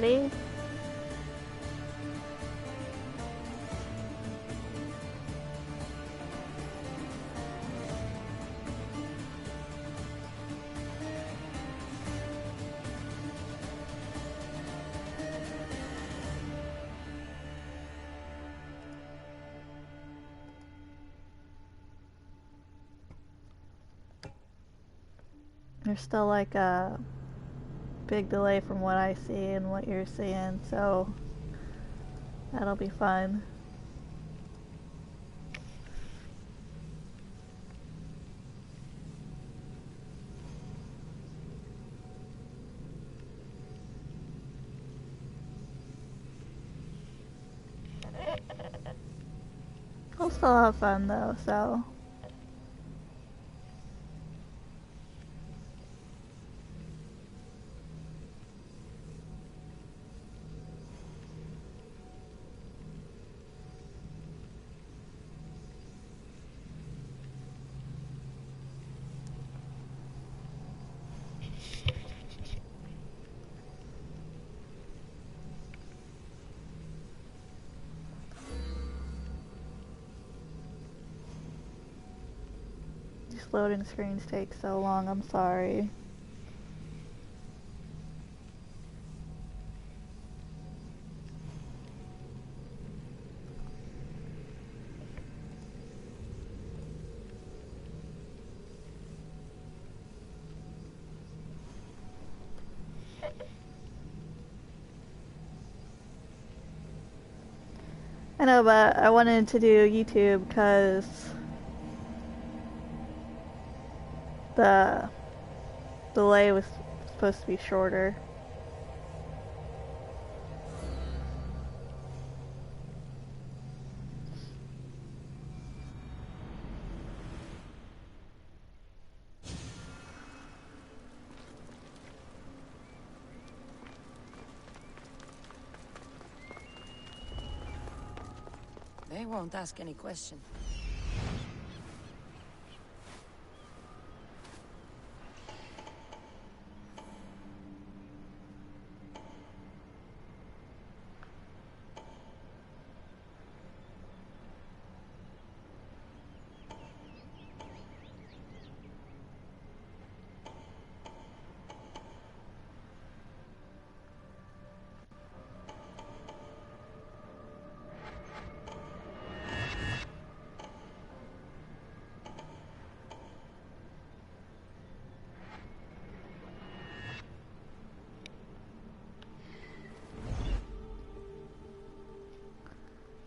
already? There's still like a big delay from what I see and what you're seeing, so that'll be fun. We'll still have fun though, so. These loading screens take so long, I'm sorry. I know, but I wanted to do YouTube because the delay was supposed to be shorter. They won't ask any questions.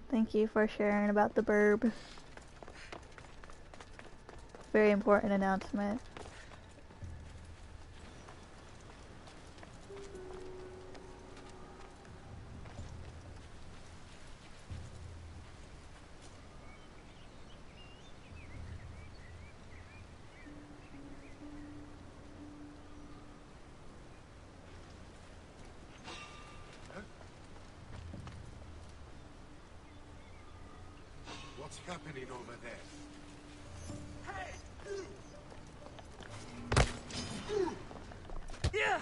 Thank you for sharing about the burb. Very important announcement. What's happening over there? Yeah.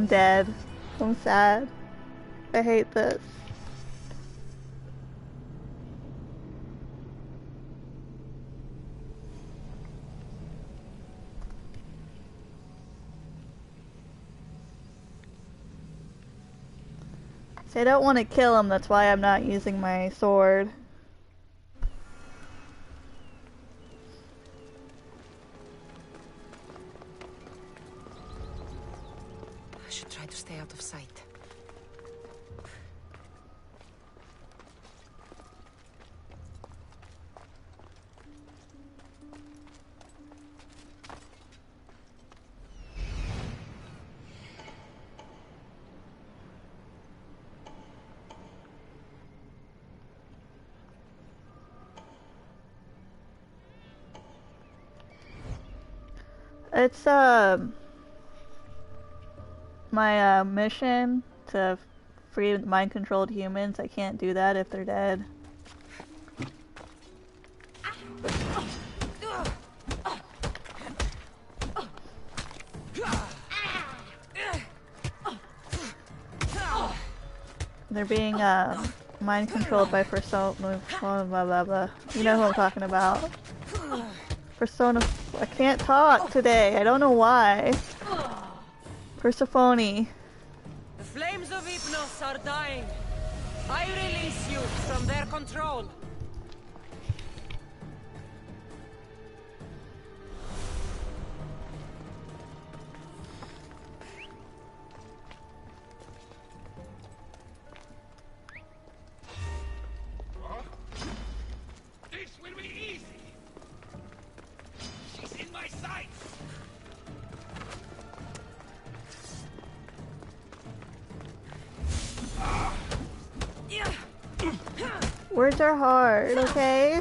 I'm dead. I'm sad. I hate this. See, I don't want to kill him, that's why I'm not using my sword. I should try to stay out of sight. It's, my, mission to free mind-controlled humans. I can't do that if they're dead. They're being, mind-controlled by Persona, blah blah blah. You know who I'm talking about. Persona, I can't talk today, I don't know why. Persephone. The flames of Hypnos are dying. I release you from their control. This will be easy. She's in my sights. Words are hard, okay?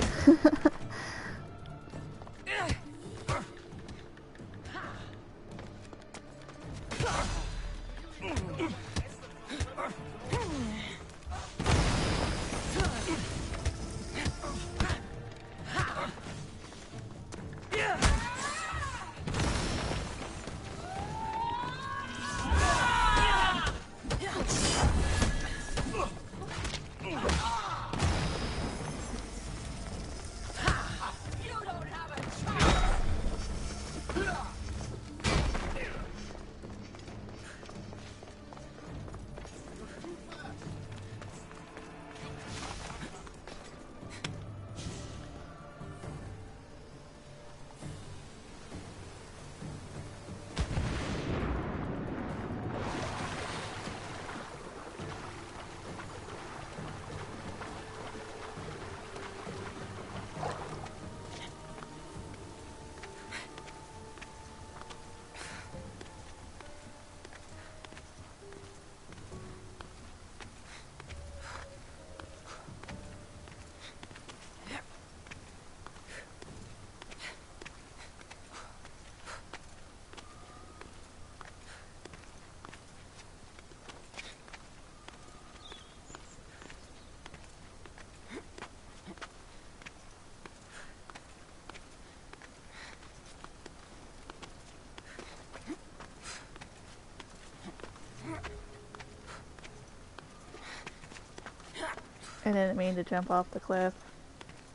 I didn't mean to jump off the cliff,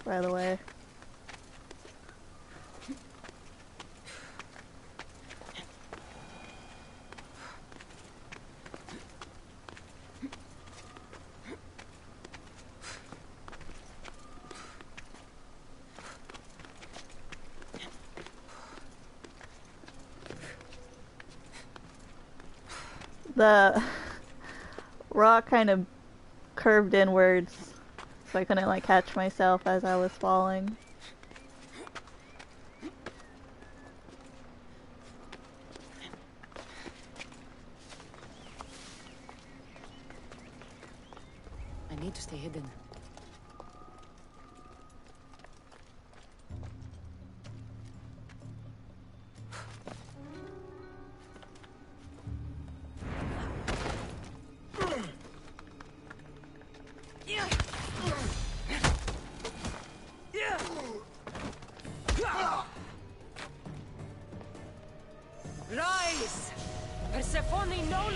by the way. The rock kind of curved inwards, so I couldn't like catch myself as I was falling. I need to stay hidden. Rise! Persephone no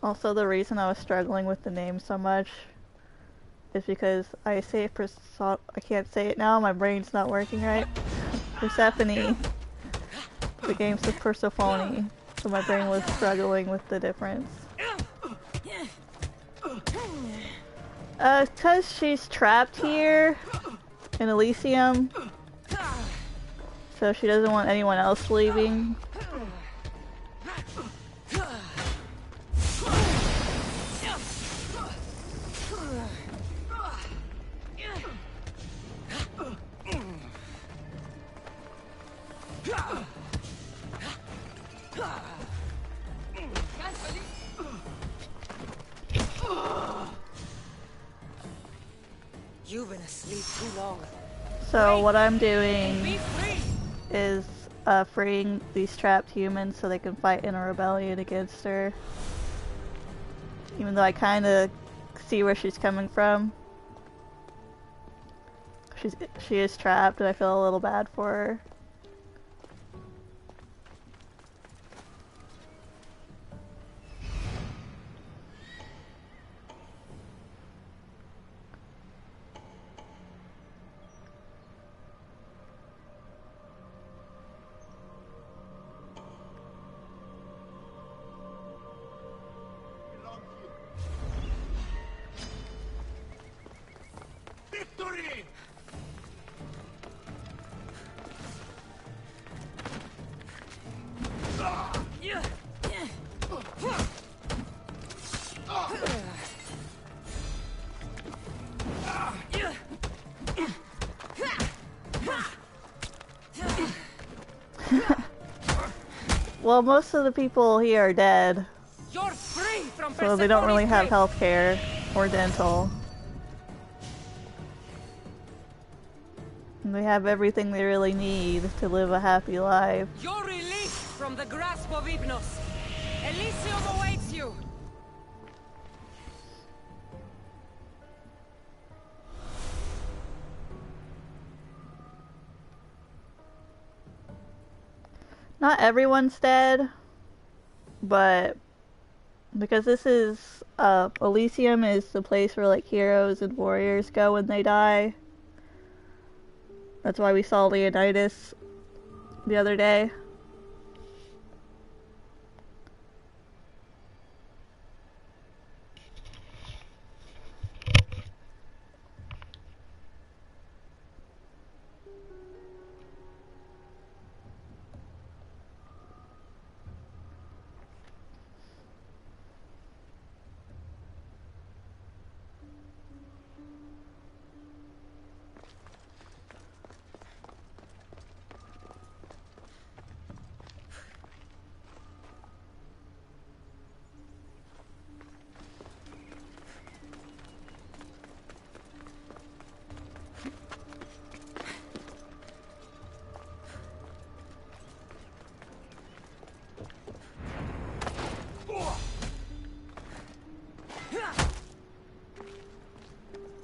Also, the reason I was struggling with the name so much is because I say it I can't say it now, my brain's not working right. Persephone. The game's the Persephone, so my brain was struggling with the difference. 'Cause she's trapped here in Elysium, so she doesn't want anyone else leaving. You've been asleep too long. So what I'm doing is freeing these trapped humans so they can fight in a rebellion against her. Even though I kind of see where she's coming from. She is trapped and I feel a little bad for her. Victory! Well, most of the people here are dead, You're free from so they don't really have health care or dental. And they have everything they really need to live a happy life. You're released from the grasp of Hypnos. Elysium awaits you. Not everyone's dead, but because this is, Elysium is the place where, like, heroes and warriors go when they die. That's why we saw Leonidas the other day.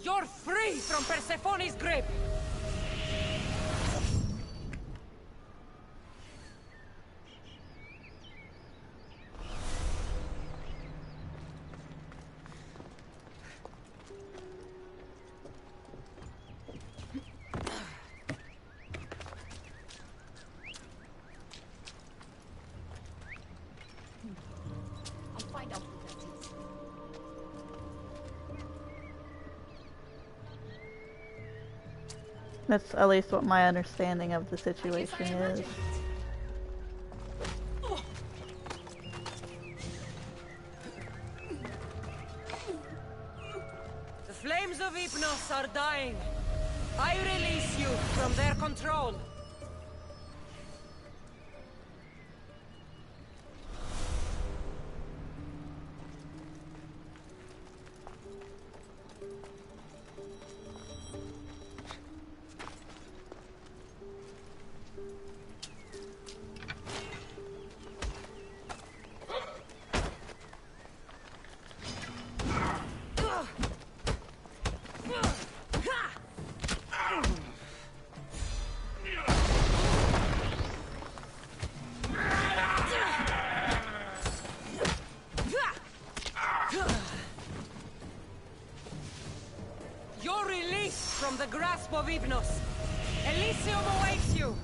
You're free from Persephone's grip. I'll find out who that is. That's at least what my understanding of the situation is. The flames of Hypnos are dying. I release you from their control. the grasp of Hypnos. Elysium awaits you!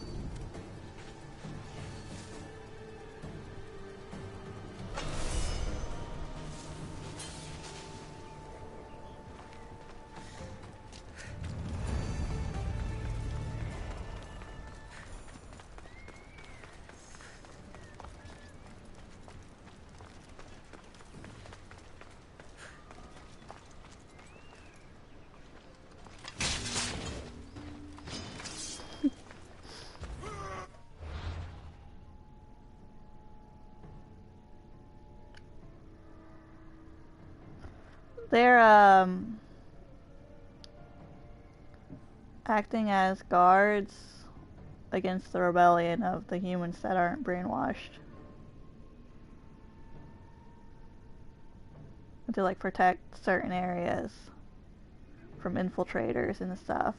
They're acting as guards against the rebellion of the humans that aren't brainwashed. To like protect certain areas from infiltrators and stuff.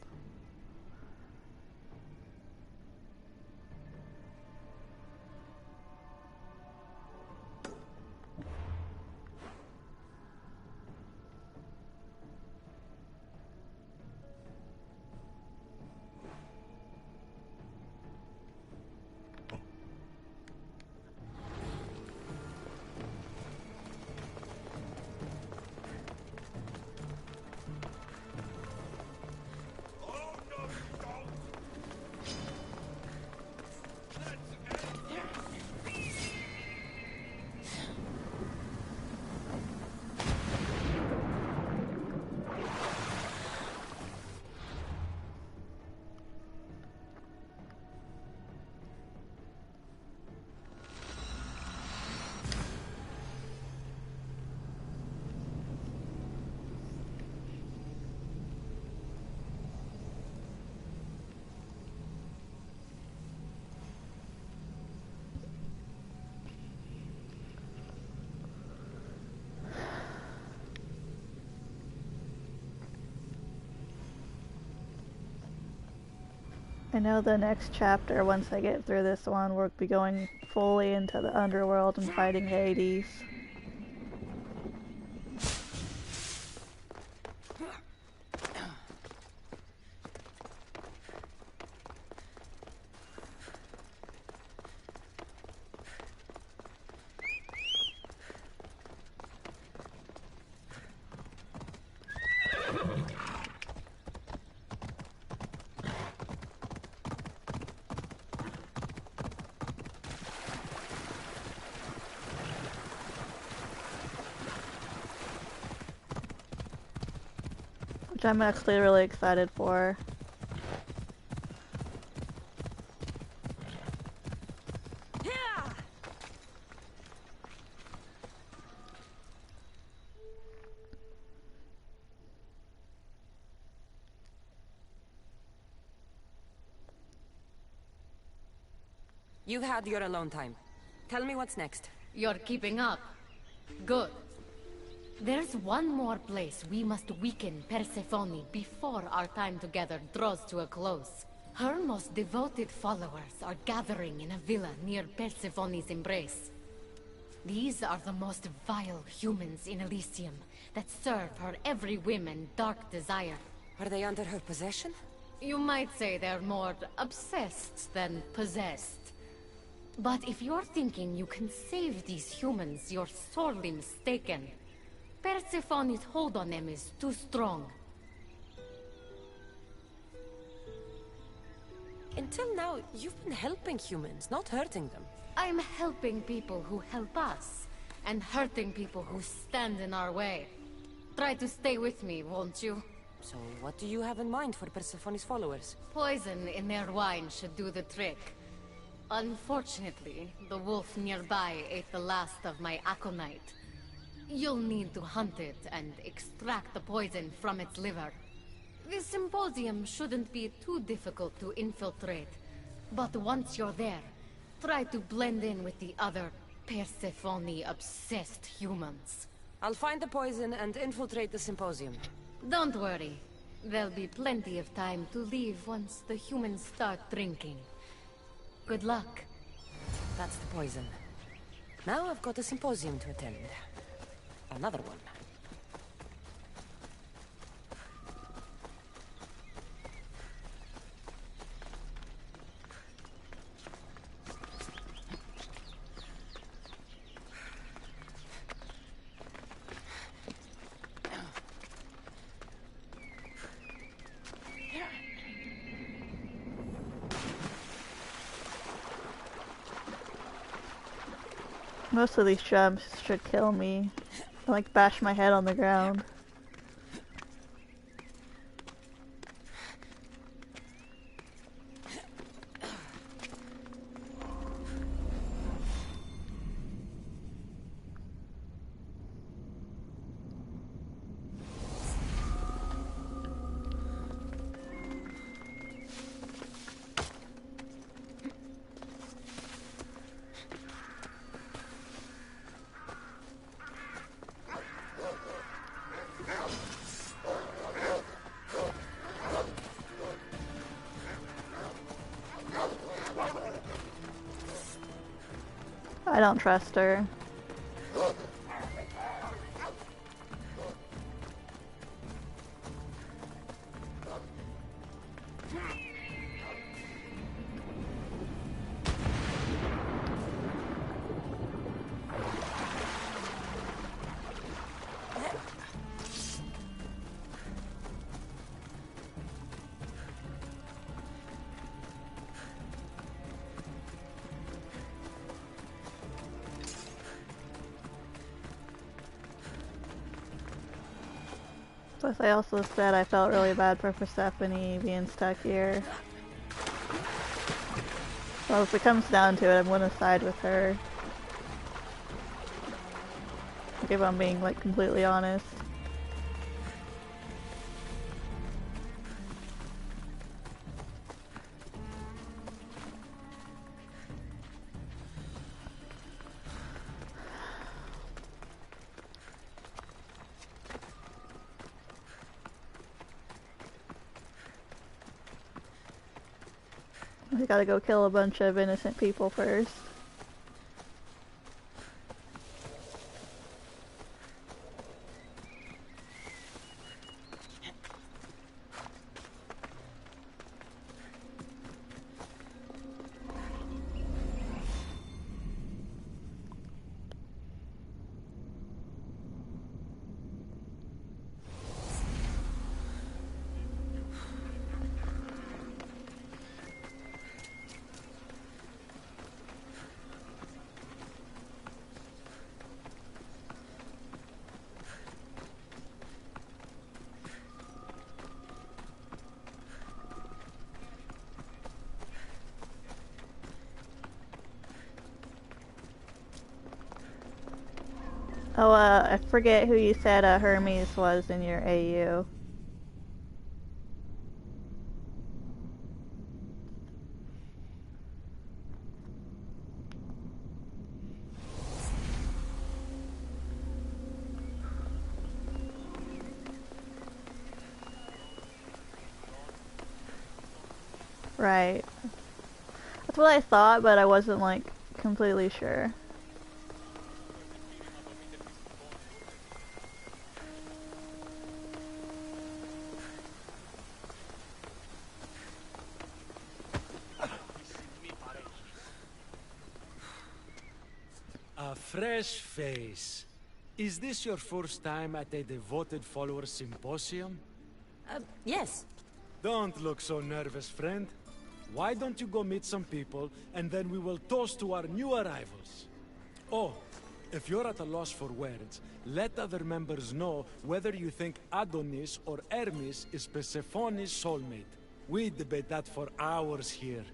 I know the next chapter, once I get through this one, we'll be going fully into the underworld and fighting Hades. Which I'm actually really excited for. You've had your alone time. Tell me what's next. You're keeping up. Good. There's one more place we must weaken Persephone before our time together draws to a close. Her most devoted followers are gathering in a villa near Persephone's embrace. These are the most vile humans in Elysium that serve her every whim and dark desire. Are they under her possession? You might say they're more obsessed than possessed. But if you're thinking you can save these humans, you're sorely mistaken. Persephone's hold on them is too strong. Until now, you've been helping humans, not hurting them. I'm helping people who help us, and hurting people who stand in our way. Try to stay with me, won't you? So, what do you have in mind for Persephone's followers? Poison in their wine should do the trick. Unfortunately, the wolf nearby ate the last of my aconite. You'll need to hunt it and extract the poison from its liver. This symposium shouldn't be too difficult to infiltrate, but once you're there, try to blend in with the other Persephone-obsessed humans. I'll find the poison and infiltrate the symposium. Don't worry. There'll be plenty of time to leave once the humans start drinking. Good luck. That's the poison. Now I've got a symposium to attend. Another one. Most of these jumps should kill me. I like bash my head on the ground. I don't trust her. Plus I also said I felt really bad for Persephone being stuck here. Well, if it comes down to it, I'm gonna side with her. Like, if I'm being, like, completely honest. We gotta go kill a bunch of innocent people first. Oh, I forget who you said Hermes was in your AU. Right. That's what I thought, but I wasn't, like, completely sure. A fresh face. Is this your first time at a devoted follower symposium? Yes. Don't look so nervous, friend. Why don't you go meet some people, and then we will toast to our new arrivals. Oh, if you're at a loss for words, let other members know whether you think Adonis or Hermes is Persephone's soulmate. We debate that for hours here.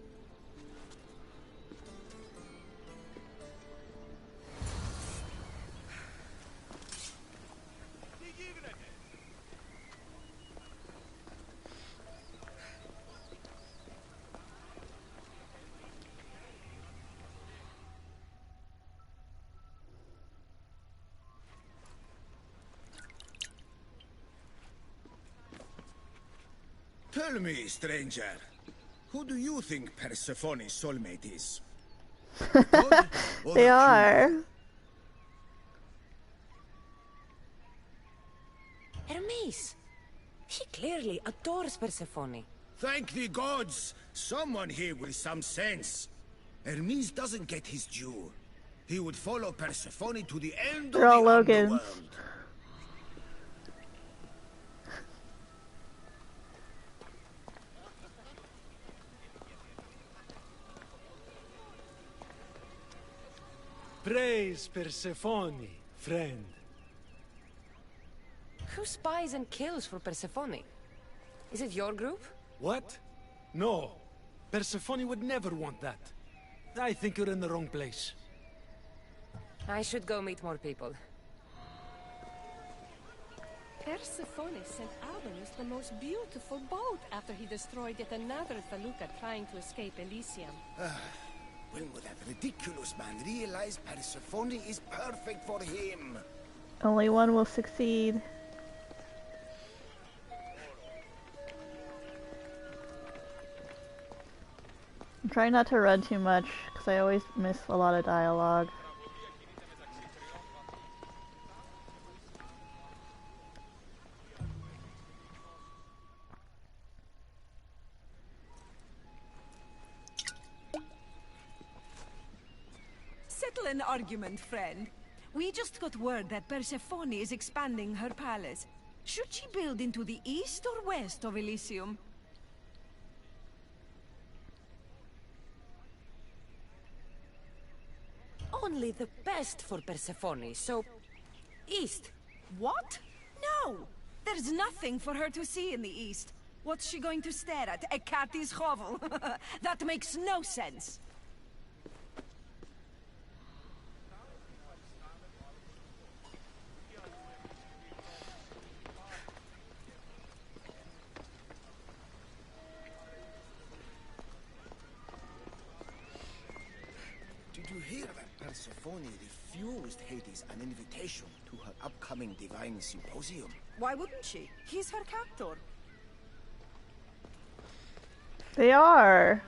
Tell me, stranger, who do you think Persephone's soulmate is? God or They the are. Hermes. He clearly adores Persephone. Thank the gods! Someone here with some sense. Hermes doesn't get his due. He would follow Persephone to the end They're of all the Logans. underworld. Praise Persephone, friend. Who spies and kills for Persephone? Is it your group? What? No. Persephone would never want that. I think you're in the wrong place. I should go meet more people. Persephone sent Adonis the most beautiful boat after he destroyed yet another felucca trying to escape Elysium. When will that ridiculous man realize Persephone is perfect for him? Only one will succeed. I'm trying not to run too much, because I always miss a lot of dialogue. Settle an argument, friend. We just got word that Persephone is expanding her palace. Should she build into the east or west of Elysium? Only the best for Persephone, so... East. What? No! There's nothing for her to see in the east. What's she going to stare at? A cat's hovel? That makes no sense. Did you hear that Persephone refused Hades an invitation to her upcoming divine symposium? Why wouldn't she? He's her captor. They are!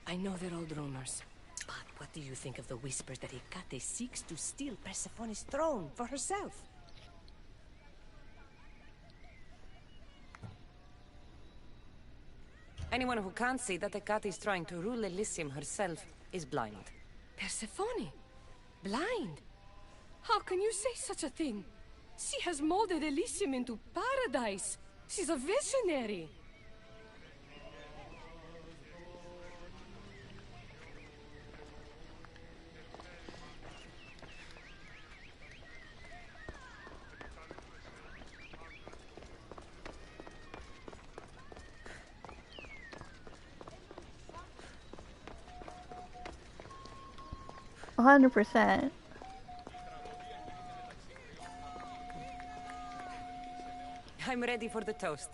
I know they're old rumors, but what do you think of the whispers that Hecate seeks to steal Persephone's throne for herself? Anyone who can't see that Hecate is trying to rule Elysium herself is blind. Persephone? Blind? How can you say such a thing? She has molded Elysium into paradise. She's a visionary. 100%. I'm ready for the toast.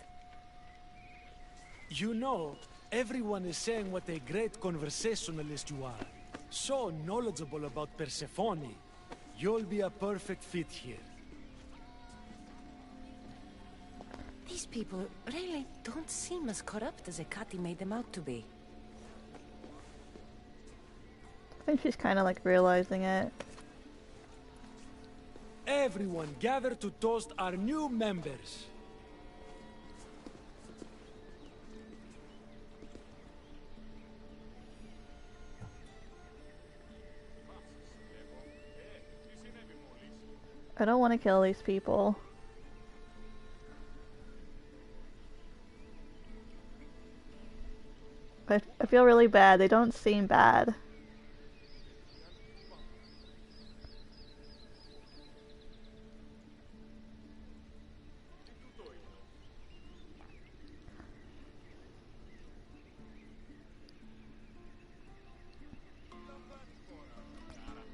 You know, everyone is saying what a great conversationalist you are. So knowledgeable about Persephone. You'll be a perfect fit here. These people really don't seem as corrupt as Hecate made them out to be. I think she's kind of like realizing it. Everyone gather to toast our new members. I don't want to kill these people. I feel really bad. They don't seem bad.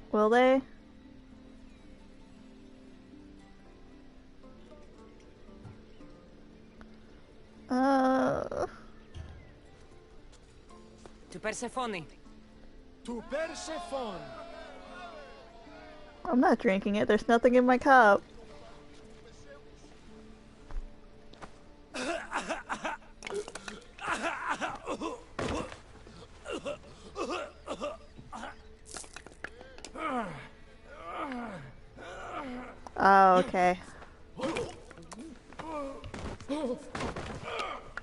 Will they? To Persephone. To Persephone! I'm not drinking it. There's nothing in my cup. Oh, okay.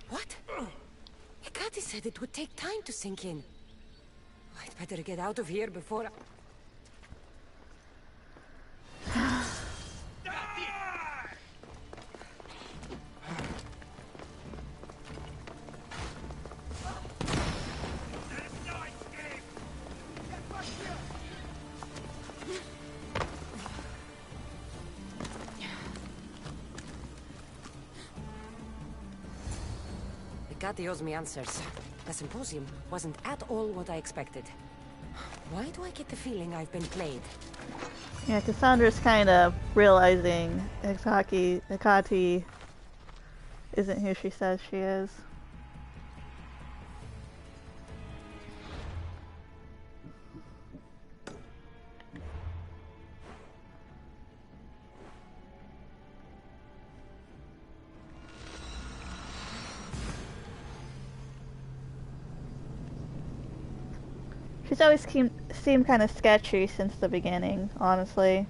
What? Hecate said it would take time to sink in. I'd better get out of here before Kati owes me answers. The symposium wasn't at all what I expected. Why do I get the feeling I've been played? Yeah, Cassandra's kind of realizing Hekati isn't who she says she is. She's always seemed kind of sketchy since the beginning, honestly.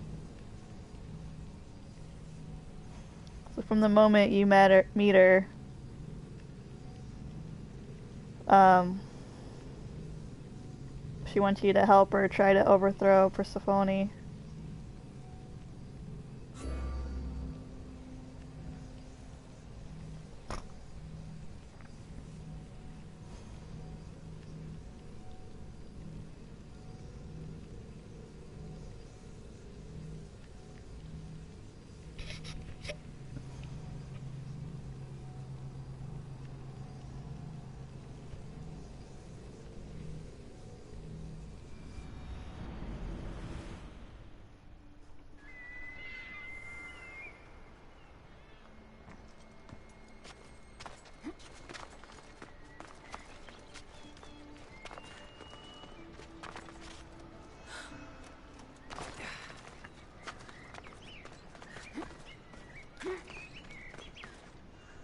So from the moment you meet her, she wants you to help her try to overthrow Persephone.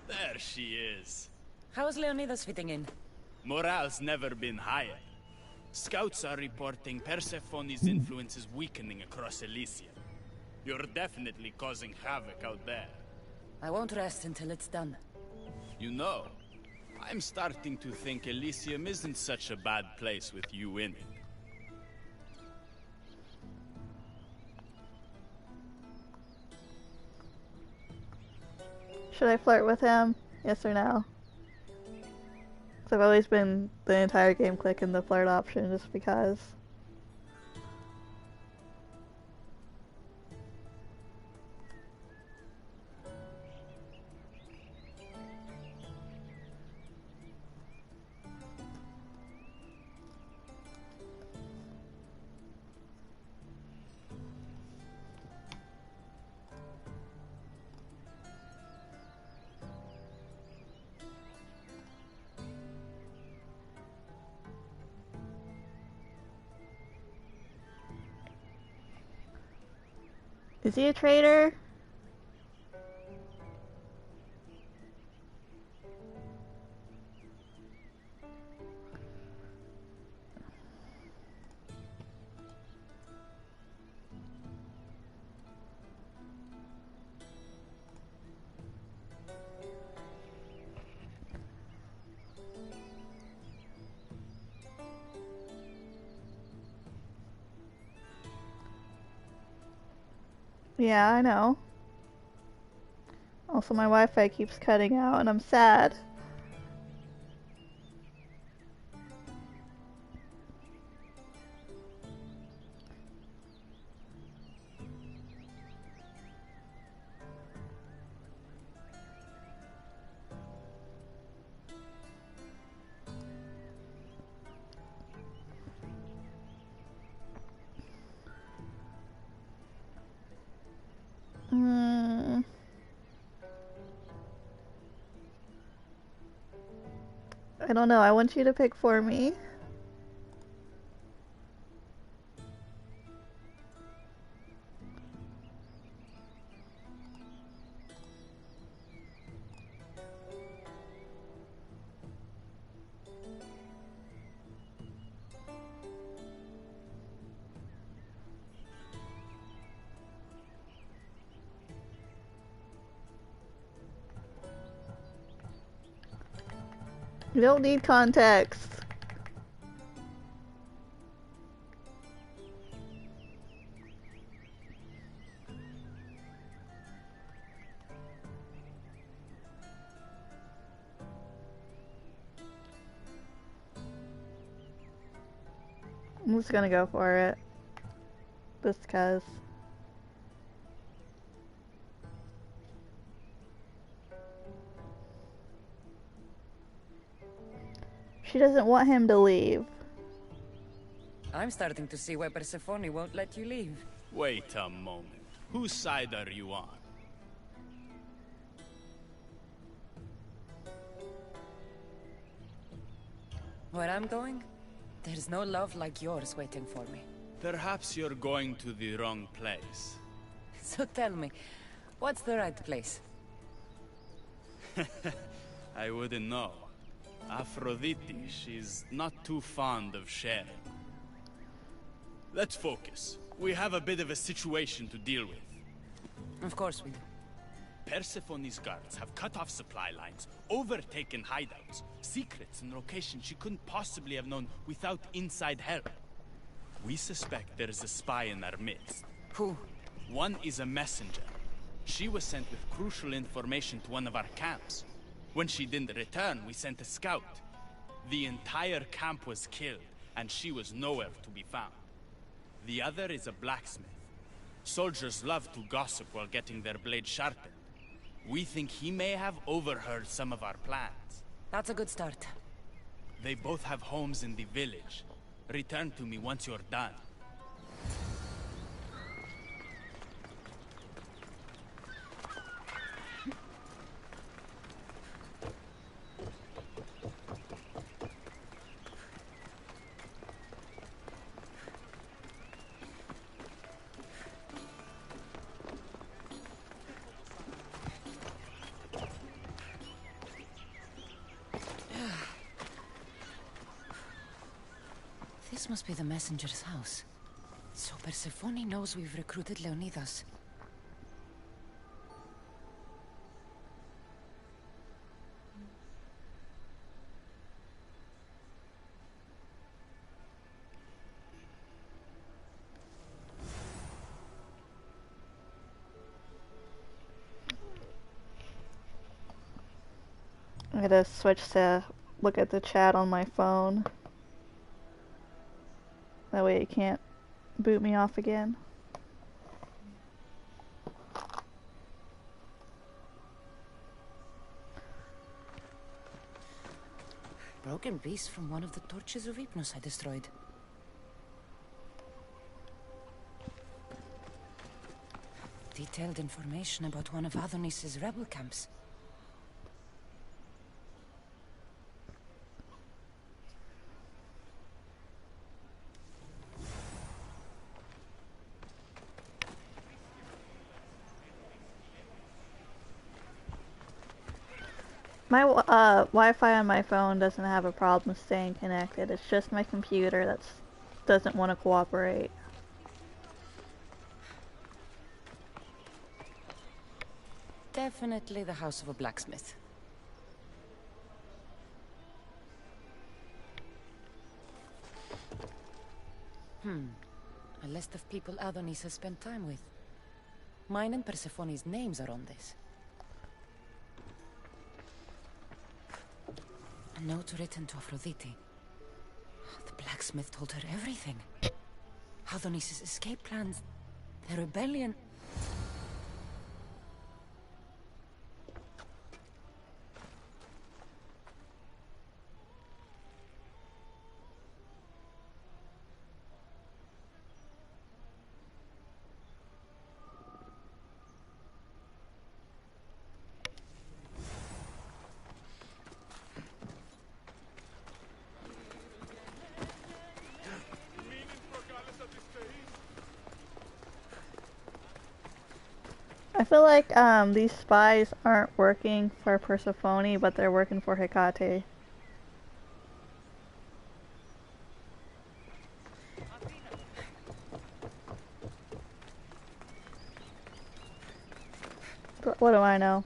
There she is. How's Leonidas fitting in? Morale's never been higher. Scouts are reporting Persephone's influence is weakening across Elysia. You're definitely causing havoc out there. I won't rest until it's done. You know, I'm starting to think Elysium isn't such a bad place with you in it. Should I flirt with him? Yes or no? 'Cause I've always been the entire game clicking the flirt option just because. Is he a traitor? Yeah, I know. Also, my Wi-Fi keeps cutting out and I'm sad. I don't know. I want you to pick for me. You don't need context. I'm just gonna go for it. Just cause. She doesn't want him to leave. I'm starting to see why Persephone won't let you leave. Wait a moment. Whose side are you on? Where I'm going, there's no love like yours waiting for me. Perhaps you're going to the wrong place. So tell me, what's the right place? I wouldn't know. Aphrodite, she's not too fond of sharing. Let's focus. We have a bit of a situation to deal with. Of course we do. Persephone's guards have cut off supply lines, overtaken hideouts, secrets and locations she couldn't possibly have known without inside help. We suspect there is a spy in our midst. Who? One is a messenger. She was sent with crucial information to one of our camps. When she didn't return, we sent a scout. The entire camp was killed, and she was nowhere to be found. The other is a blacksmith. Soldiers love to gossip while getting their blades sharpened. We think he may have overheard some of our plans. That's a good start. They both have homes in the village. Return to me once you're done. This must be the messenger's house. So Persephone knows we've recruited Leonidas. I gotta switch to look at the chat on my phone. That way it can't boot me off again. Broken piece from one of the torches of Hypnos I destroyed. Detailed information about one of Adonis's rebel camps. My Wi-Fi on my phone doesn't have a problem staying connected. It's just my computer that doesn't want to cooperate. Definitely the house of a blacksmith. A list of people Adonis has spent time with. Mine and Persephone's names are on this. A note written to Aphrodite. The blacksmith told her everything. Adonis's escape plans, the rebellion. I feel like these spies aren't working for Persephone, but they're working for Hecate. But what do I know?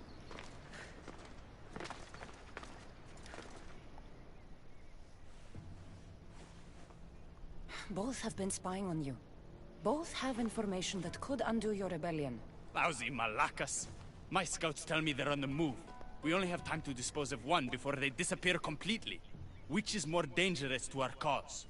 Both have been spying on you. Both have information that could undo your rebellion. Lousy malacas. My scouts tell me they're on the move. We only have time to dispose of one before they disappear completely. Which is more dangerous to our cause?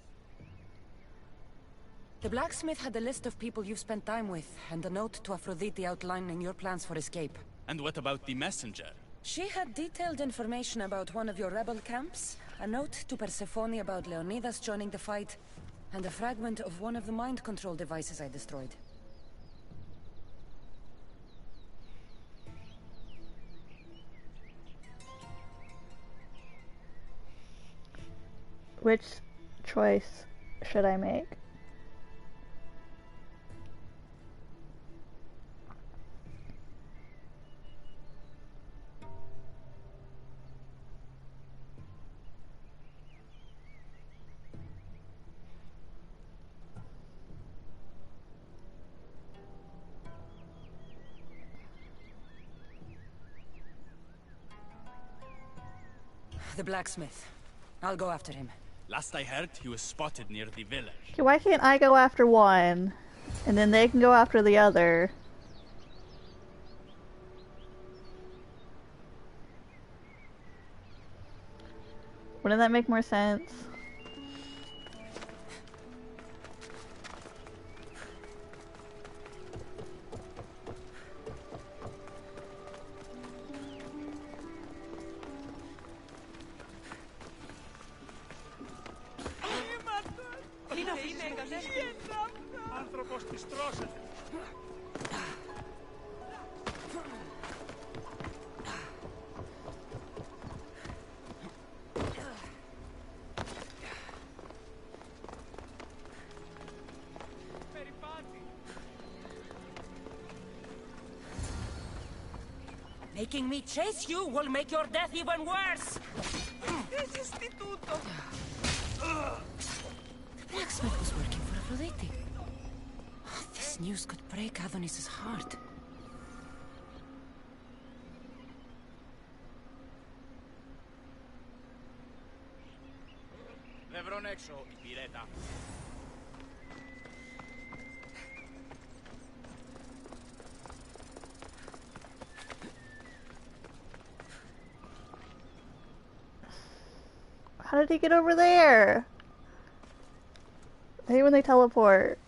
The blacksmith had a list of people you've spent time with, and a note to Aphrodite outlining your plans for escape. And what about the messenger? She had detailed information about one of your rebel camps, a note to Persephone about Leonidas joining the fight, and a fragment of one of the mind control devices I destroyed. Which choice should I make? The blacksmith. I'll go after him. Last I heard, he was spotted near the village. Okay, why can't I go after one, and then they can go after the other? Wouldn't that make more sense? Making me chase you will make your death even worse! The blacksmith was working for Aphrodite. Oh, this news could break Adonis's heart. Βρευρών έξω, υπηρέτα. How did he get over there? I hate when they teleport.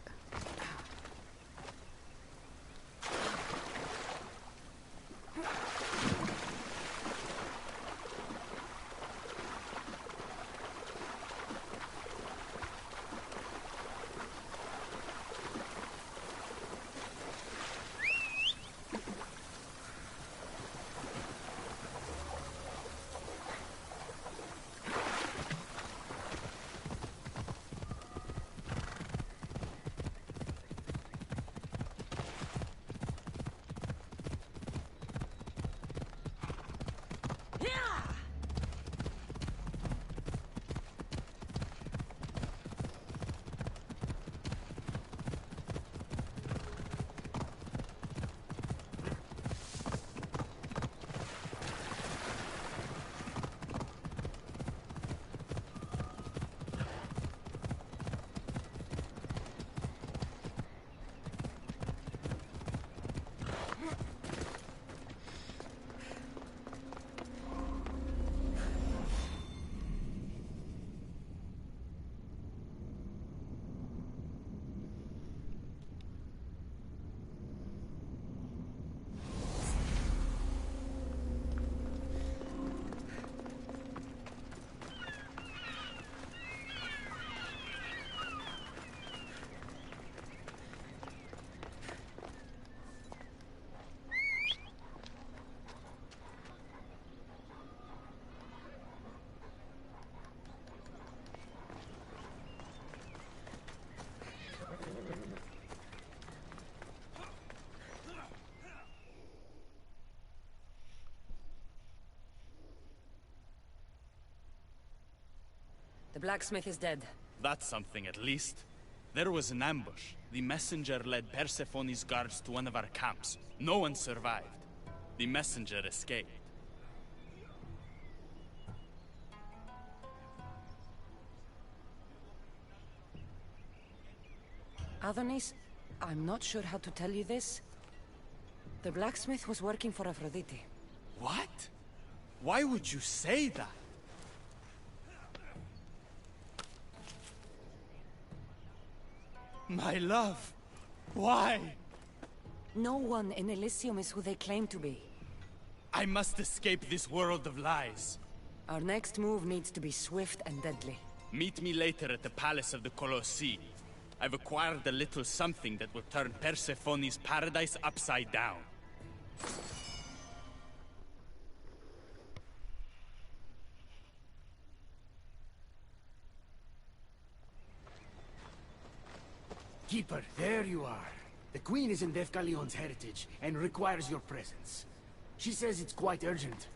The blacksmith is dead. That's something at least. There was an ambush. The messenger led Persephone's guards to one of our camps. No one survived. The messenger escaped. Adonis, I'm not sure how to tell you this. The blacksmith was working for Aphrodite. What? Why would you say that? My love! Why? No one in Elysium is who they claim to be. I must escape this world of lies. Our next move needs to be swift and deadly. Meet me later at the Palace of the Colossi. I've acquired a little something that will turn Persephone's paradise upside down. Keeper, there you are. The Queen is in Defcalion's heritage and requires your presence. She says it's quite urgent.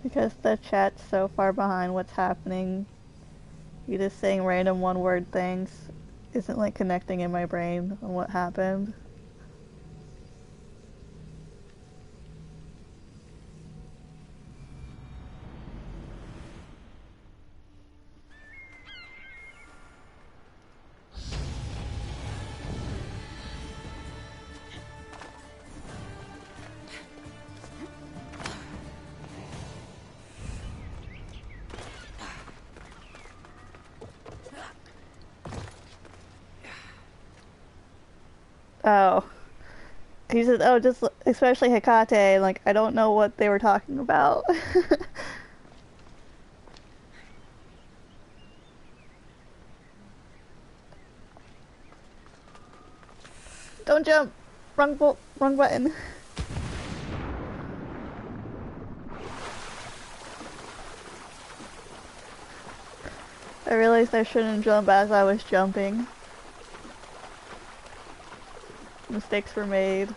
Because the chat's so far behind what's happening, you just saying random one-word things isn't like connecting in my brain on what happened. Oh. He said, oh, just especially Hecate, like, I don't know what they were talking about. Don't jump! Wrong button. I realized I shouldn't jump as I was jumping. Mistakes were made.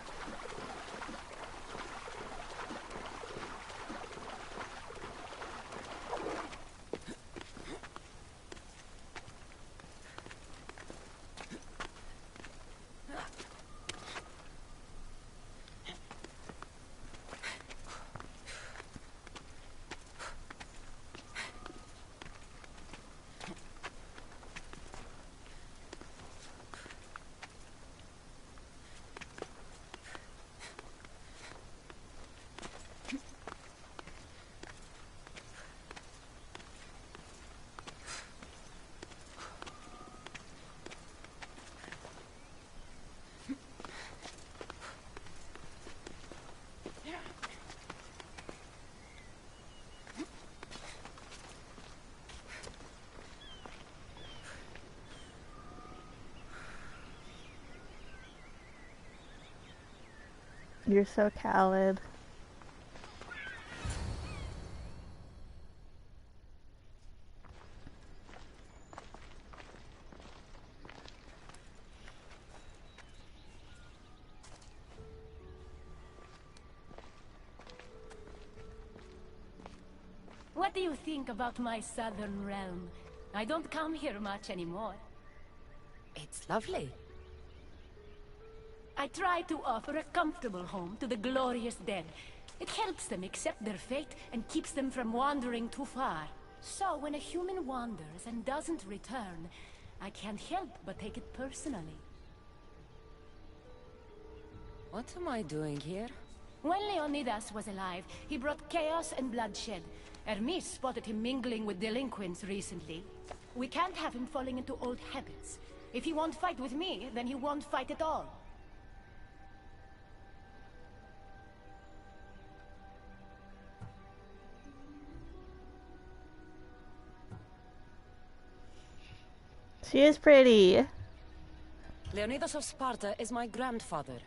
You're so coward. What do you think about my southern realm? I don't come here much anymore. It's lovely. I try to offer a comfortable home to the glorious dead. It helps them accept their fate and keeps them from wandering too far. So when a human wanders and doesn't return, I can't help but take it personally. What am I doing here? When Leonidas was alive, he brought chaos and bloodshed. Hermes spotted him mingling with delinquents recently. We can't have him falling into old habits. If he won't fight with me, then he won't fight at all. She is pretty. Leonidas of Sparta is my grandfather.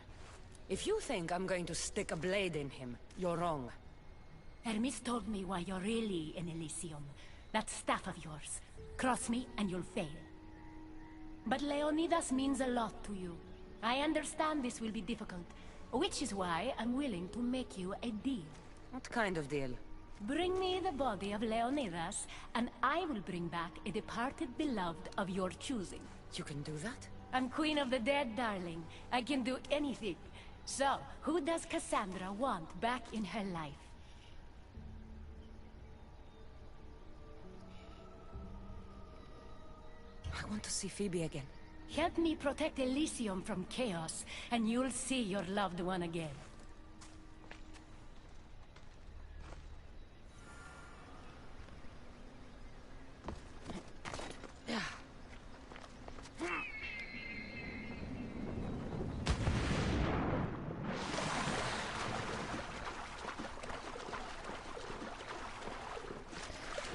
If you think I'm going to stick a blade in him, you're wrong. Hermes told me why you're really in Elysium. That staff of yours. Cross me and you'll fail. But Leonidas means a lot to you. I understand this will be difficult, which is why I'm willing to make you a deal. What kind of deal? Bring me the body of Leonidas, and I will bring back a departed beloved of your choosing. You can do that? I'm Queen of the Dead, darling. I can do anything. So, who does Cassandra want back in her life? I want to see Phoebe again. Help me protect Elysium from chaos, and you'll see your loved one again.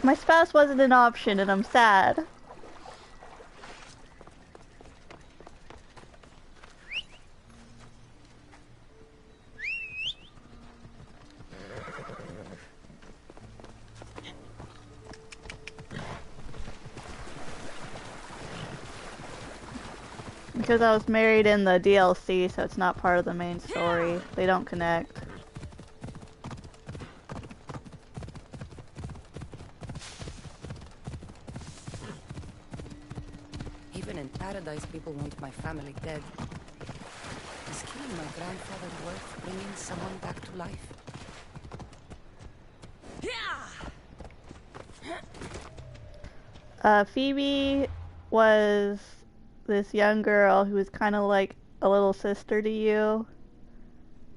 My spouse wasn't an option, and I'm sad. Because I was married in the DLC, so it's not part of the main story. They don't connect. Even in paradise, people want my family dead. Is killing my grandfather worth bringing someone back to life? Phoebe was this young girl who was kind of like a little sister to you.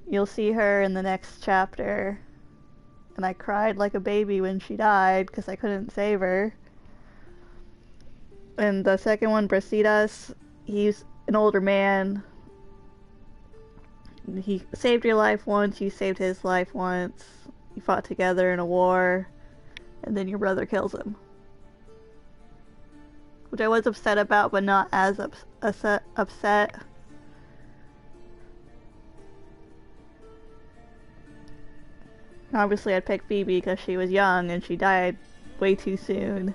You'll see her in the next chapter. And I cried like a baby when she died because I couldn't save her. And the second one, Brasidas, he's an older man. He saved your life once, you saved his life once. You fought together in a war, and then your brother kills him. Which I was upset about, but not as upset. Obviously I'd pick Phoebe because she was young and she died way too soon.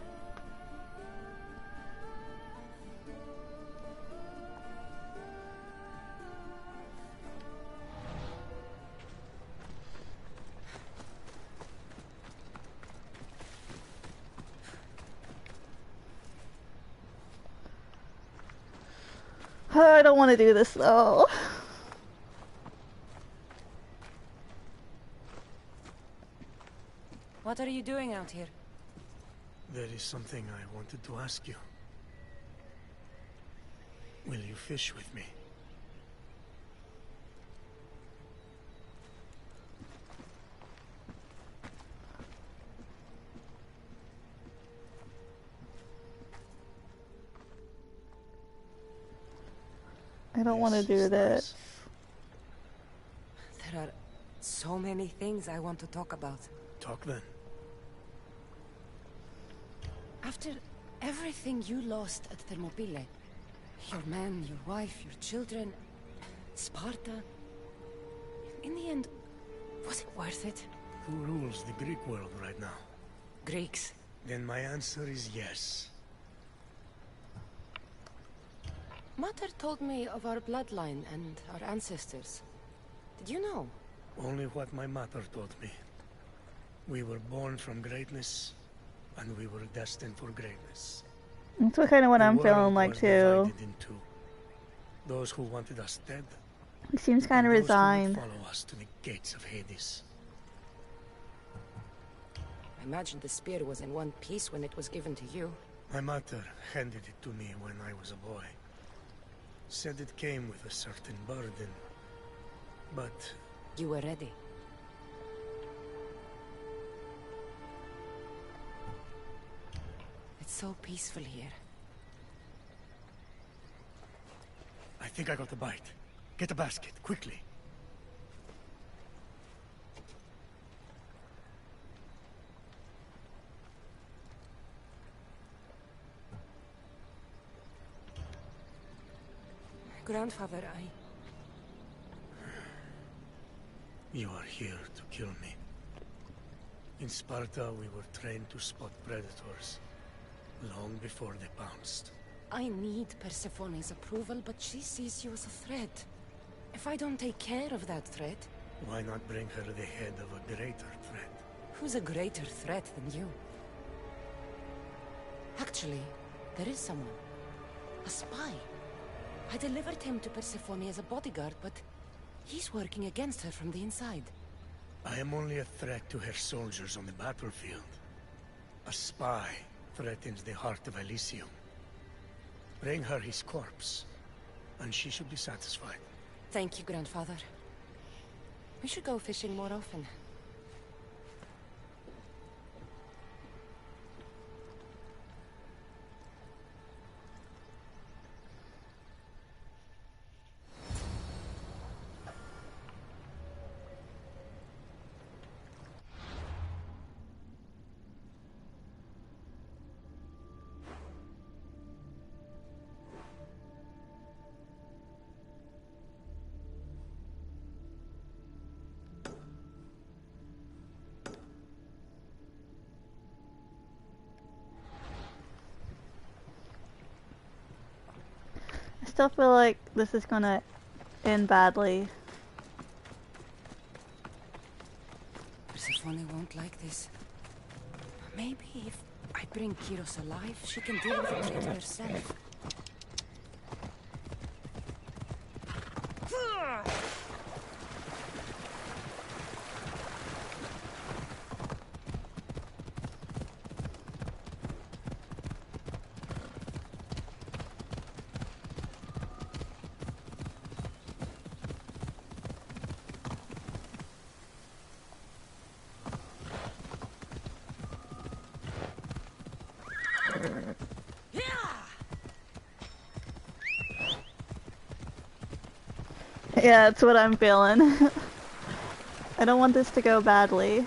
I don't want to do this though. What are you doing out here? There is something I wanted to ask you. Will you fish with me? I don't want to do this. There are so many things I want to talk about. Talk then. After everything you lost at Thermopylae, your men, your wife, your children, Sparta, in the end, was it worth it? Who rules the Greek world right now? Greeks. Then my answer is yes. Mater told me of our bloodline and our ancestors. Did you know? Only what my mother told me. We were born from greatness, and we were destined for greatness. That's kind of what I'm feeling like too. Divided in two. Those who wanted us dead. He seems kind of resigned. Those who would follow us to the gates of Hades. I imagine the spear was in one piece when it was given to you. My mother handed it to me when I was a boy. Said it came with a certain burden, but... You were ready. It's so peaceful here. I think I got a bite. Get a basket, quickly. Grandfather, You are here to kill me. In Sparta, we were trained to spot predators, long before they pounced. I need Persephone's approval, but she sees you as a threat. If I don't take care of that threat... Why not bring her the head of a greater threat? Who's a greater threat than you? Actually, there is someone. A spy. I delivered him to Persephone as a bodyguard, but he's working against her from the inside. I am only a threat to her soldiers on the battlefield. A spy threatens the heart of Elysium. Bring her his corpse, and she should be satisfied. Thank you, Grandfather. We should go fishing more often. I still feel like this is gonna end badly. Persephone won't like this. Maybe if I bring Kyros alive, she can deal with the traitor herself. Yeah, that's what I'm feeling. I don't want this to go badly.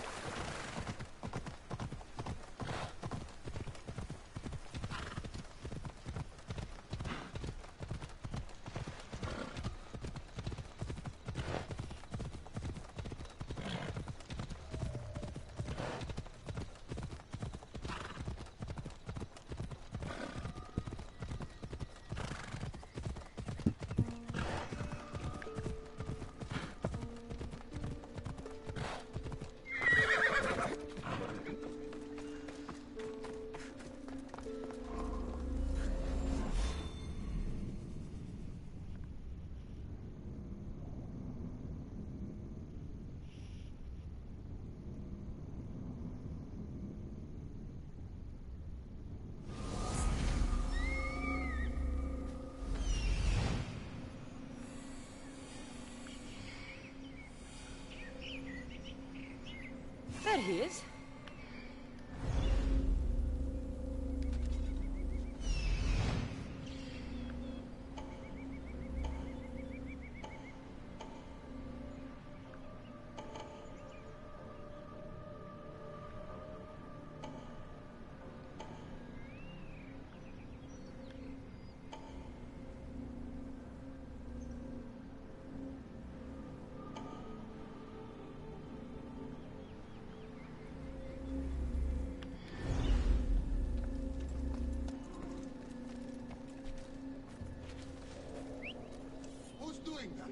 There he is. Who's doing that?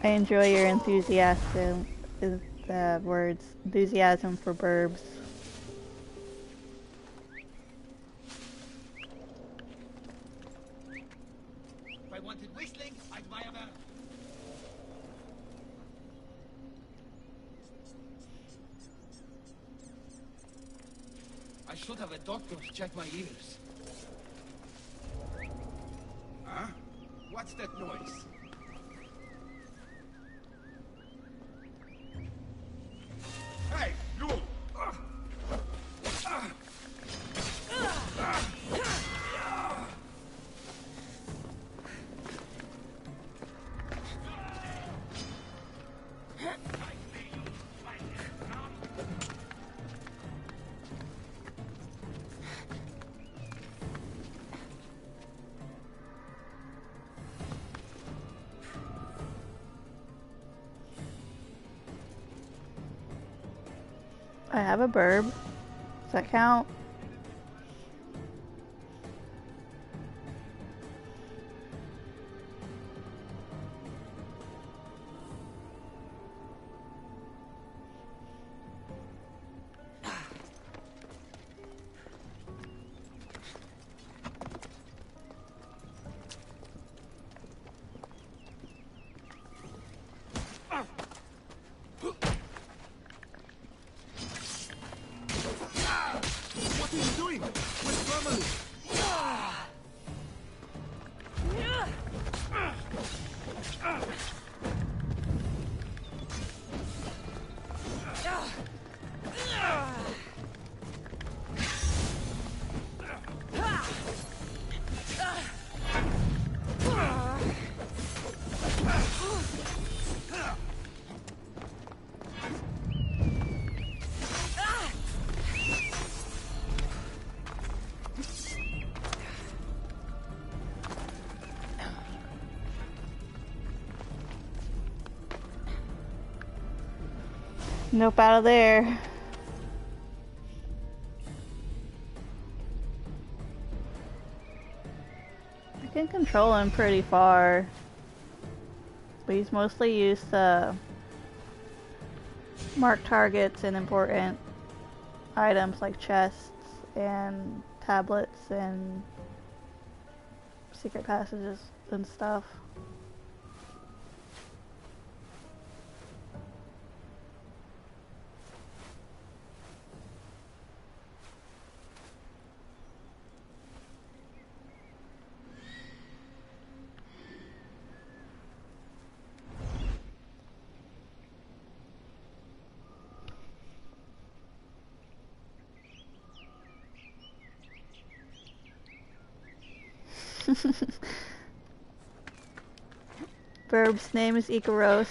I enjoy your enthusiasm, is the words, enthusiasm for burbs. If I wanted whistling, I'd buy a barrel. I should have a doctor to check my ears. Huh? What's that noise? Hey, you! I have a burb. Does that count? What are you doing? With family? Nope, out of there. I can control him pretty far, but he's mostly used to mark targets and important items like chests and tablets and secret passages and stuff. Burb's name is Ikaros.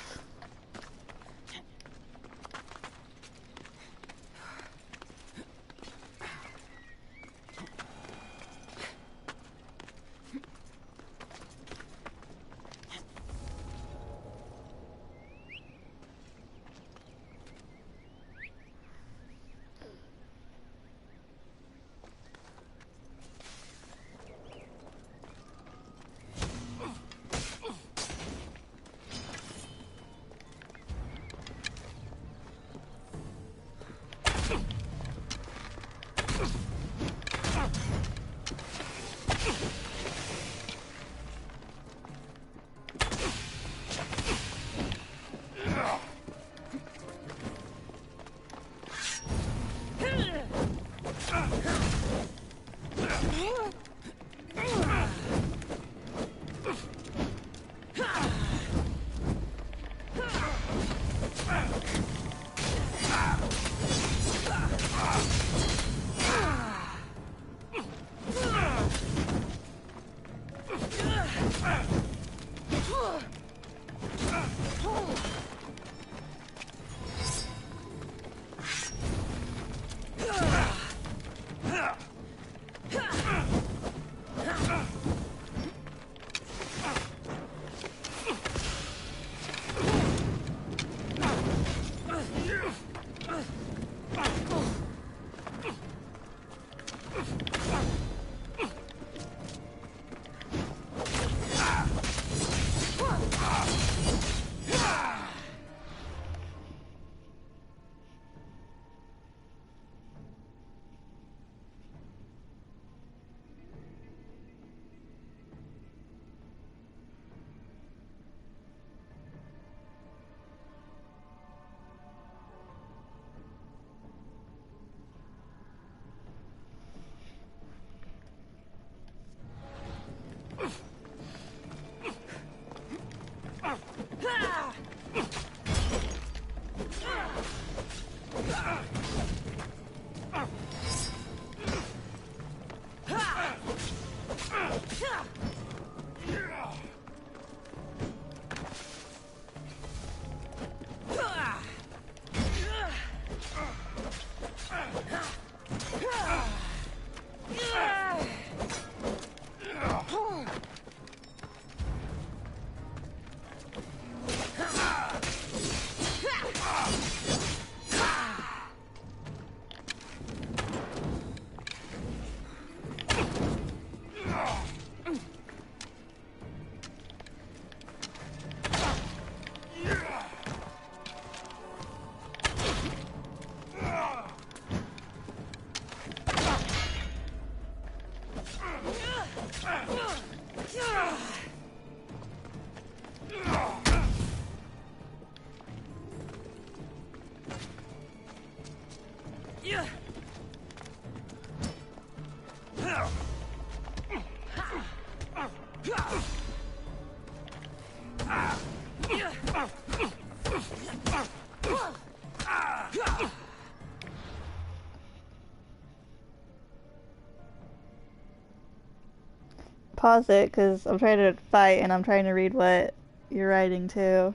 Pause it, because I'm trying to fight and I'm trying to read what you're writing too.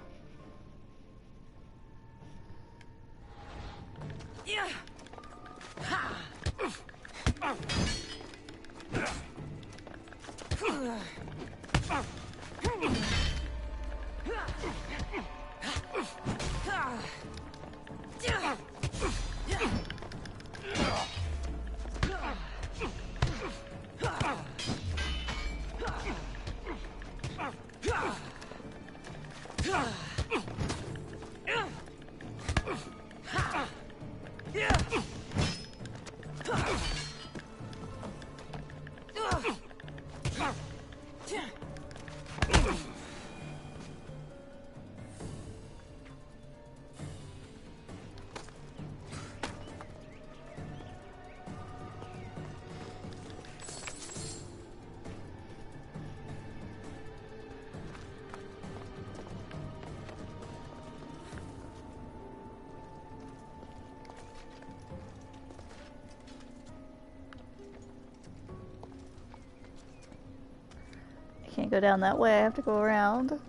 Can't go down that way, I have to go around.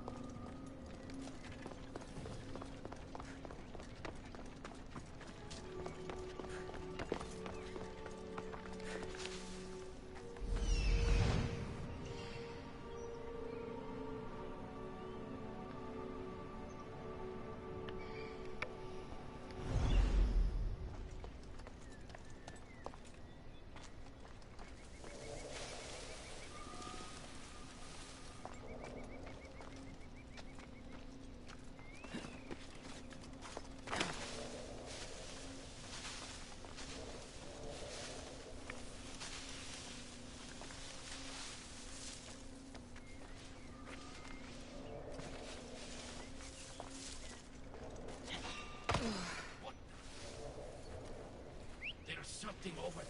Something over there.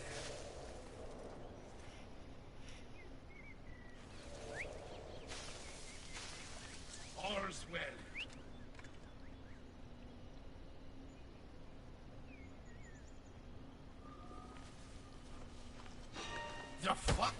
All's well. The fuck?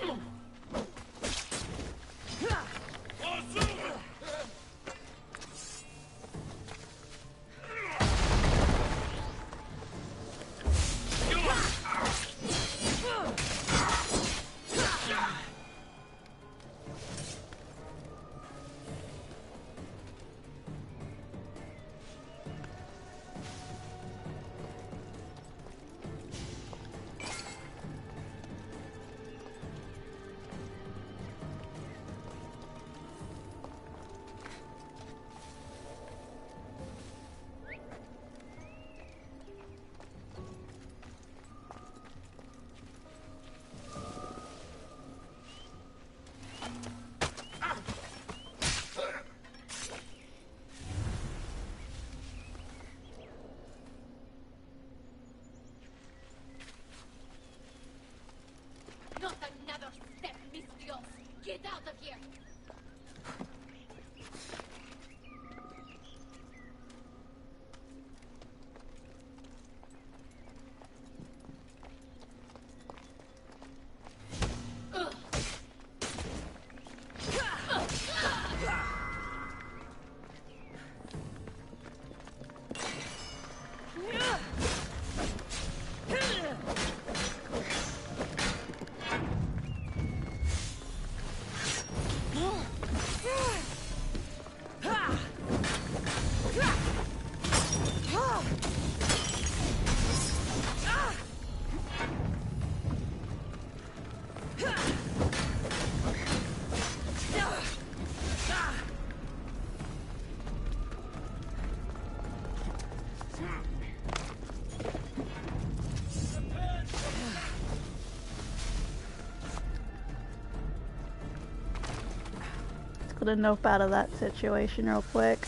Not another step, Miss Dios! Get out of here! Get a nope out of that situation real quick.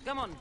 Come on.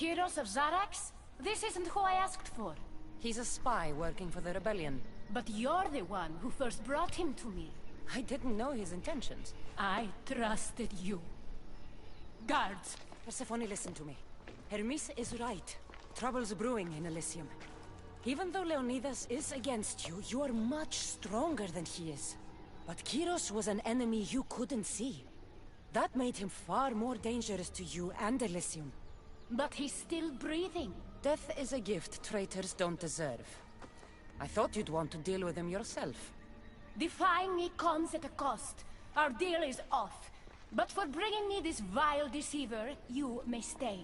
Kyros of Zarax? This isn't who I asked for. He's a spy working for the rebellion. But you're the one who first brought him to me. I didn't know his intentions. I trusted you. Guards! Persephone, listen to me. Hermes is right. Trouble's brewing in Elysium. Even though Leonidas is against you, you are much stronger than he is. But Kyros was an enemy you couldn't see. That made him far more dangerous to you and Elysium. But he's still breathing. Death is a gift traitors don't deserve. I thought you'd want to deal with him yourself. Defying me comes at a cost. Our deal is off. But for bringing me this vile deceiver, you may stay.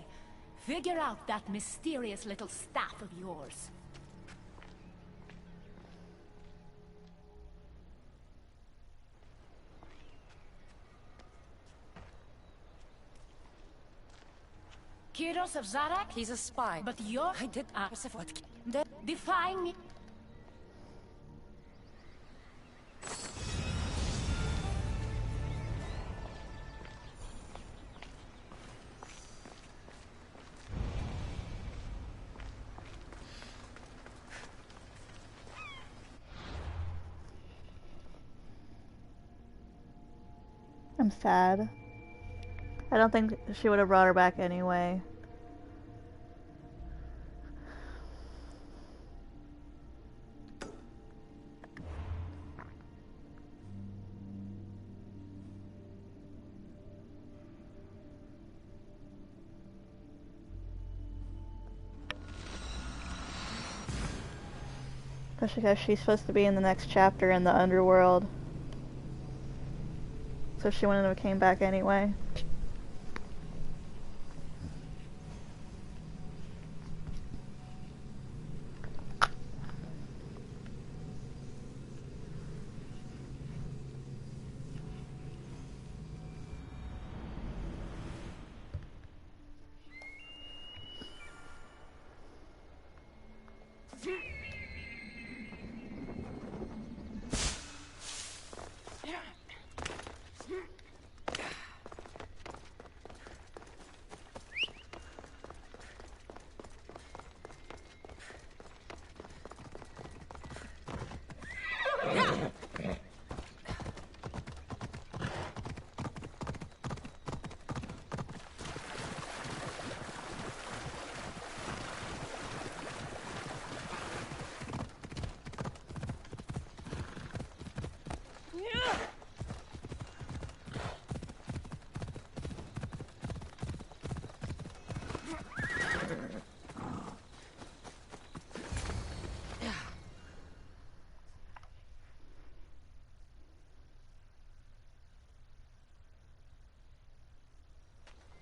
Figure out that mysterious little staff of yours. Kyros of Zarak? He's a spy. But you're... I did... Persephone... Defying me... I'm sad. I don't think she would have brought her back anyway. Especially because she's supposed to be in the next chapter in the underworld. So she wouldn't have came back anyway.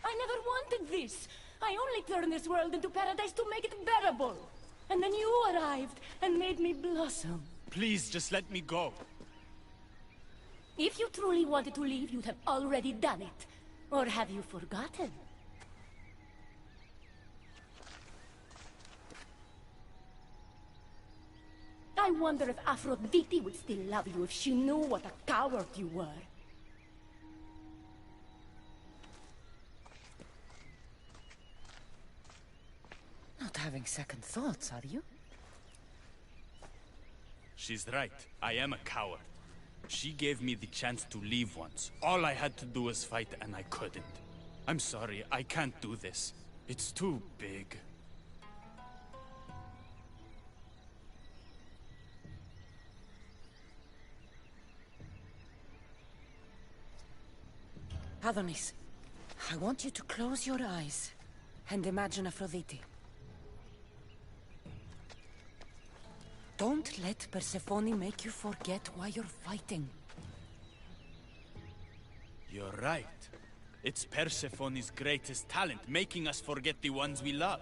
I never wanted this. I only turned this world into paradise to make it bearable. And then you arrived and made me blossom. Please, just let me go. If you truly wanted to leave, you'd have already done it. Or have you forgotten? I wonder if Aphrodite would still love you if she knew what a coward you were. Not having second thoughts, are you? She's right. I am a coward. She gave me the chance to leave once. All I had to do was fight, and I couldn't. I'm sorry, I can't do this. It's too big. Adonis, I want you to close your eyes and imagine Aphrodite. Don't let Persephone make you forget why you're fighting. You're right. It's Persephone's greatest talent, making us forget the ones we love.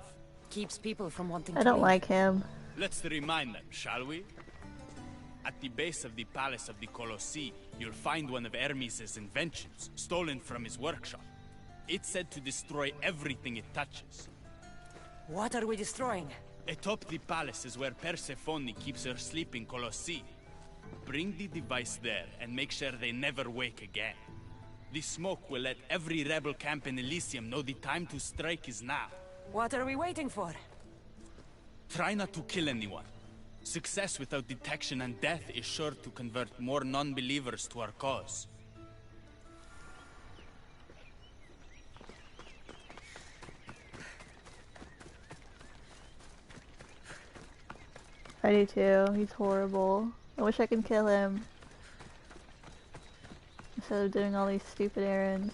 Keeps people from wanting I to don't leave. like him. Let's remind them, shall we? At the base of the Palace of the Colossi, you'll find one of Hermes' inventions, stolen from his workshop. It's said to destroy everything it touches. What are we destroying? Atop the palace is where Persephone keeps her sleeping Colossi. Bring the device there and make sure they never wake again. The smoke will let every rebel camp in Elysium know the time to strike is now. What are we waiting for? Try not to kill anyone. Success without detection and death is sure to convert more non-believers to our cause. I do too. He's horrible. I wish I could kill him. Instead of doing all these stupid errands.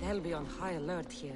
They'll be on high alert here.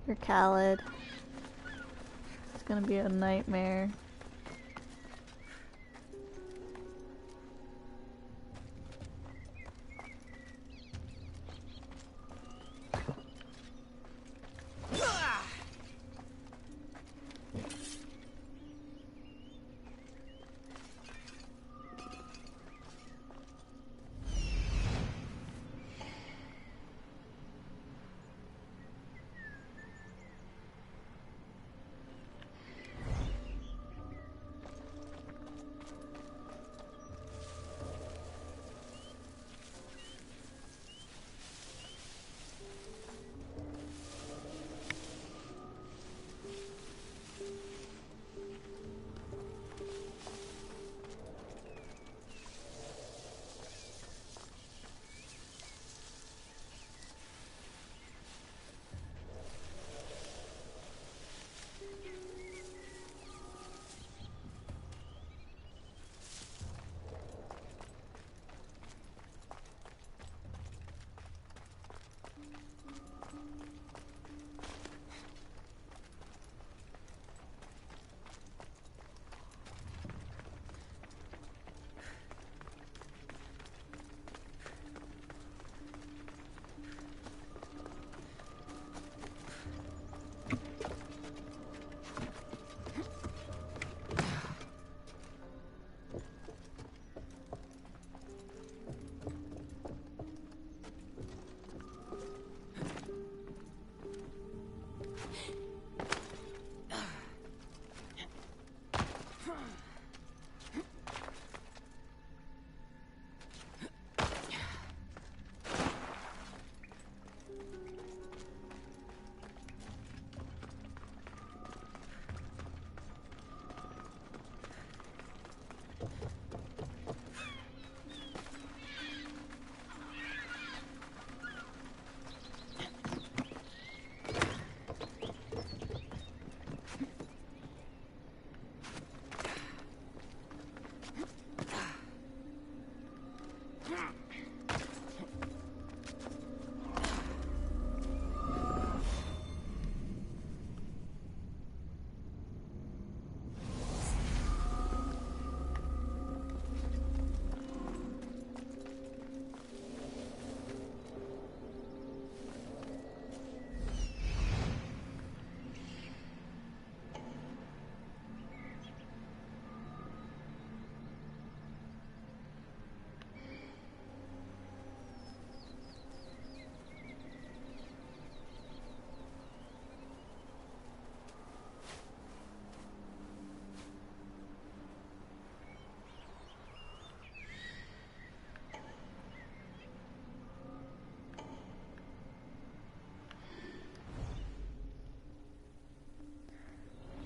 You're Khaled. It's gonna be a nightmare.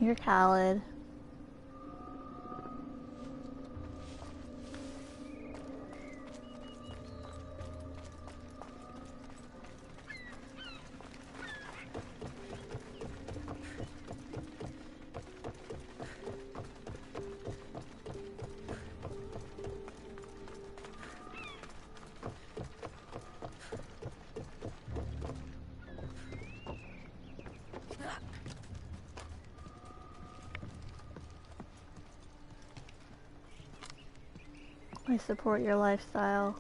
You're Khaled. I support your lifestyle.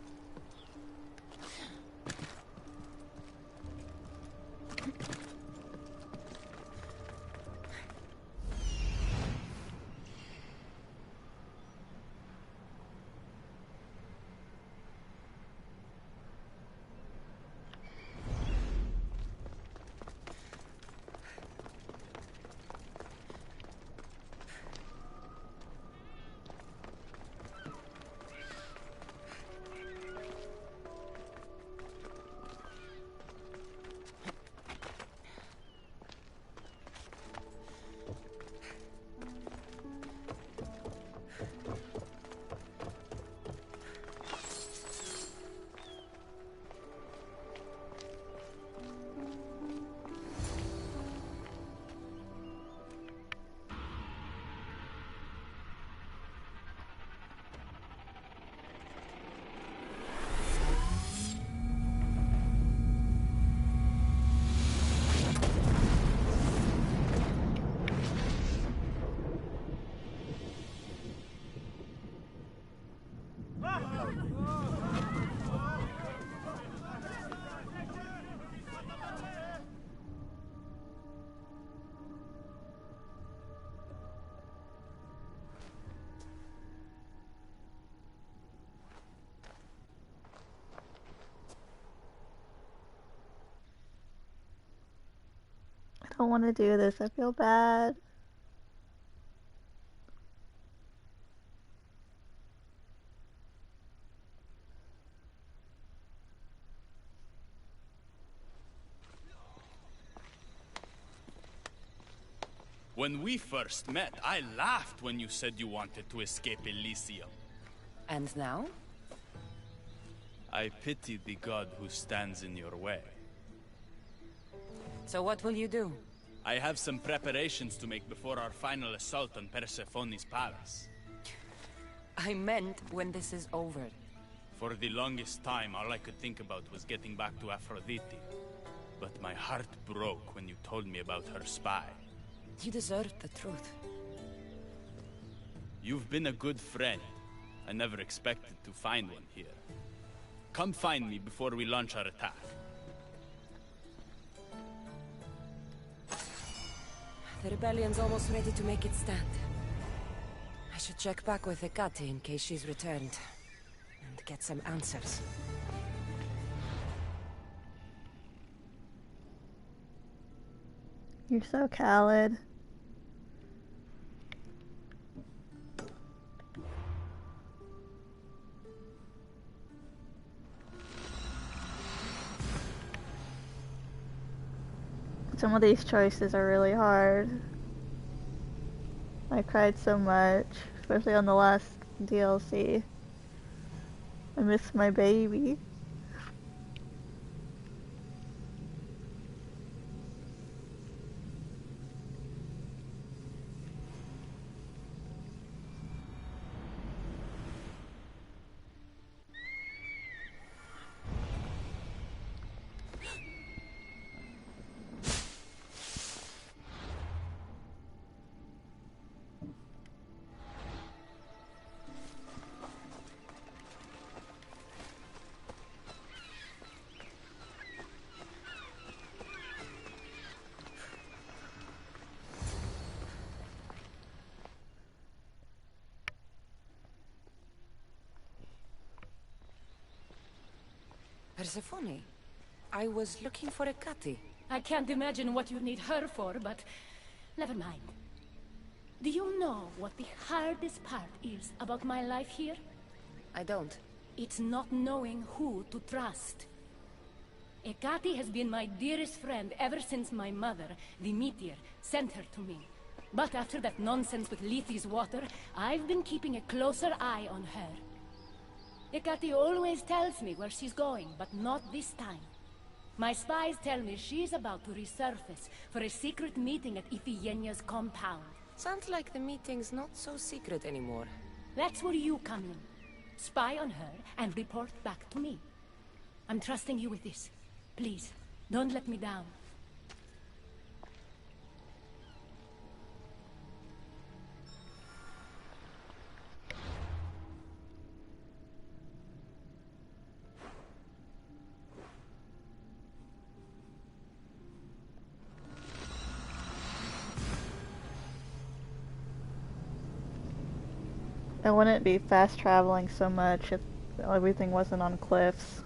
I don't want to do this. I feel bad. When we first met, I laughed when you said you wanted to escape Elysium. And now? I pity the god who stands in your way. So what will you do? I have some preparations to make before our final assault on Persephone's palace. I meant when this is over. For the longest time, all I could think about was getting back to Aphrodite. But my heart broke when you told me about her spy. You deserved the truth. You've been a good friend. I never expected to find one here. Come find me before we launch our attack. The rebellion's almost ready to make its stand. I should check back with Hecate in case she's returned. And get some answers. You're so Khaled. Some of these choices are really hard. I cried so much, especially on the last DLC. I miss my baby. Persephone, I was looking for Hecate. I can't imagine what you need her for, but never mind. Do you know what the hardest part is about my life here? I don't. It's not knowing who to trust. Hecate has been my dearest friend ever since my mother, the meteor, sent her to me. But after that nonsense with Leafy's water, I've been keeping a closer eye on her. Hecate always tells me where she's going, but not this time. My spies tell me she's about to resurface for a secret meeting at Iphigenia's compound. Sounds like the meeting's not so secret anymore. That's where you come in. Spy on her and report back to me. I'm trusting you with this. Please, don't let me down. I wouldn't be fast traveling so much if everything wasn't on cliffs.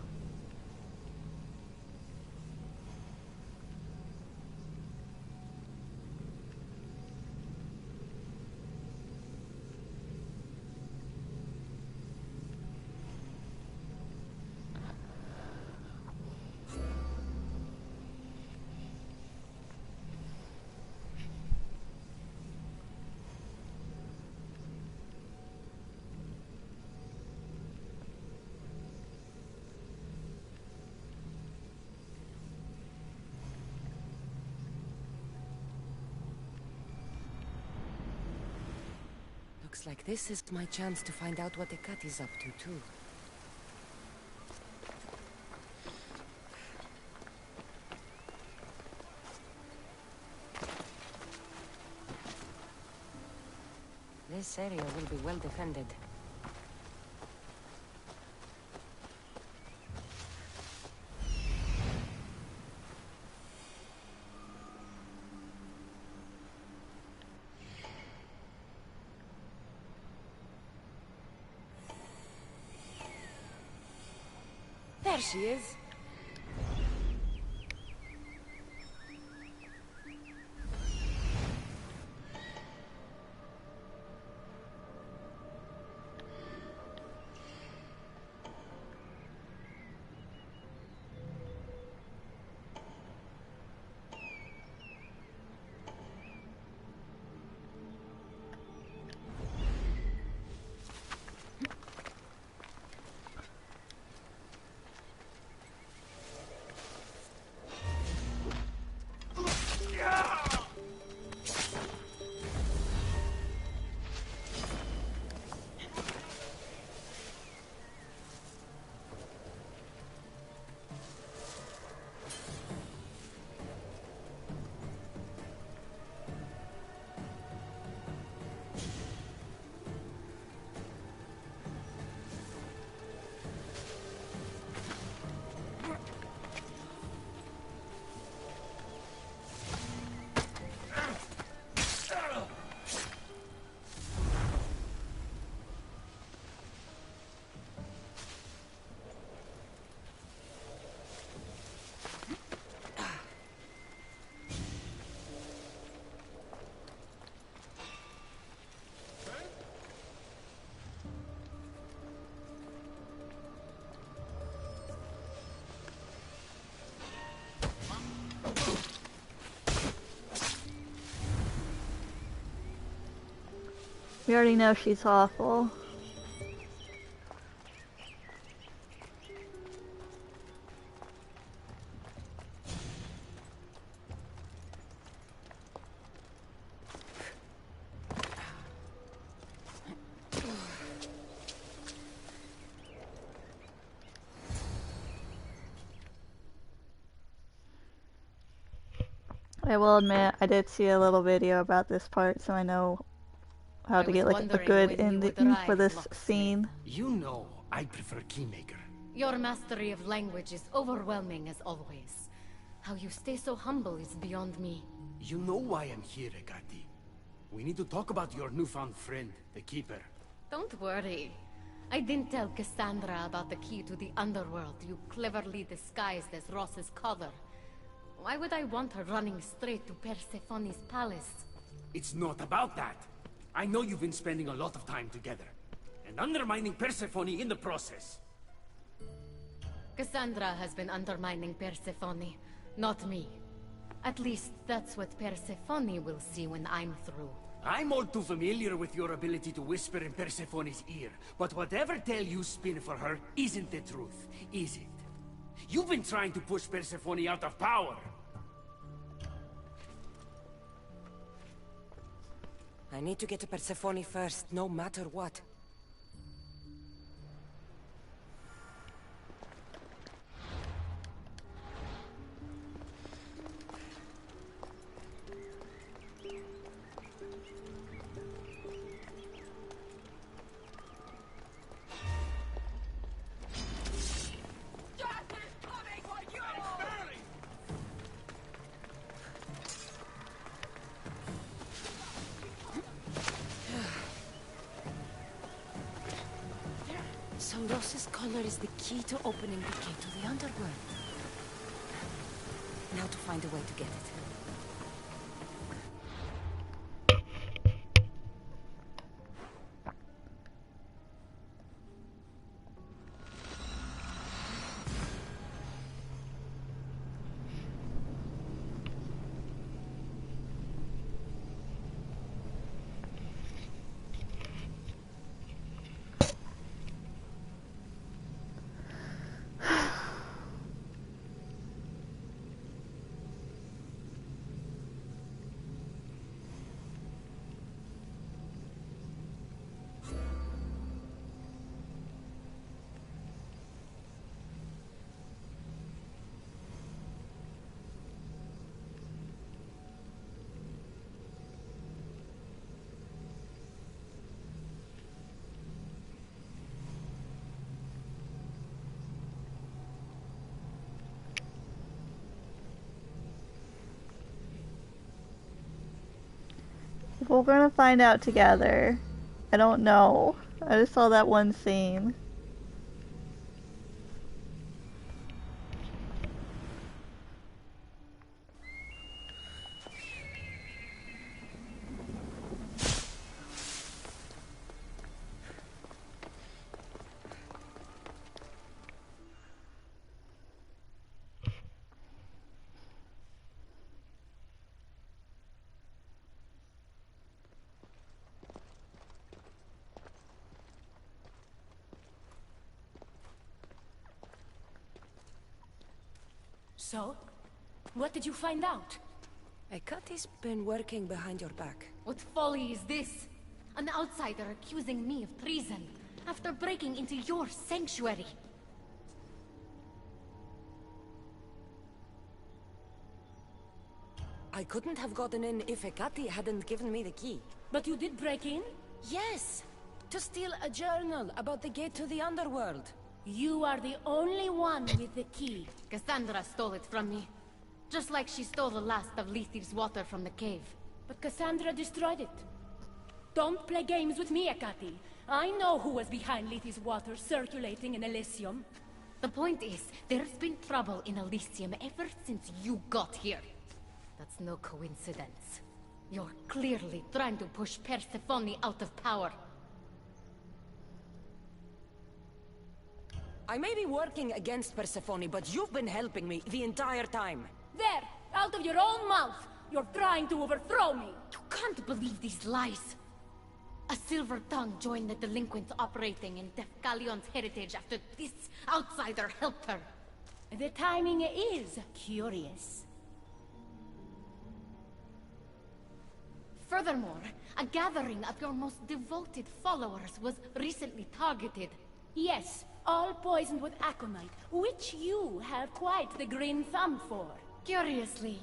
Looks like this is my chance to find out what Hecate's up to, too. This area will be well defended. There she is. We already know she's awful. I will admit, I did see a little video about this part, so I know how to get like a good ending for this scene. You know, I prefer Keymaker. Your mastery of language is overwhelming as always. How you stay so humble is beyond me. You know why I'm here, Hecate. We need to talk about your newfound friend, the Keeper. Don't worry. I didn't tell Cassandra about the key to the underworld you cleverly disguised as Ross's collar. Why would I want her running straight to Persephone's palace? It's not about that. I know you've been spending a lot of time together, and undermining Persephone in the process. Cassandra has been undermining Persephone, not me. At least that's what Persephone will see when I'm through. I'm all too familiar with your ability to whisper in Persephone's ear, but whatever tale you spin for her isn't the truth, is it? You've been trying to push Persephone out of power. I need to get to Persephone first, no matter what. So Ross's color is the key to opening the gate to the underworld. Now to find a way to get it. We're gonna find out together. I don't know. I just saw that one scene. So? What did you find out? Hekate's been working behind your back. What folly is this? An outsider accusing me of treason after breaking into your sanctuary. I couldn't have gotten in if Hekate hadn't given me the key. But you did break in? Yes! To steal a journal about the gate to the underworld. You are the only one with the key. Cassandra stole it from me. Just like she stole the last of Lethe's water from the cave. But Cassandra destroyed it. Don't play games with me, Hekate. I know who was behind Lethe's water circulating in Elysium. The point is, there's been trouble in Elysium ever since you got here. That's no coincidence. You're clearly trying to push Persephone out of power. I may be working against Persephone, but you've been helping me the entire time. There! Out of your own mouth! You're trying to overthrow me! You can't believe these lies! A silver tongue joined the delinquents operating in Defcalion's heritage after this outsider helped her. The timing is curious. Furthermore, a gathering of your most devoted followers was recently targeted. Yes, all poisoned with aconite, which you have quite the green thumb for. Curiously,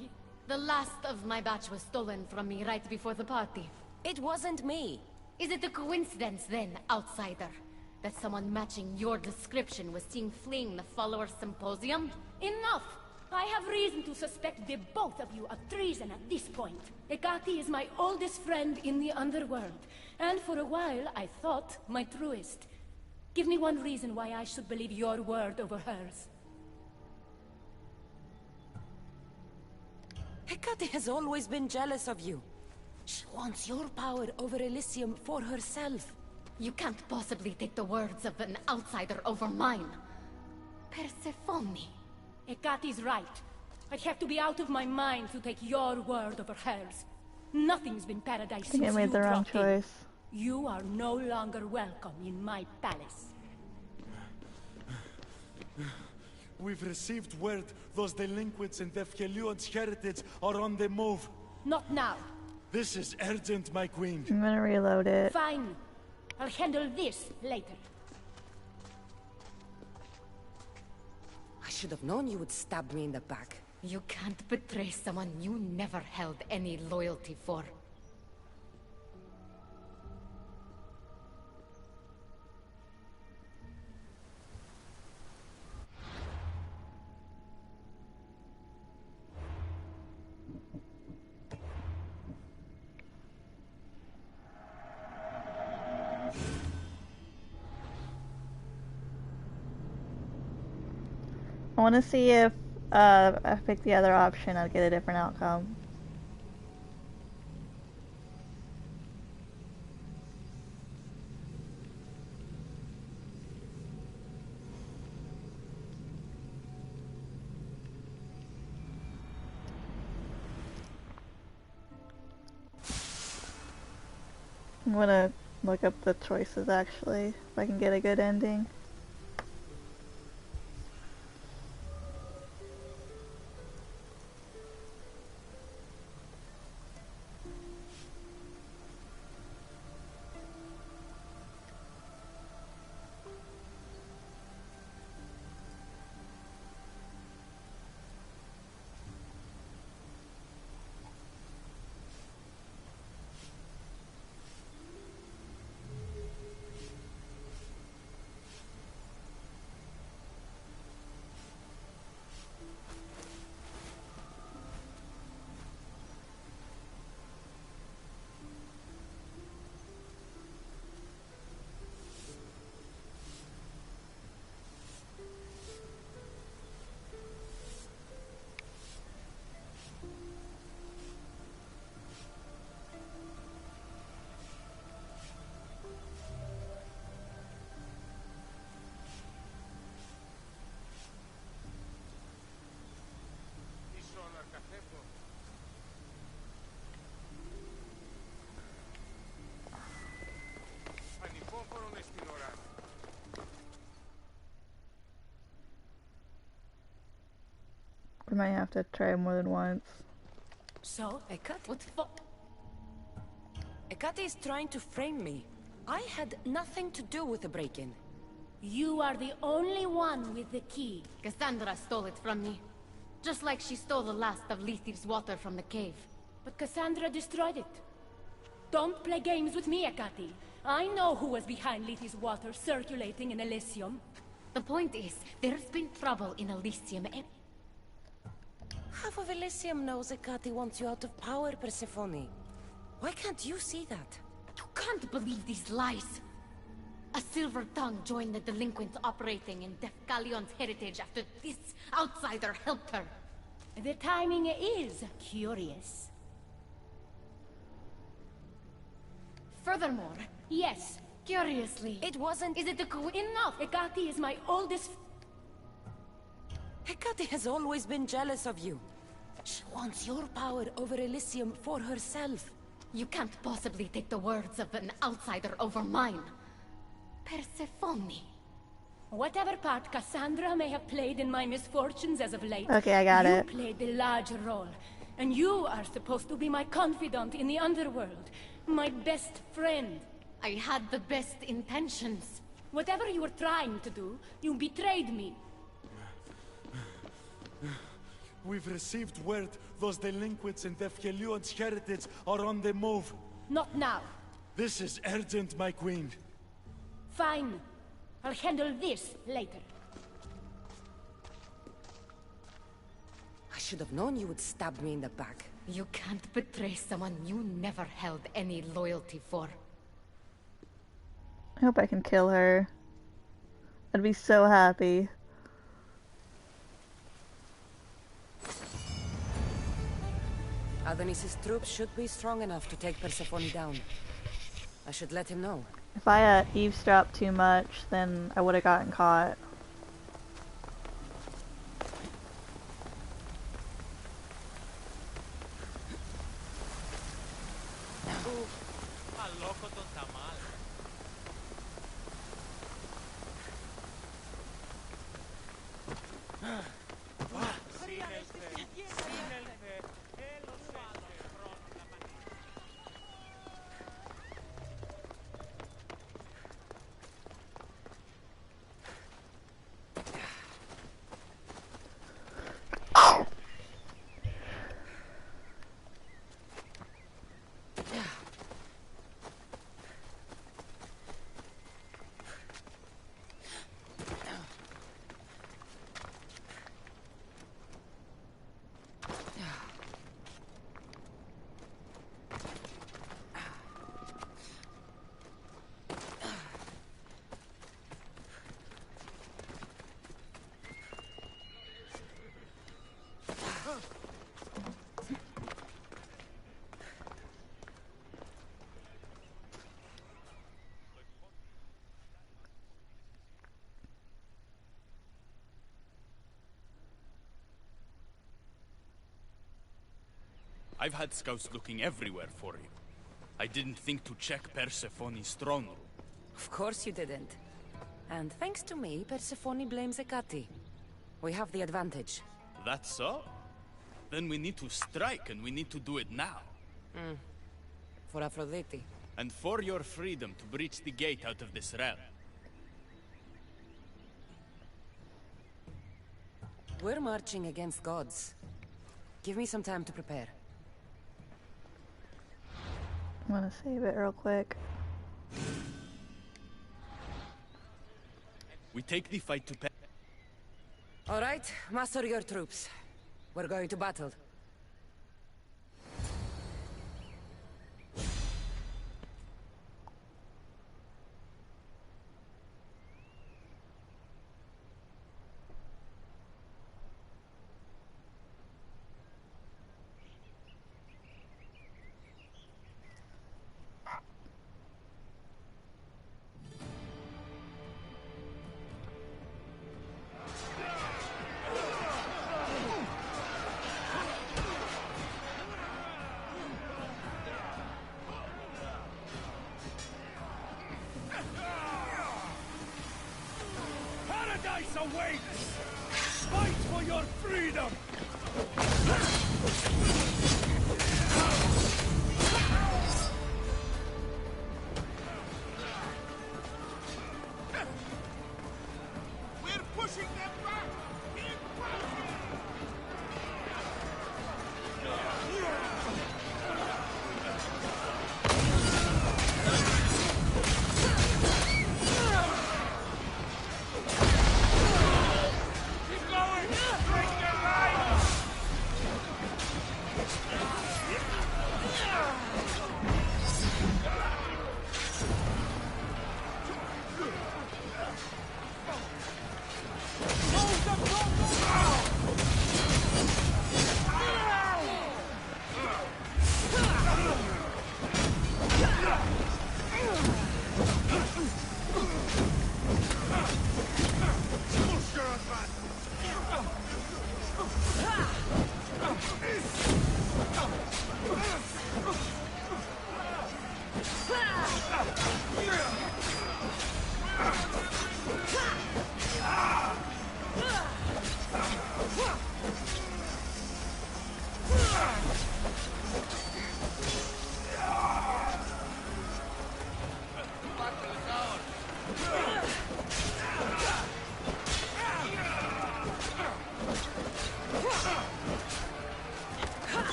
the last of my batch was stolen from me right before the party. It wasn't me. Is it a coincidence then, outsider, that someone matching your description was seen fleeing the followers' symposium? Enough! I have reason to suspect the both of you of treason at this point. Hekate is my oldest friend in the underworld, and for a while I thought my truest. Give me one reason why I should believe your word over hers. Hekate has always been jealous of you. She wants your power over Elysium for herself. You can't possibly take the words of an outsider over mine. Persephone. Hekate's right. I'd have to be out of my mind to take your word over hers. Nothing's been paradise I think I since made you the wrong dropped in. choice. You are no longer welcome in my palace. We've received word those delinquents in Defkelion's heritage are on the move. Not now. This is urgent, my queen. I'm gonna reload it. Fine. I'll handle this later. I should have known you would stab me in the back. You can't betray someone you never held any loyalty for. I want to see if I pick the other option, I'll get a different outcome. I'm gonna look up the choices actually, if I can get a good ending. I might have to try more than once. So, Ekati is trying to frame me. I had nothing to do with the break-in. You are the only one with the key. Cassandra stole it from me. Just like she stole the last of Lethir's water from the cave. But Cassandra destroyed it. Don't play games with me, Ekati. I know who was behind Lethir's water circulating in Elysium. The point is, there's been trouble in Elysium and... Half of Elysium knows Ekati wants you out of power, Persephone. Why can't you see that? You can't believe these lies! A silver tongue joined the delinquents operating in Defkalion's heritage after this outsider helped her. The timing is curious. Furthermore, yes, curiously... it wasn't... Is it the Enough! Ekati is my oldest... Ekati has always been jealous of you. She wants your power over Elysium for herself. You can't possibly take the words of an outsider over mine. Persephone. Whatever part Cassandra may have played in my misfortunes as of late... Okay, I got it. You played the larger role. And you are supposed to be my confidant in the underworld. My best friend. I had the best intentions. Whatever you were trying to do, you betrayed me. We've received word those delinquents in Defkelion's heritage are on the move. Not now. This is urgent, my queen. Fine. I'll handle this later. I should have known you would stab me in the back. You can't betray someone you never held any loyalty for. I hope I can kill her. I'd be so happy. Adonis's troops should be strong enough to take Persephone down. I should let him know. If I eavesdropped too much, then I would have gotten caught. I've had scouts looking everywhere for you. I didn't think to check Persephone's throne room. Of course you didn't. And thanks to me, Persephone blames Hecate. We have the advantage. That's so? Then we need to strike, and we need to do it now. For Aphrodite. And for your freedom to breach the gate out of this realm. We're marching against gods. Give me some time to prepare. I'm gonna save it real quick. We take the fight to All right, muster your troops. We're going to battle.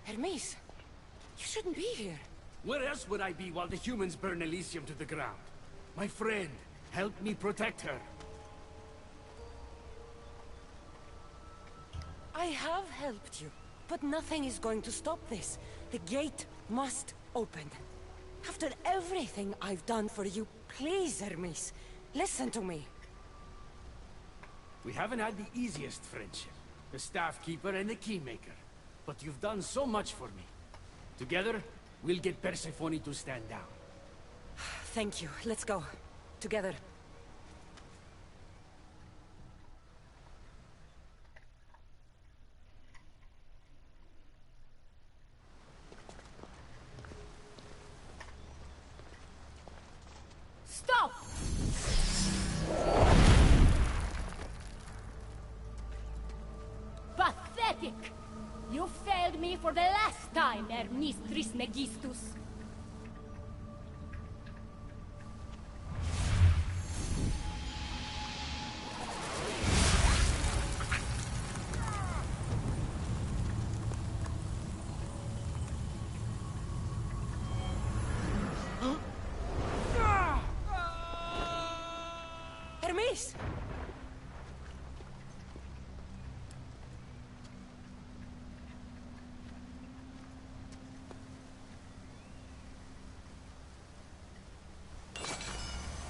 Hermes, you shouldn't be here. Where else would I be while the humans burn Elysium to the ground? My friend, help me protect her. I have helped you, but nothing is going to stop this. The gate must open. After everything I've done for you, please, Hermes, listen to me. We haven't had the easiest friendship. The staff keeper and the keymaker. But you've done so much for me. Together, we'll get Persephone to stand down. Thank you. Let's go. Together. Stop! Pathetic! You failed me for the last time, Hermes Trismegistus. Hermes!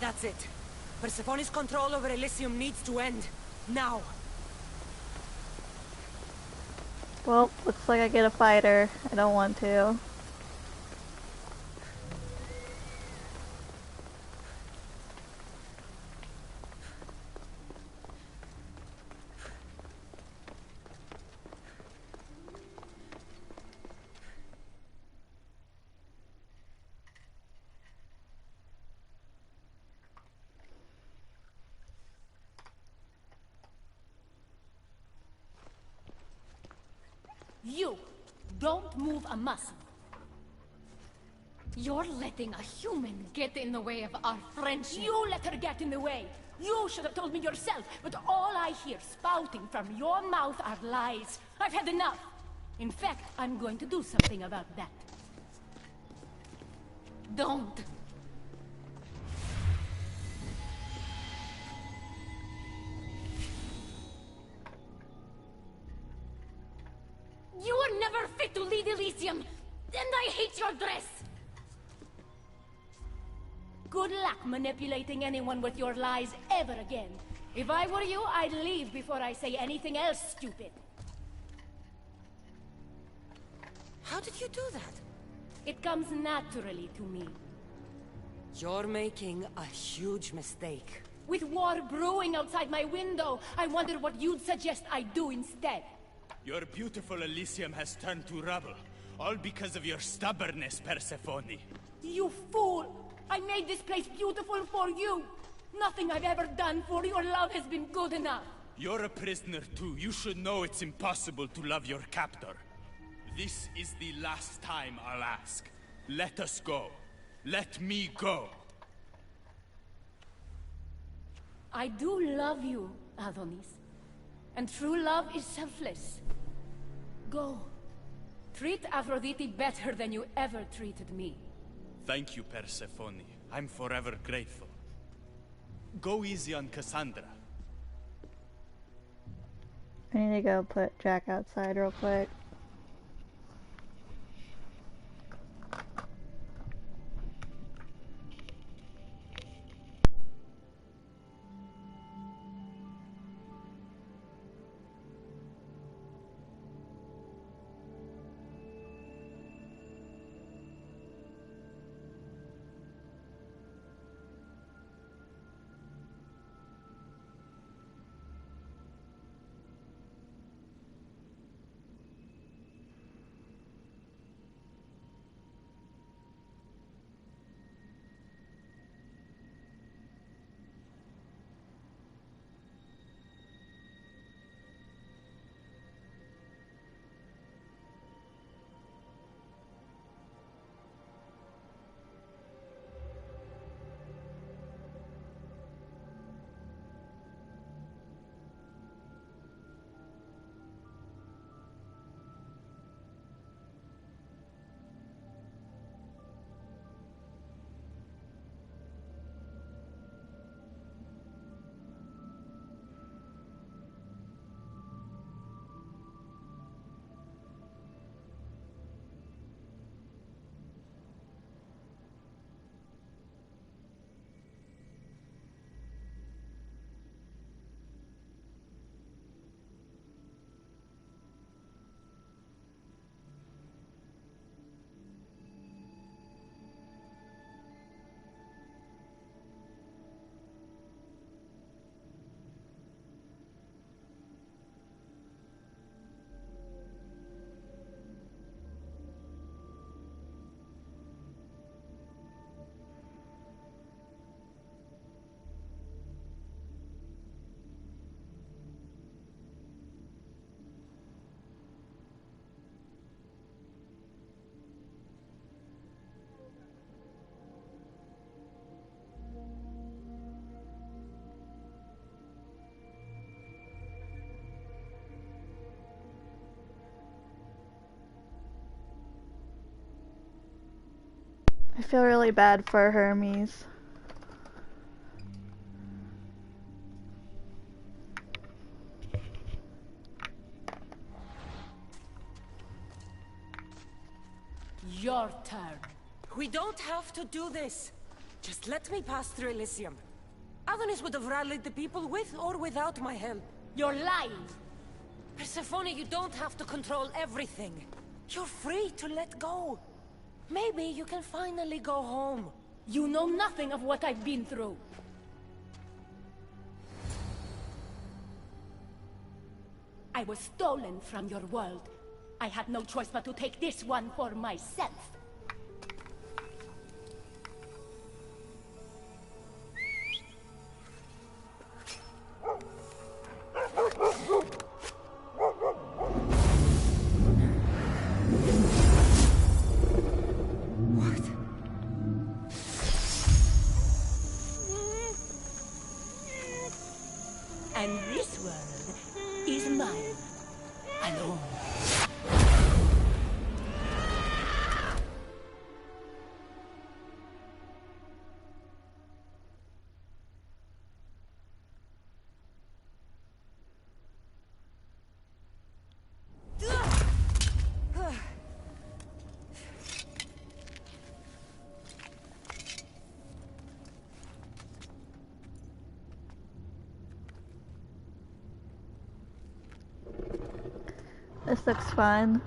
That's it. Persephone's control over Elysium needs to end. Now! Well, looks like I get a fighter. I don't want to. You don't move a muscle. You're letting a human get in the way of our friendship. You let her get in the way. You should have told me yourself, but all I hear spouting from your mouth are lies. I've had enough. In fact, I'm going to do something about that. Don't. You were never fit to lead Elysium, and I hate your dress. Good luck manipulating anyone with your lies ever again. If I were you, I'd leave before I say anything else stupid. How did you do that? It comes naturally to me. You're making a huge mistake. With war brewing outside my window, I wonder what you'd suggest I do instead. Your beautiful Elysium has turned to rubble, all because of your stubbornness, Persephone. You fool! I made this place beautiful for you! Nothing I've ever done for your love has been good enough! You're a prisoner too. You should know it's impossible to love your captor. This is the last time I'll ask. Let us go. Let me go. I do love you, Adonis. And true love is selfless. Go. Treat Aphrodite better than you ever treated me. Thank you, Persephone. I'm forever grateful. Go easy on Cassandra. I need to go put Jack outside real quick. I feel really bad for Hermes. Your turn. We don't have to do this. Just let me pass through Elysium. Adonis would have rallied the people with or without my help. You're lying. Persephone, you don't have to control everything. You're free to let go. Maybe you can finally go home. You know nothing of what I've been through. I was stolen from your world. I had no choice but to take this one for myself. And this world is mine, alone. This looks fun.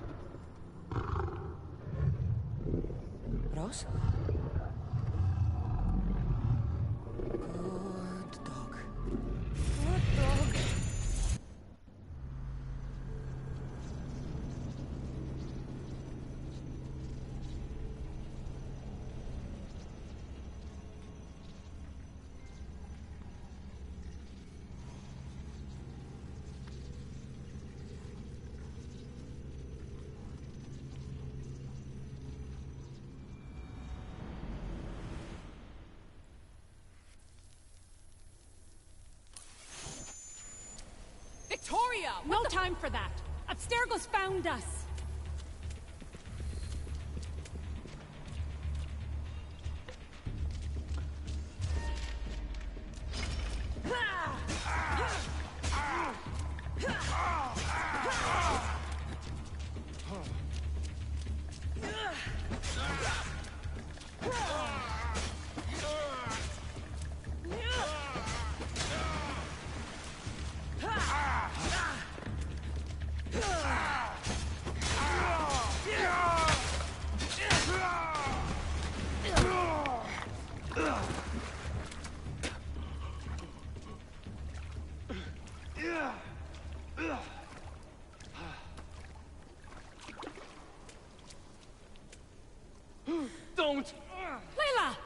Rose? Good dog. Good dog. Victoria! No time for that! Abstergo's found us! Don't! Layla!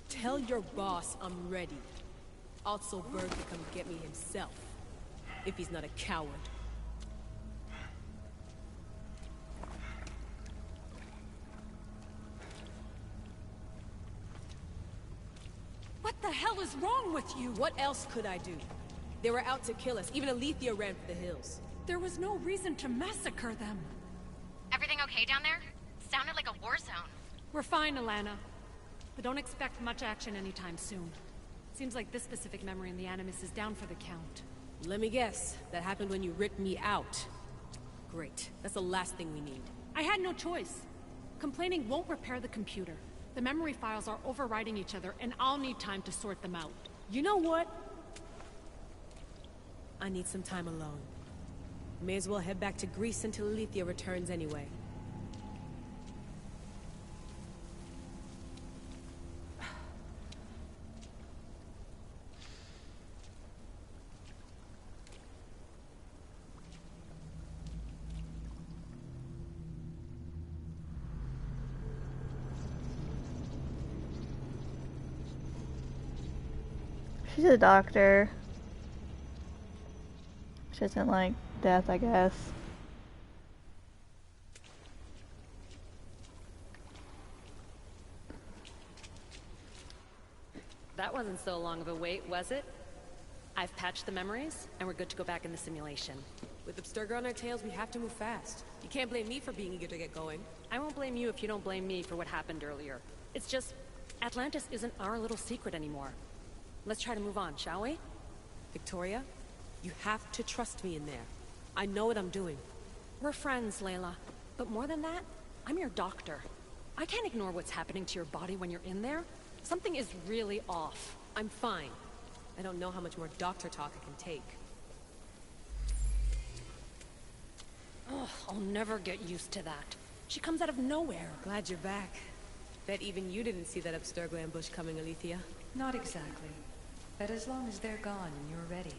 Tell your boss I'm ready. Also, Bird can come get me himself. If he's not a coward. What the hell is wrong with you? What else could I do? They were out to kill us. Even Alethea ran for the hills. There was no reason to massacre them. Everything okay down there? Sounded like a war zone. We're fine, Alana. But don't expect much action anytime soon. Seems like this specific memory in the Animus is down for the count. Let me guess. That happened when you ripped me out. Great. That's the last thing we need. I had no choice. Complaining won't repair the computer. The memory files are overriding each other, and I'll need time to sort them out. You know what? I need some time alone. May as well head back to Greece until Alethea returns anyway. She's a doctor. She doesn't like death, I guess. That wasn't so long of a wait, was it? I've patched the memories, and we're good to go back in the simulation. With Abstergo on our tails, we have to move fast. You can't blame me for being eager to get going. I won't blame you if you don't blame me for what happened earlier. It's just, Atlantis isn't our little secret anymore. Let's try to move on, shall we? Victoria, you have to trust me in there. I know what I'm doing. We're friends, Layla. But more than that, I'm your doctor. I can't ignore what's happening to your body when you're in there. Something is really off. I'm fine. I don't know how much more doctor talk I can take. Ugh, I'll never get used to that. She comes out of nowhere. Glad you're back. Bet even you didn't see that Abstergo ambush coming, Alethea. Not exactly. But as long as they're gone and you're ready,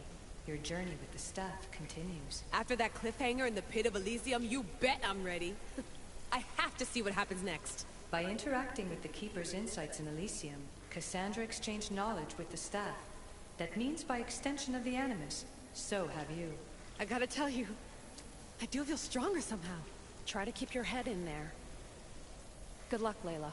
your journey with the staff continues. After that cliffhanger in the pit of Elysium, you bet I'm ready. I have to see what happens next. By interacting with the Keeper's insights in Elysium, Cassandra exchanged knowledge with the staff. That means by extension of the Animus. So have you. I gotta tell you, I do feel stronger somehow. Try to keep your head in there. Good luck, Layla.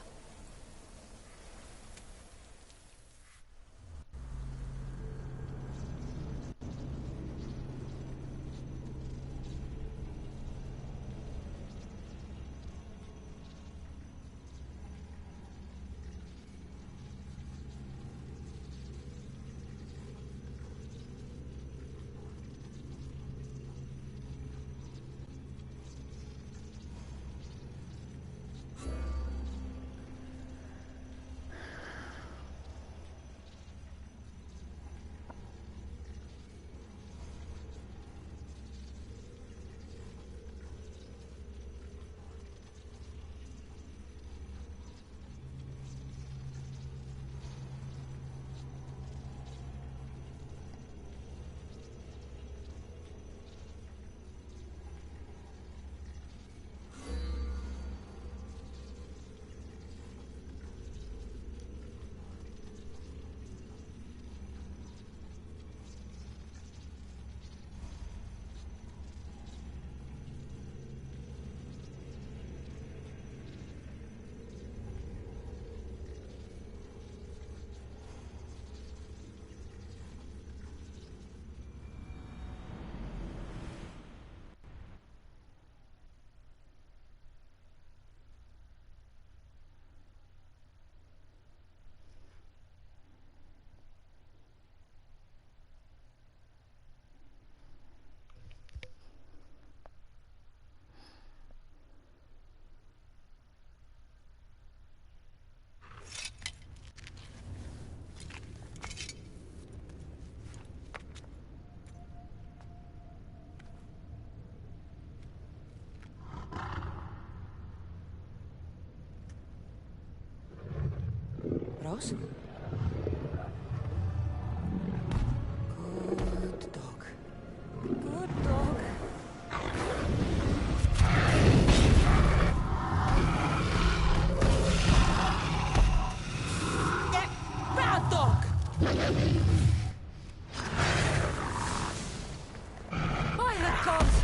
Ross? Good dog. Good dog. Bad dog! By the gods!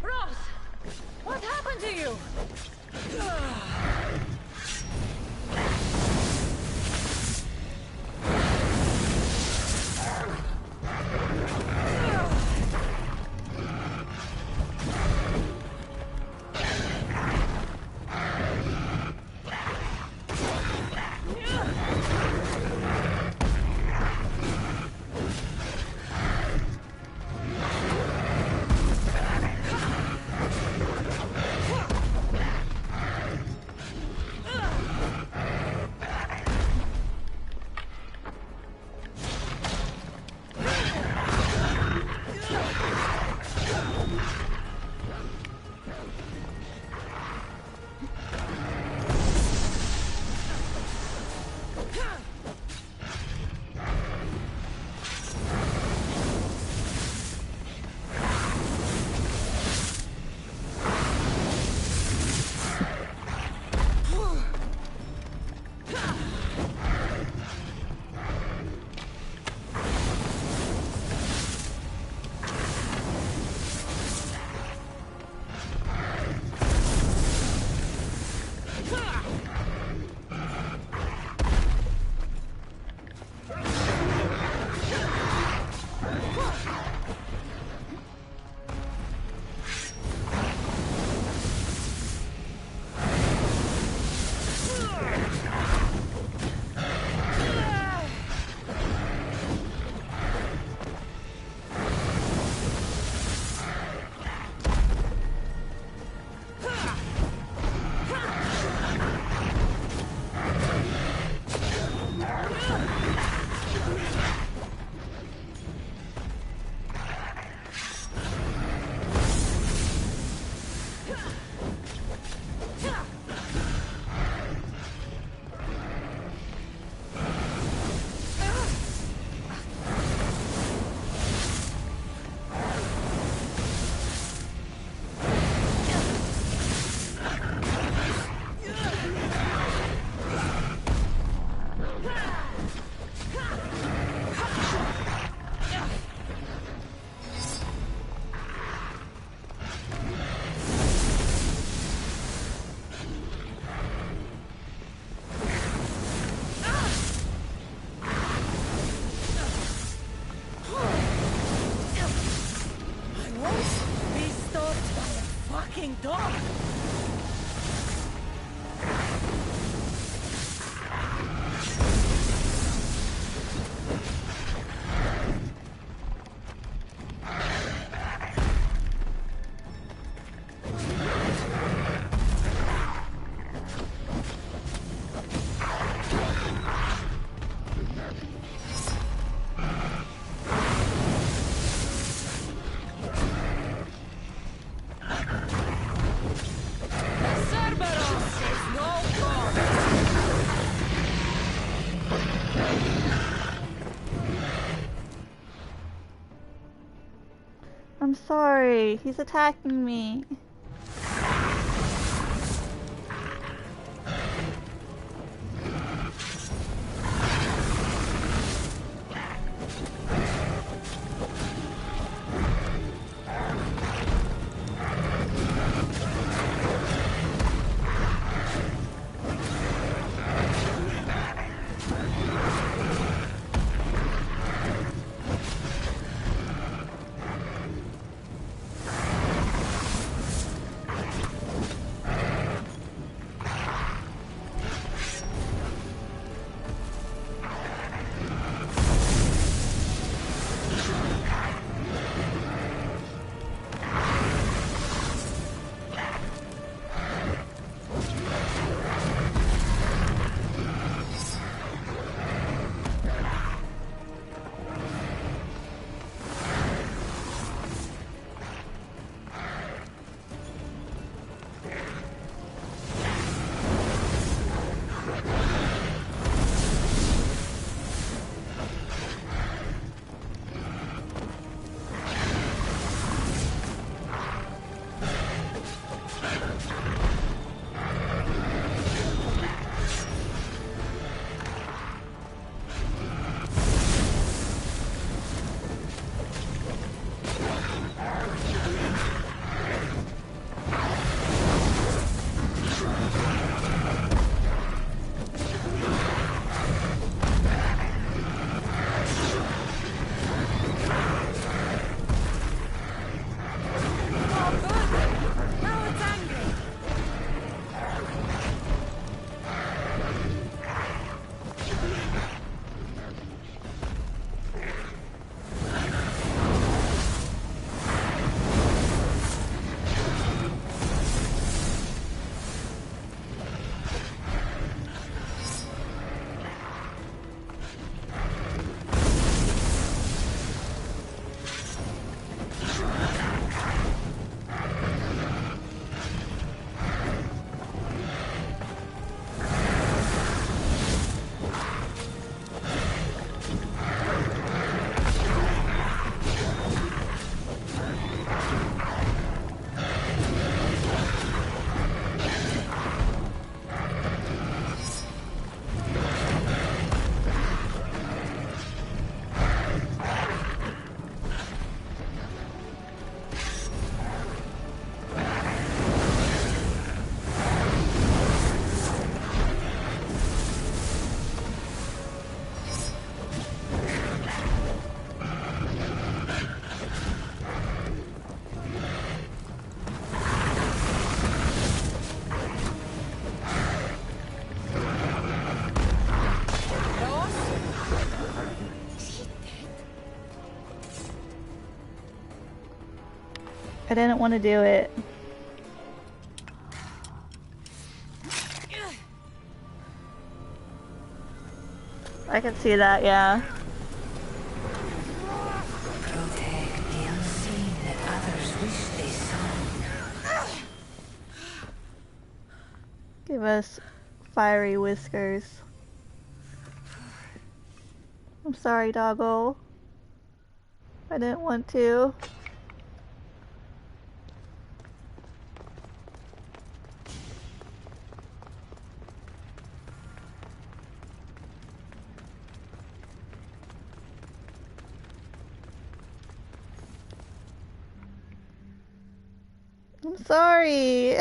Ross! What happened to you? Dog! I'm sorry, he's attacking me. I didn't want to do it. I can see that, yeah. Protect the unseen that others wish they saw. Give us fiery whiskers. I'm sorry, doggo. I didn't want to. I'm sorry.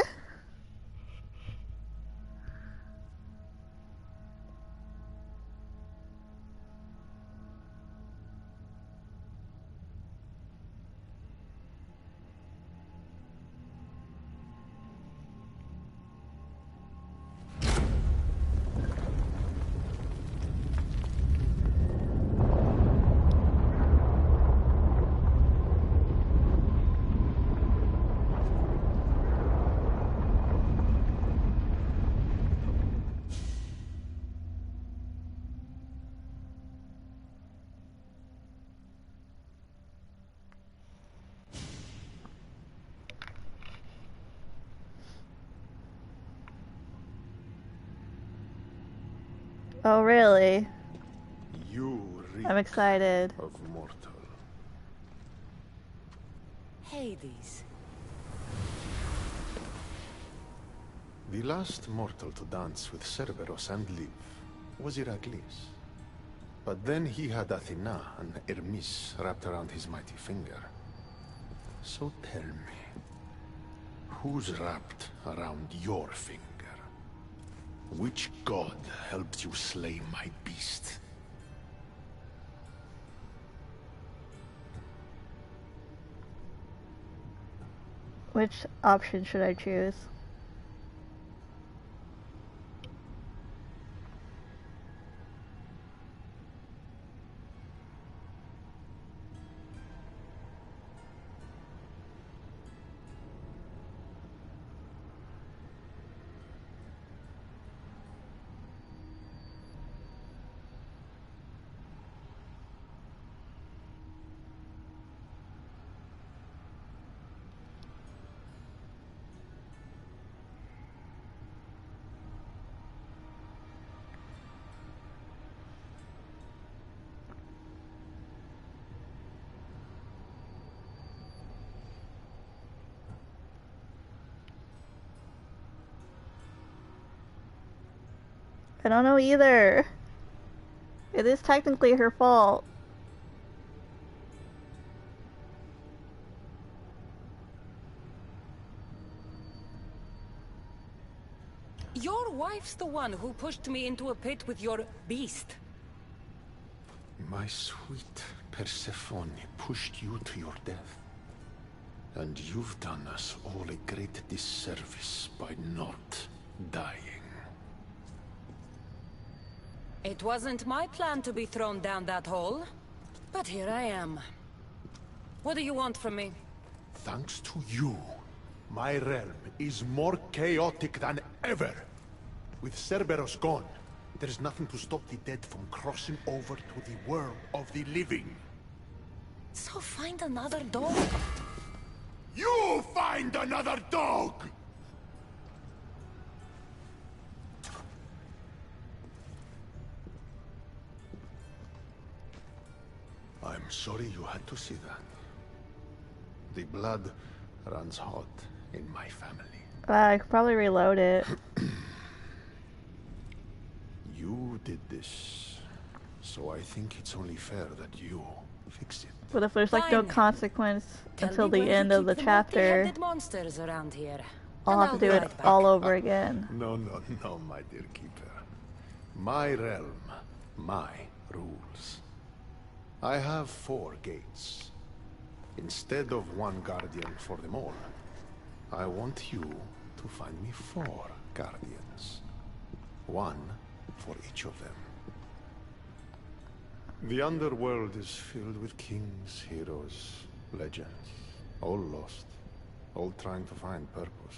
Oh, really? I'm excited. Of mortal. Hades. The last mortal to dance with Cerberus and live was Heracles. But then he had Athena and Hermes wrapped around his mighty finger. So tell me, who's wrapped around your finger? Which god helped you slay my beast? Which option should I choose? I don't know either. It is technically her fault. Your wife's the one who pushed me into a pit with your beast. My sweet Persephone pushed you to your death. And you've done us all a great disservice by not dying. It wasn't my plan to be thrown down that hole, but here I am. What do you want from me? Thanks to you, my realm is more chaotic than ever. With Cerberus gone, there's nothing to stop the dead from crossing over to the world of the living. So find another dog. You find another dog! I'm sorry you had to see that. The blood runs hot in my family. I could probably reload it. You did this, so I think it's only fair that you fix it. But if there's like no consequence until the end of the chapter, multi-headed monsters around here. I'll have to do it all over again. No, my dear keeper. My realm, my rules. I have 4 gates. Instead of one guardian for them all, I want you to find me 4 guardians. 1 for each of them. The underworld is filled with kings, heroes, legends, all lost. all trying to find purpose.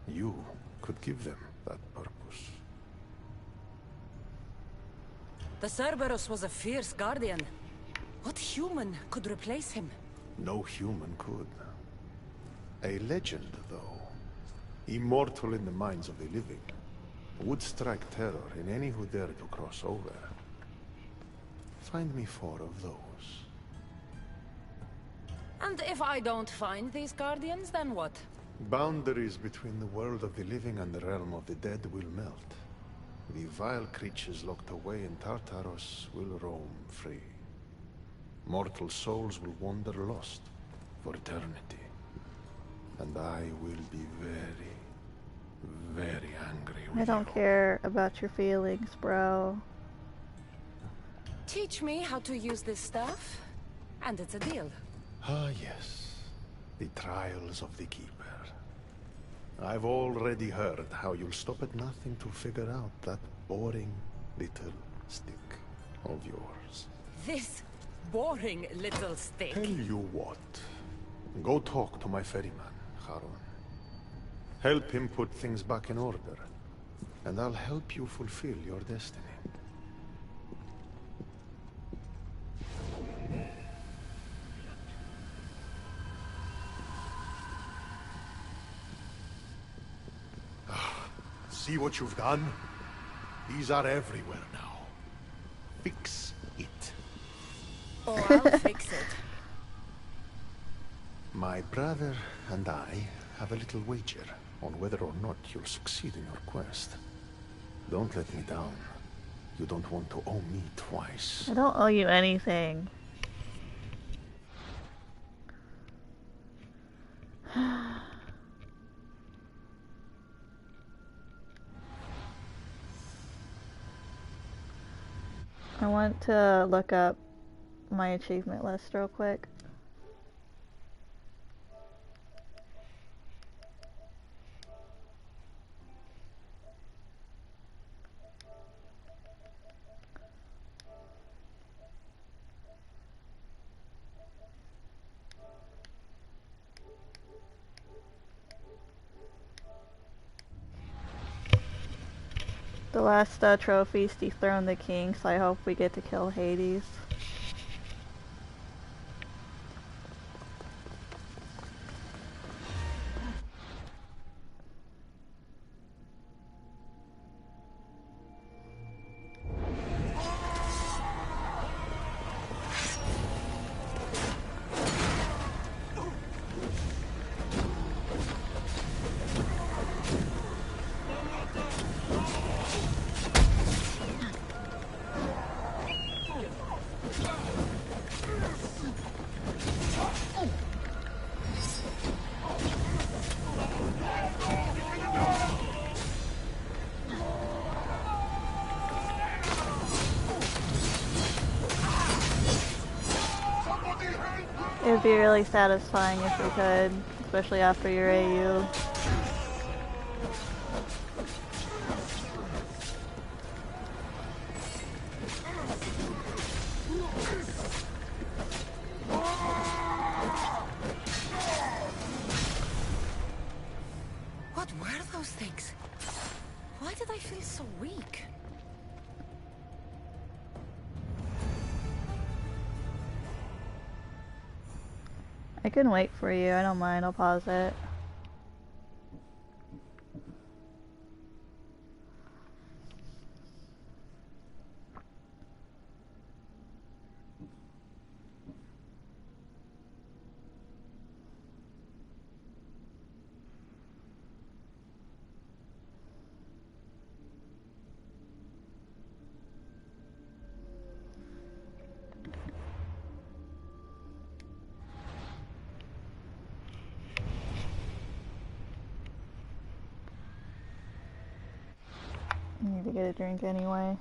You could give them that purpose. The Cerberus was a fierce guardian. What human could replace him? No human could. A legend, though, immortal in the minds of the living, would strike terror in any who dare to cross over. Find me 4 of those. And if I don't find these guardians, then what? Boundaries between the world of the living and the realm of the dead will melt. The vile creatures locked away in Tartaros will roam free. Mortal souls will wander lost for eternity. And I will be very, very angry with I don't care about your feelings, bro. Teach me how to use this stuff, and it's a deal. Ah, yes. The trials of the Keeper. I've already heard how you'll stop at nothing to figure out that boring little stick of yours. This boring little stick. Tell you what. Go talk to my ferryman, Charon. Help him put things back in order, and I'll help you fulfill your destiny. See what you've done? These are everywhere now. Fix it. Oh, I'll fix it. My brother and I have a little wager on whether or not you'll succeed in your quest. Don't let me down. You don't want to owe me twice. I don't owe you anything. I want to look up my achievement list real quick. The last trophies dethrone the king, so I hope we get to kill Hades. It would be really satisfying if we could, especially after your AU. What were those things? Why did I feel so weak? I can wait for you, I don't mind, I'll pause it. I need to get a drink anyway.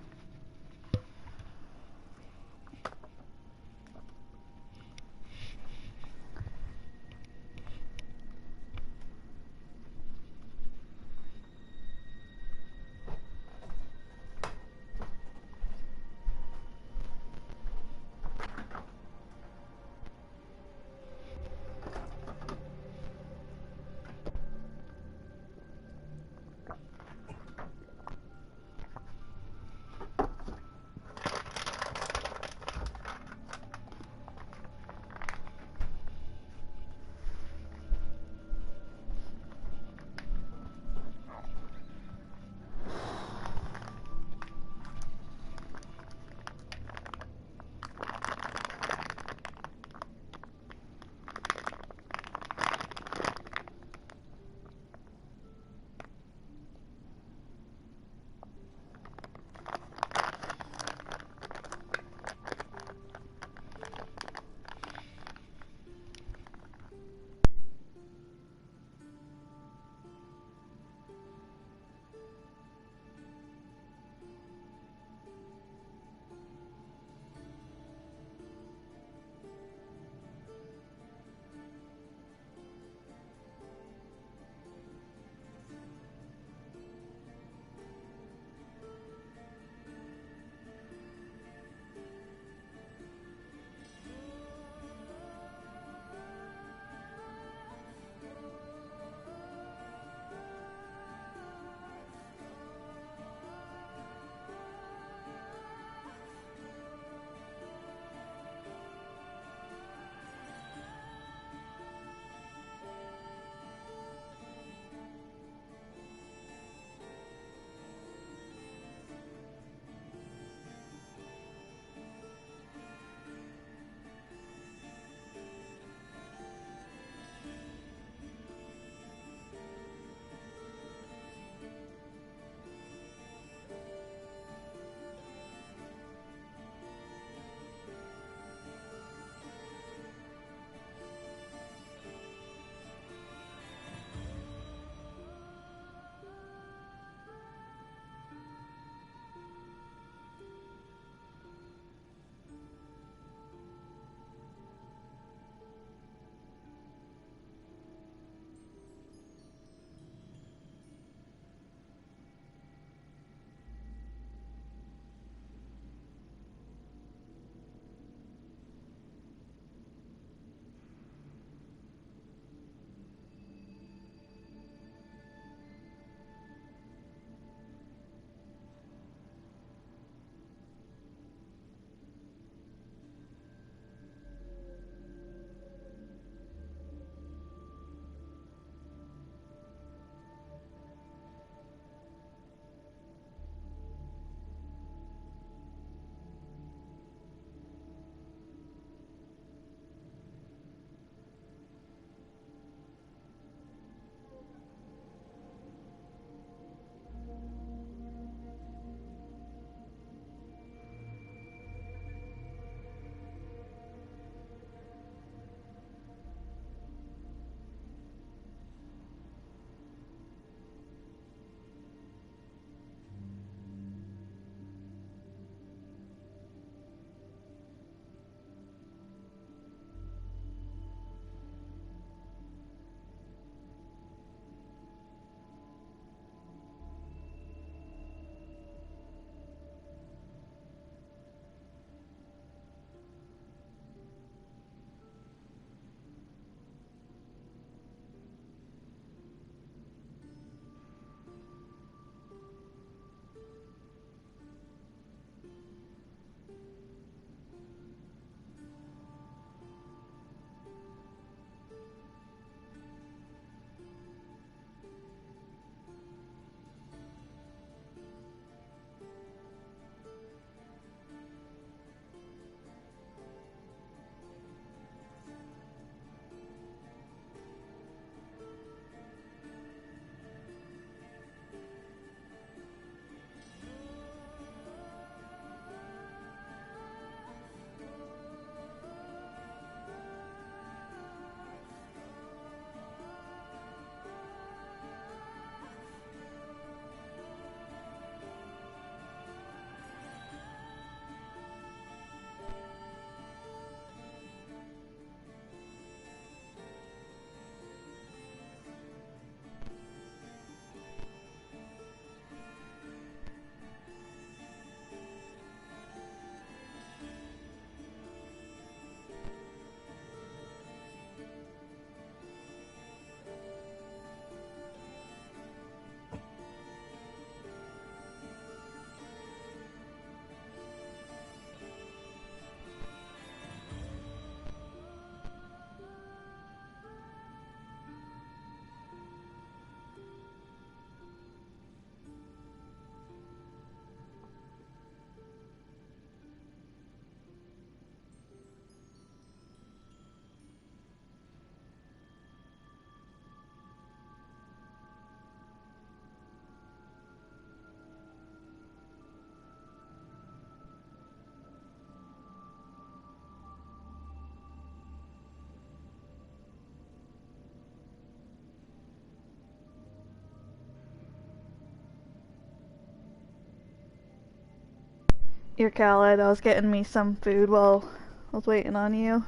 You're Khaled. I was getting me some food while I was waiting on you.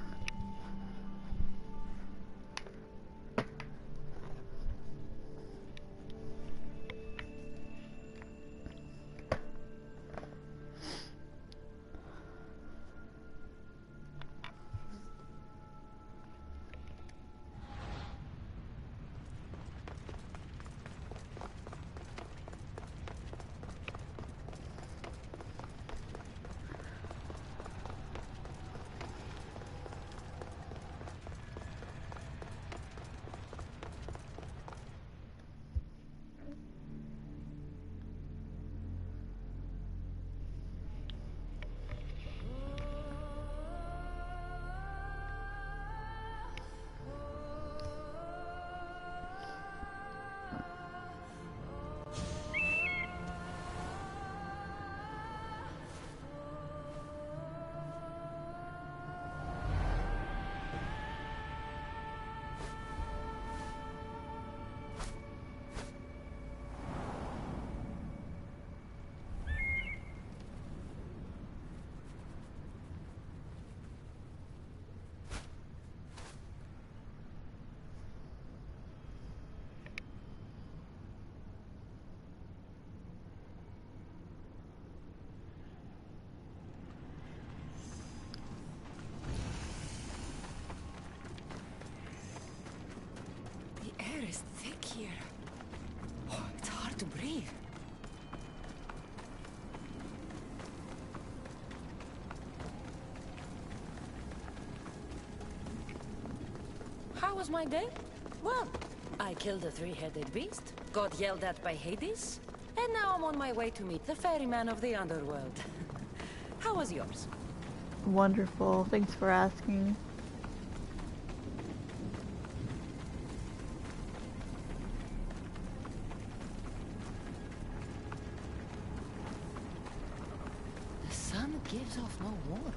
The air is thick here. Oh, it's hard to breathe. How was my day? Well, I killed a three-headed beast, got yelled at by Hades, and now I'm on my way to meet the ferryman of the underworld. How was yours? Wonderful. Thanks for asking. The sun gives off no warmth.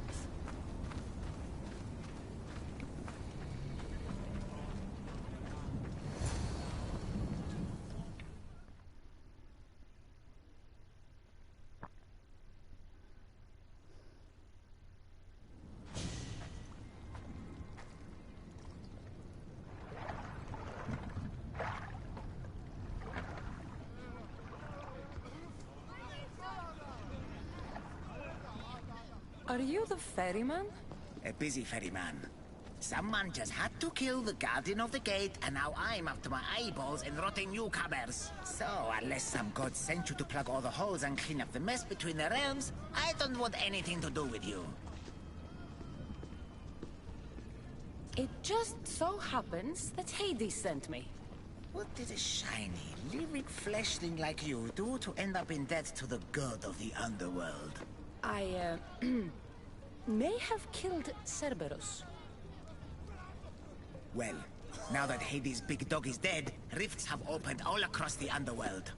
Are you the ferryman? A busy ferryman. Someone just had to kill the guardian of the gate, and now I'm up to my eyeballs in rotting newcomers. So, unless some god sent you to plug all the holes and clean up the mess between the realms, I don't want anything to do with you. It just so happens that Hades sent me. What did a shiny, lyric fleshling like you do to end up in debt to the god of the underworld? I, may have killed Cerberus. Well, now that Hades' big dog is dead, rifts have opened all across the underworld.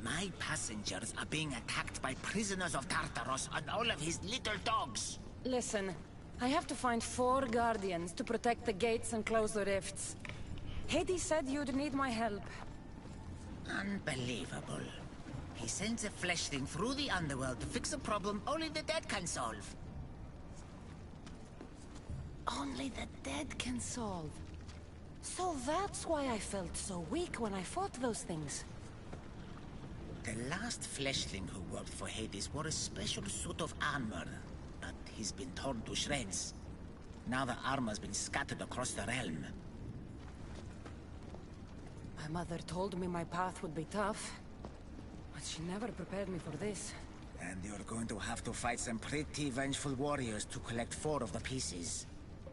My passengers are being attacked by prisoners of Tartaros and all of his little dogs. Listen, I have to find 4 guardians to protect the gates and close the rifts. Hades said you'd need my help. Unbelievable. He sends a fleshling through the underworld to fix a problem only the dead can solve. Only the dead can solve. So that's why I felt so weak when I fought those things. The last fleshling who worked for Hades wore a special suit of armor, but he's been torn to shreds. Now the armor's been scattered across the realm. My mother told me my path would be tough, but she never prepared me for this. And you're going to have to fight some pretty vengeful warriors to collect 4 of the pieces.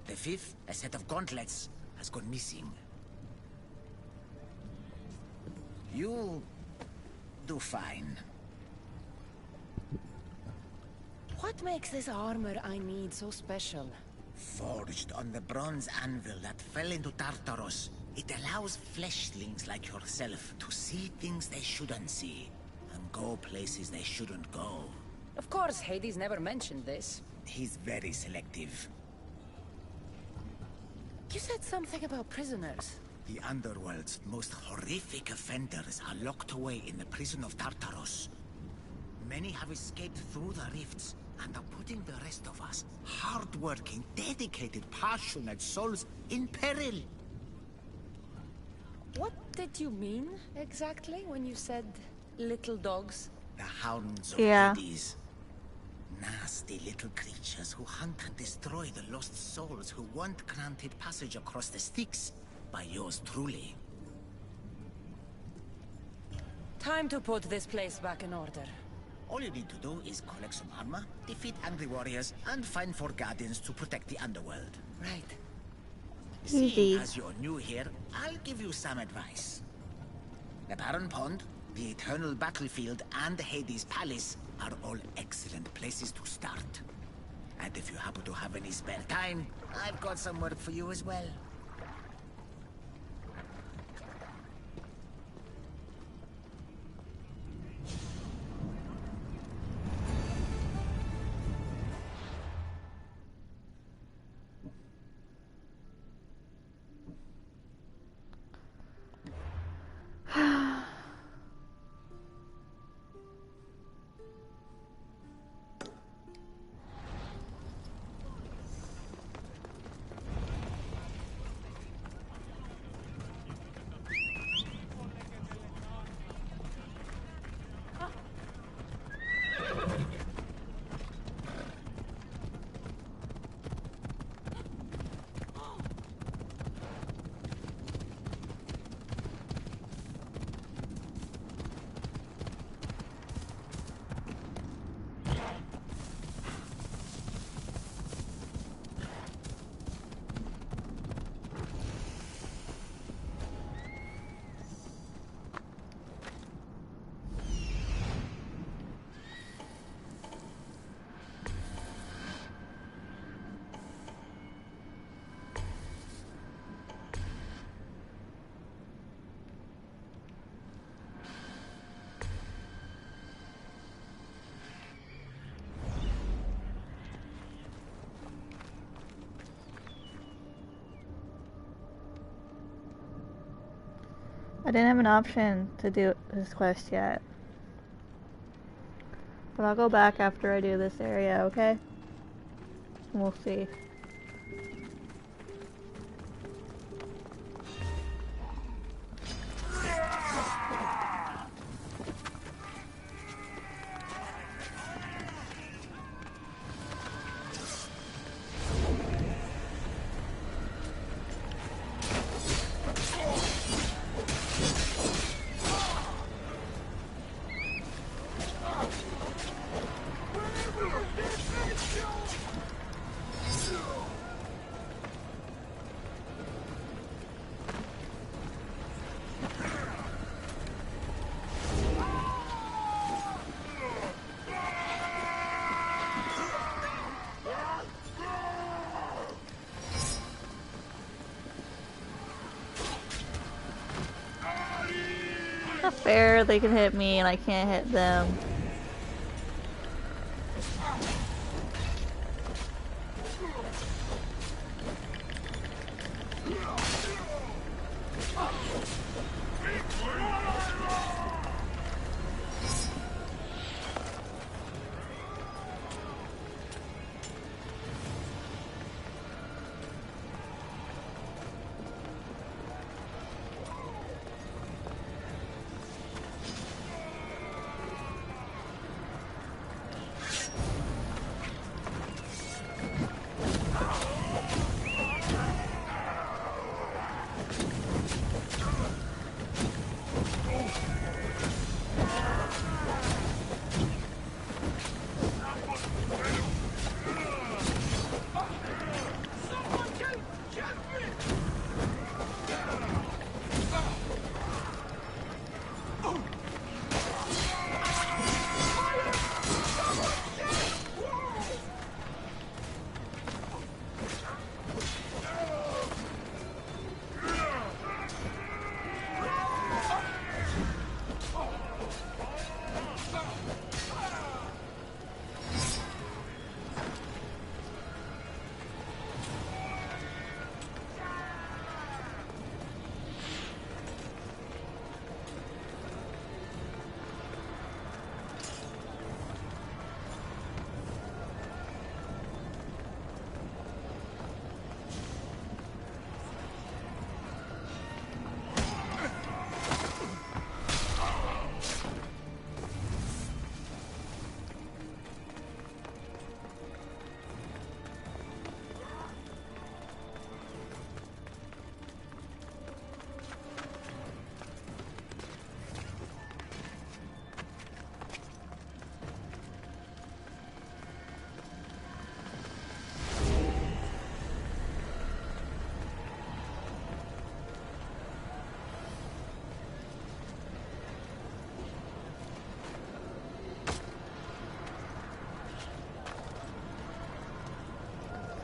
The 5th, a set of gauntlets, has gone missing. You'll do fine. What makes this armor I need so special? Forged on the bronze anvil that fell into Tartaros, it allows fleshlings like yourself to see things they shouldn't see, and go places they shouldn't go. Of course, Hades never mentioned this. He's very selective. You said something about prisoners. The underworld's most horrific offenders are locked away in the prison of Tartaros. Many have escaped through the rifts, and are putting the rest of us, hard-working, dedicated, passionate souls, in peril. What did you mean, exactly, when you said little dogs? The hounds of Yeah. Hades. Nasty little creatures who hunt and destroy the lost souls who weren't granted passage across the Styx by yours truly. Time to put this place back in order. All you need to do is collect some armor, defeat angry warriors, and find 4 guardians to protect the underworld. Right. Easy. Seeing as you're new here, I'll give you some advice. The Barren Pond, the Eternal Battlefield, and the Hades Palace are all excellent places to start. And if you happen to have any spare time, I've got some work for you as well. I didn't have an option to do this quest yet. But I'll go back after I do this area, okay? We'll see. Not fair, they can hit me and I can't hit them.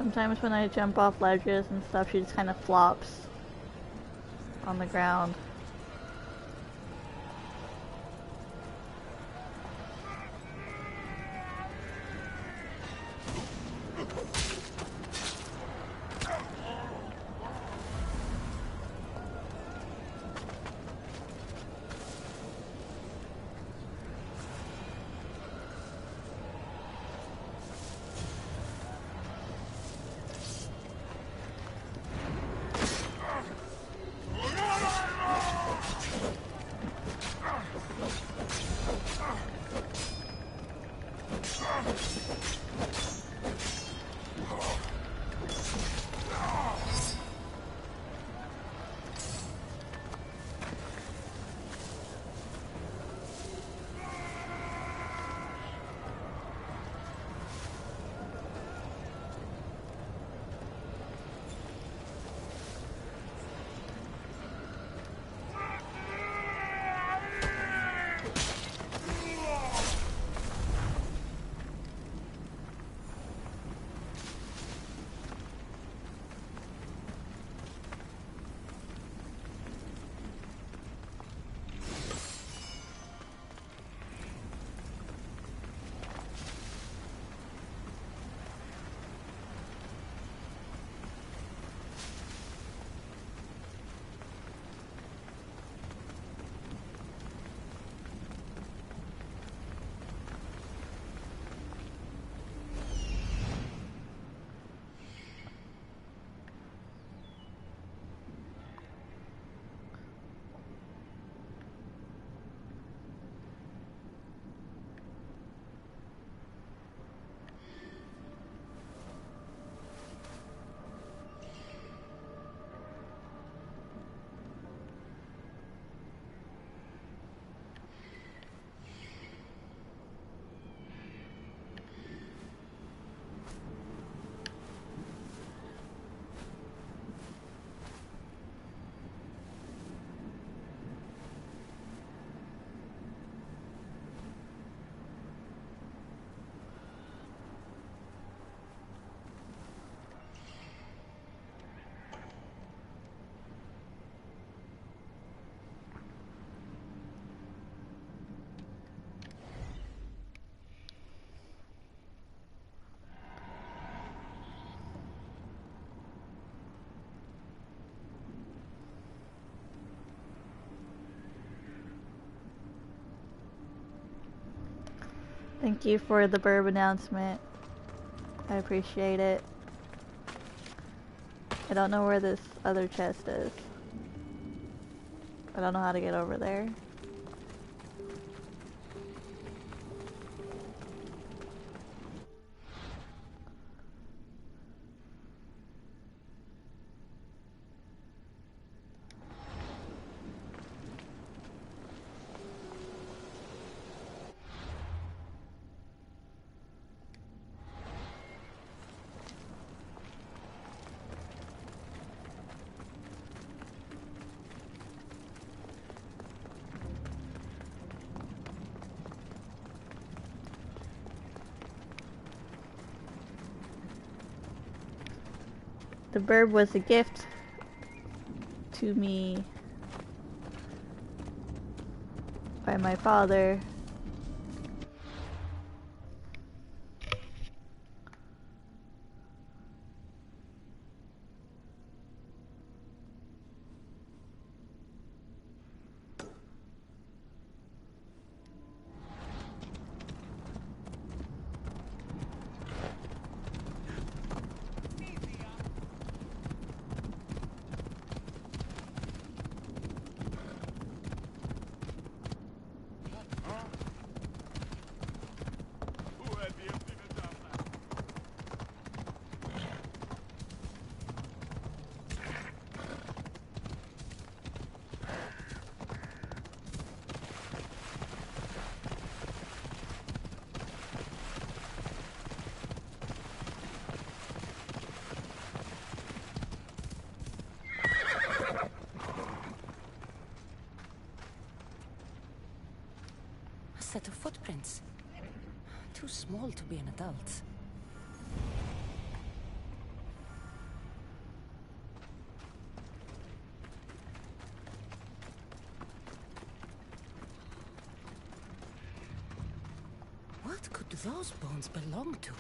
Sometimes when I jump off ledges and stuff, she just kind of flops on the ground. Thank you for the burb announcement. I appreciate it. I don't know where this other chest is. I don't know how to get over there. The burb was a gift to me by my father. Set of footprints. Too small to be an adult. those bones belong to?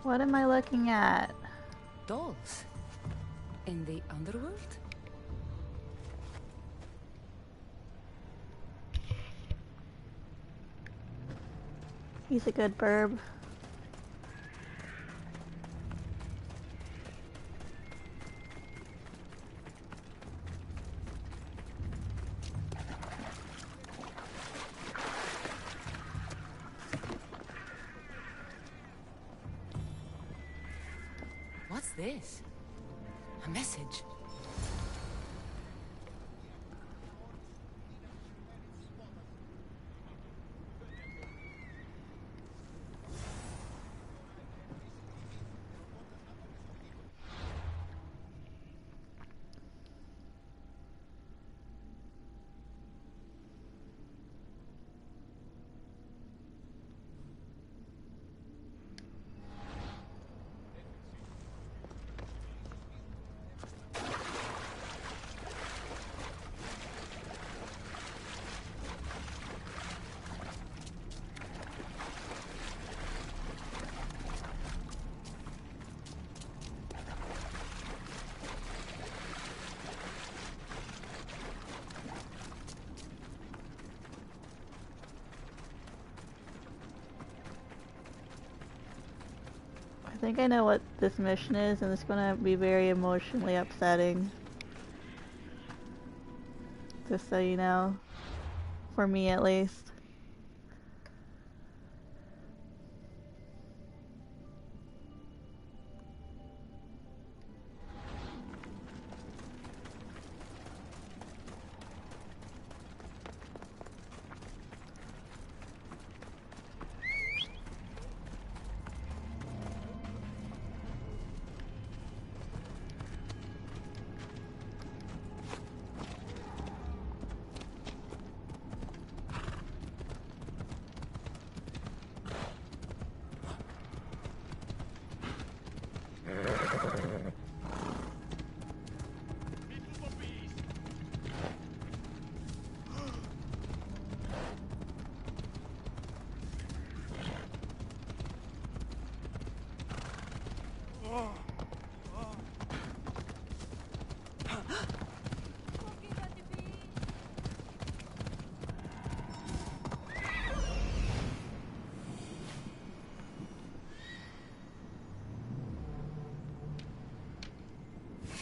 What am I looking at? Dolls? In the underworld? He's a good burb. What's this? A message. I think I know what this mission is, and it's gonna be very emotionally upsetting. Just so you know. For me, at least.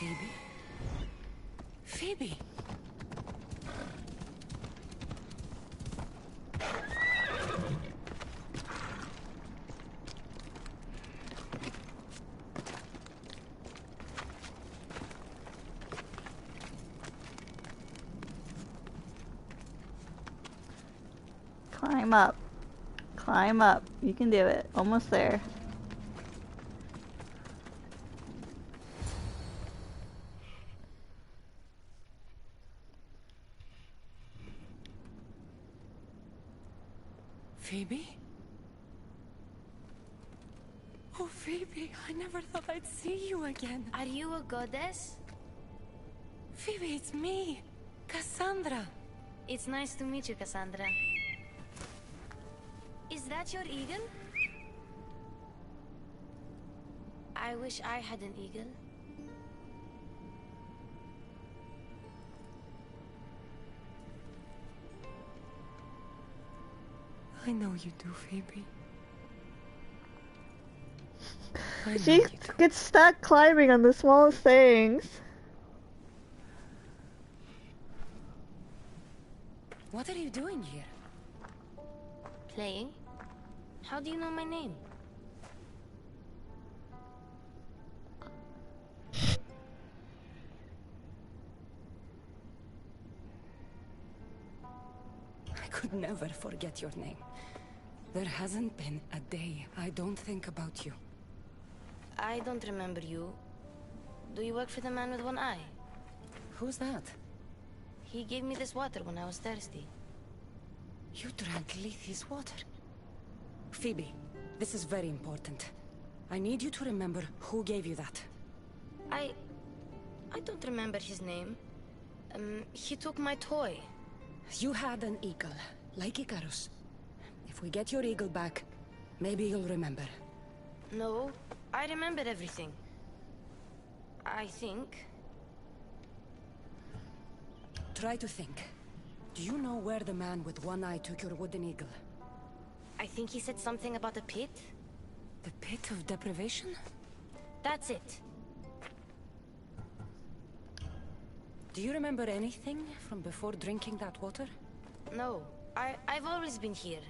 Phoebe? Phoebe! Climb up. Climb up. You can do it. Almost there. Phoebe? Oh, Phoebe, I never thought I'd see you again. Are you a goddess? Phoebe, it's me, Cassandra. It's nice to meet you, Cassandra. Is that your eagle? I wish I had an eagle. I know you do, Phoebe. She gets stuck climbing on the smallest things. What are you doing here? Playing? How do you know my name? I could never forget your name. There hasn't been a day I don't think about you. I don't remember you. Do you work for the man with one eye? Who's that? He gave me this water when I was thirsty. You drank Lethe's water. Phoebe, this is very important. I need you to remember who gave you that. I don't remember his name. He took my toy. You had an eagle, like Icarus. If we get your eagle back, maybe you'll remember. No, I remember everything. I think. Try to think. Do you know where the man with one eye took your wooden eagle? I think he said something about a pit. The pit of deprivation? That's it. Do you remember anything from before drinking that water? No, I've always been here.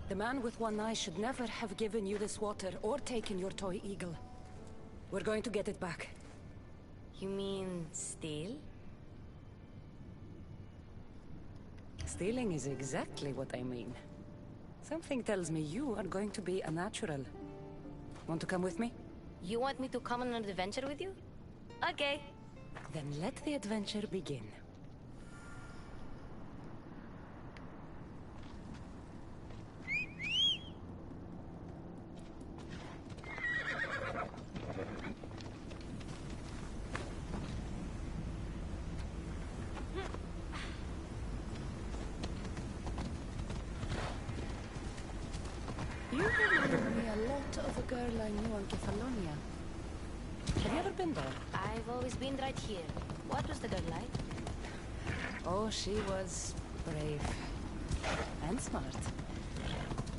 The man with one eye should never have given you this water or taken your toy eagle. We're going to get it back. You mean steal? Stealing is exactly what I mean. Something tells me you are going to be a natural. Want to come with me? You want me to come on an adventure with you? Okay. Then let the adventure begin. You remind me a lot of a girl I knew on Kefalonia. Have you ever been there? I've always been right here. What was the girl like? Oh, she was brave. And smart.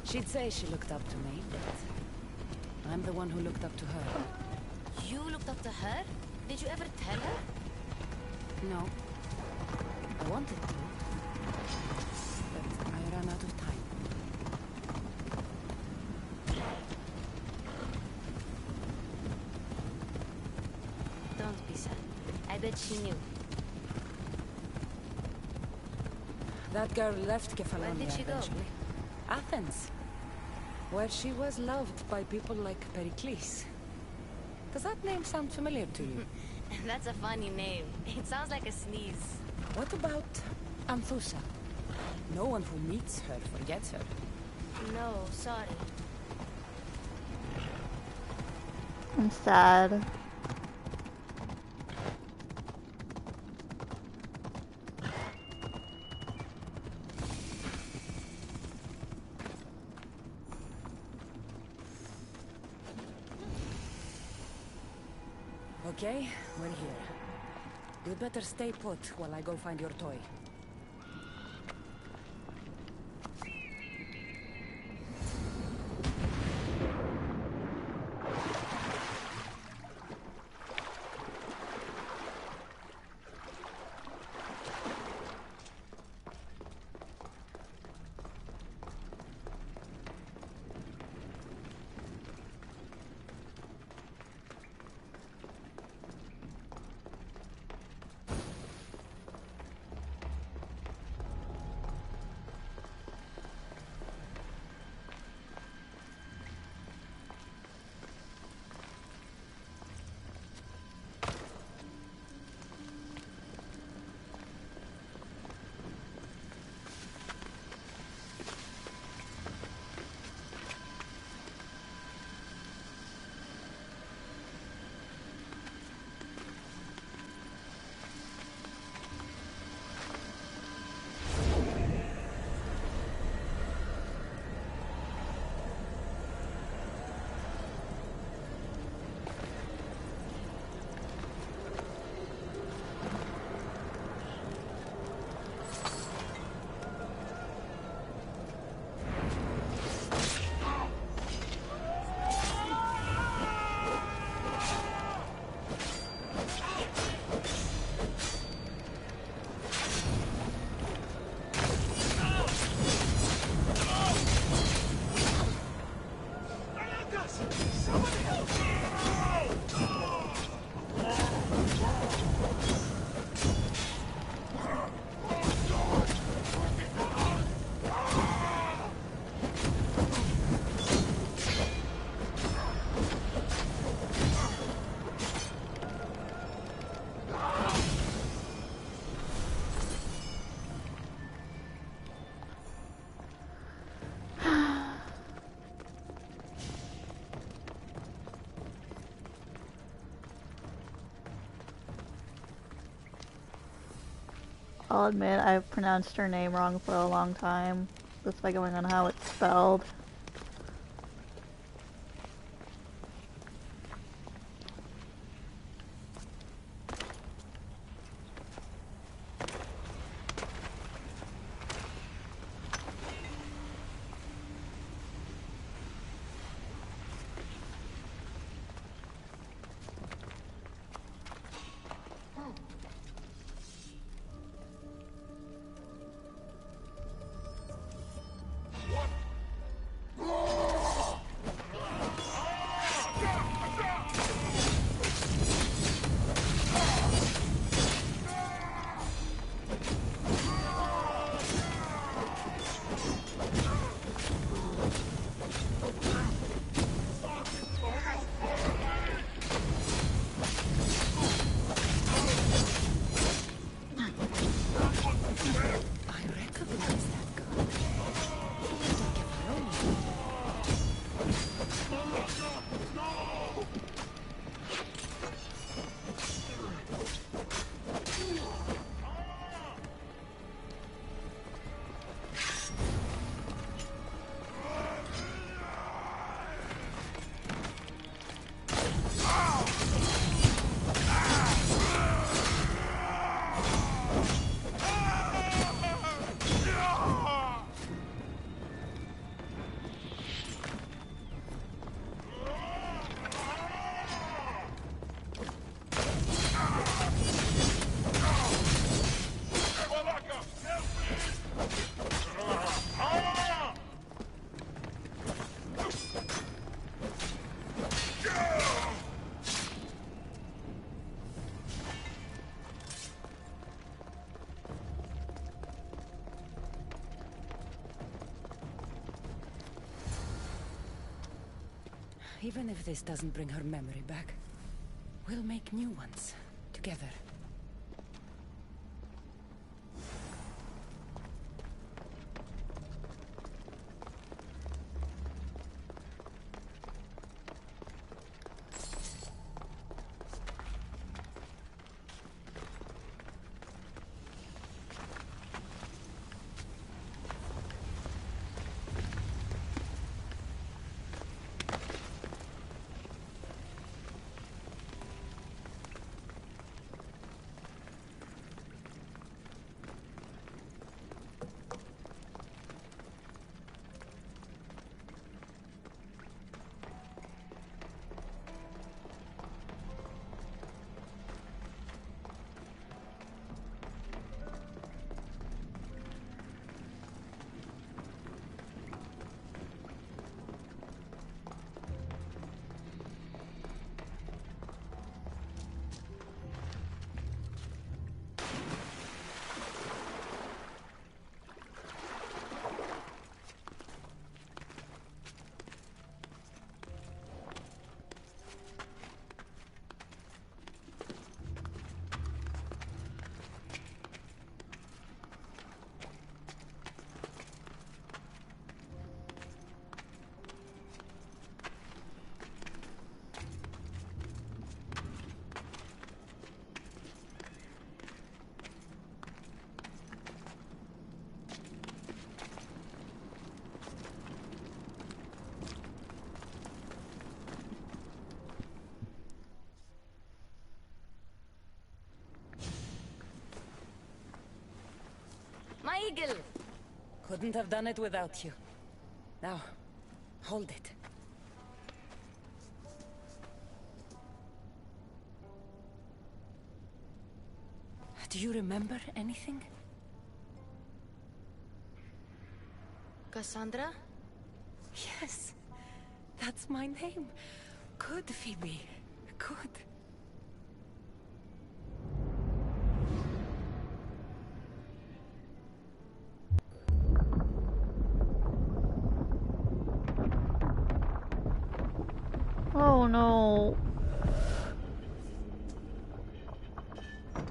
She'd say she looked up to me, but I'm the one who looked up to her. You looked up to her? Did you ever tell her? No. I wanted to, but I ran out of time. Don't be sad. I bet she knew. That girl left Kefalonia Where did she go? eventually. Athens. Where she was loved by people like Pericles. Does that name sound familiar to you? That's a funny name. It sounds like a sneeze. What about Anthusa? No one who meets her forgets her. No, sorry. I'm sad. Okay, we're here. You'd better stay put while I go find your toy. I'll admit I've pronounced her name wrong for a long time, just by going on how it's spelled. Even if this doesn't bring her memory back, we'll make new ones, together. My eagle! Couldn't have done it without you. Now, hold it. Do you remember anything? Cassandra? Yes, that's my name. Good, Phoebe. Good. Oh no.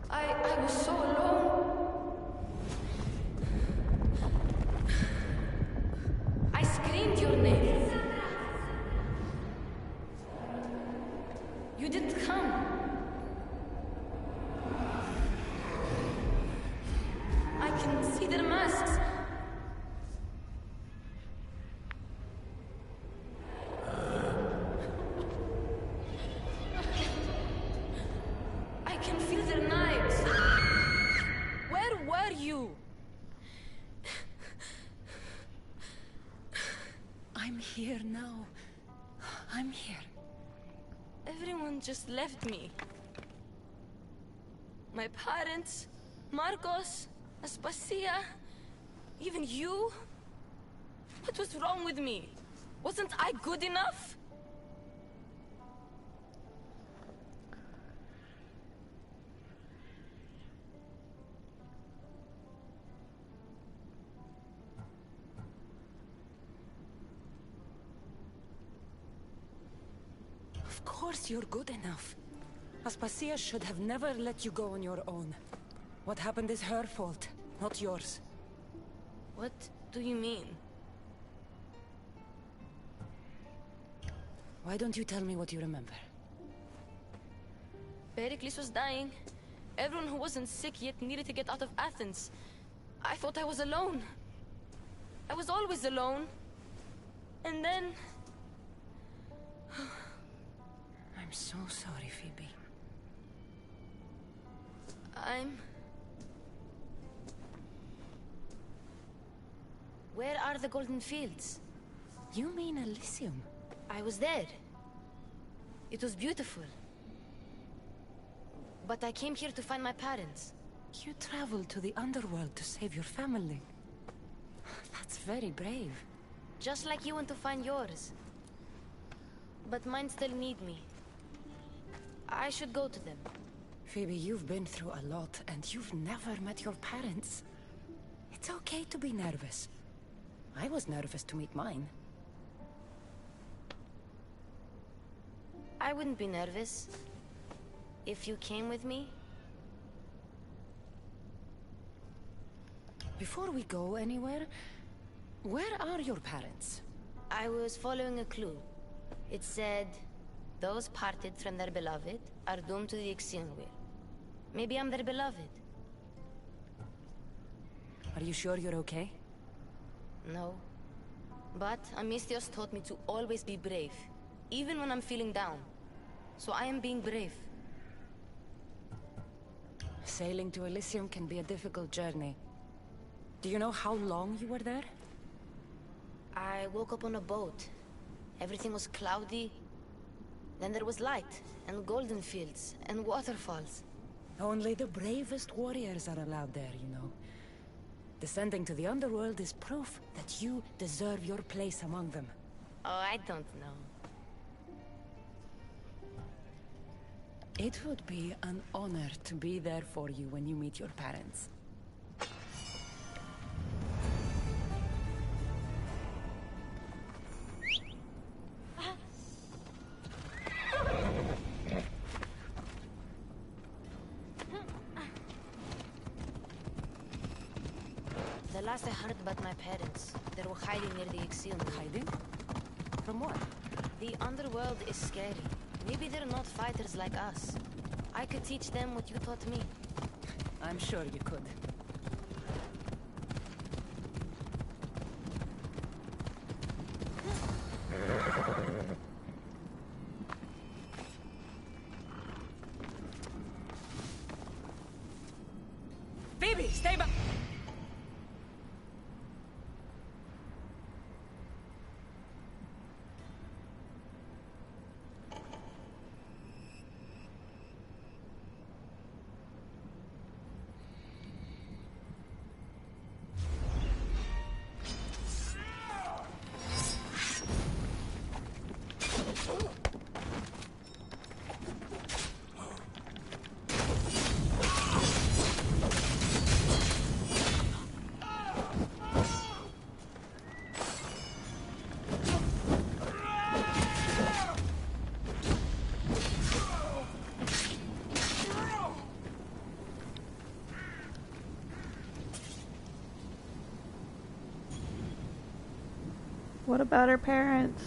I was so alone. I screamed your name. You didn't come. can feel their knives. Where were you? I'm here now. I'm here. Everyone just left me. My parents, Marcos, Aspasia, even you. What was wrong with me? Wasn't I good enough? Of course you're good enough. Aspasia should have never let you go on your own. What happened is her fault, not yours. What do you mean? Why don't you tell me what you remember? Pericles was dying. Everyone who wasn't sick yet needed to get out of Athens. I thought I was alone. I was always alone. And then... I'm so sorry, Phoebe. Where are the Golden Fields? You mean Elysium? I was there. It was beautiful. But I came here to find my parents. You traveled to the underworld to save your family. That's very brave. Just like you went to find yours. But mine still need me. I should go to them. Phoebe, you've been through a lot, and you've never met your parents. It's okay to be nervous. I was nervous to meet mine. I wouldn't be nervous if you came with me. Before we go anywhere, where are your parents? I was following a clue. It said, those parted from their beloved are doomed to the Ixion wheel. Maybe I'm their beloved. Are you sure you're okay? No. But Amistios taught me to always be brave, even when I'm feeling down. So I am being brave. Sailing to Elysium can be a difficult journey. Do you know how long you were there? I woke up on a boat. Everything was cloudy. Then there was light, and golden fields, and waterfalls. Only the bravest warriors are allowed there, you know. Descending to the underworld is proof that you deserve your place among them. Oh, I don't know. It would be an honor to be there for you when you meet your parents. The last I heard about my parents, they were hiding near the Ixion. Hiding? From what? The underworld is scary. Maybe they're not fighters like us. I could teach them what you taught me. I'm sure you could. Phoebe, stay back! What about her parents?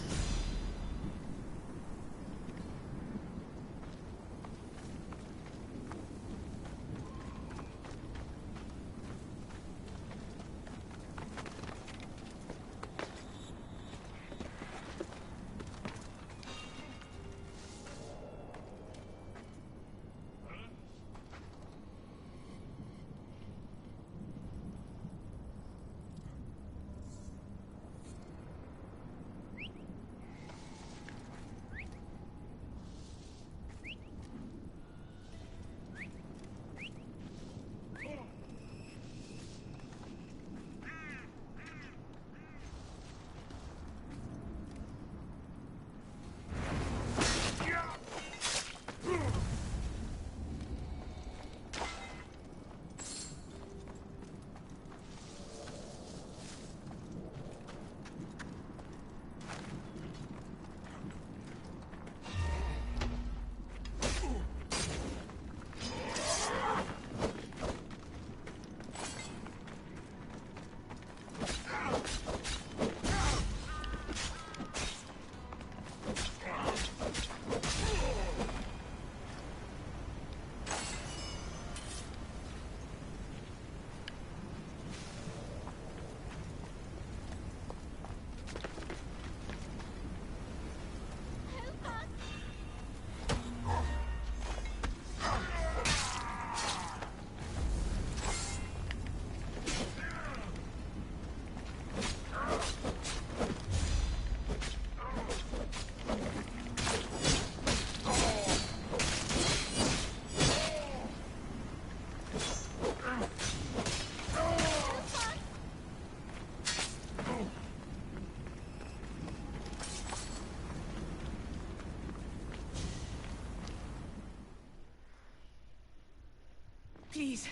Please,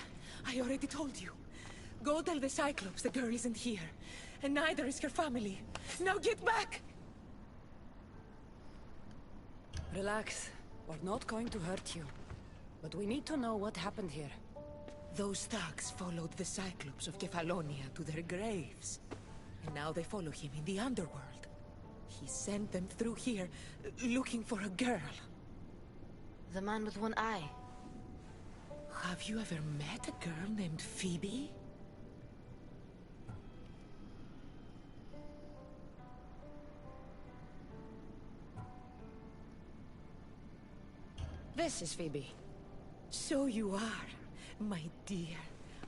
I already told you. Go tell the Cyclops the girl isn't here. And neither is her family. Now get back! Relax. We're not going to hurt you. But we need to know what happened here. Those thugs followed the Cyclops of Kefalonia to their graves. And now they follow him in the underworld. He sent them through here, looking for a girl. The man with one eye. Have you ever met a girl named Phoebe? This is Phoebe. So you are, my dear.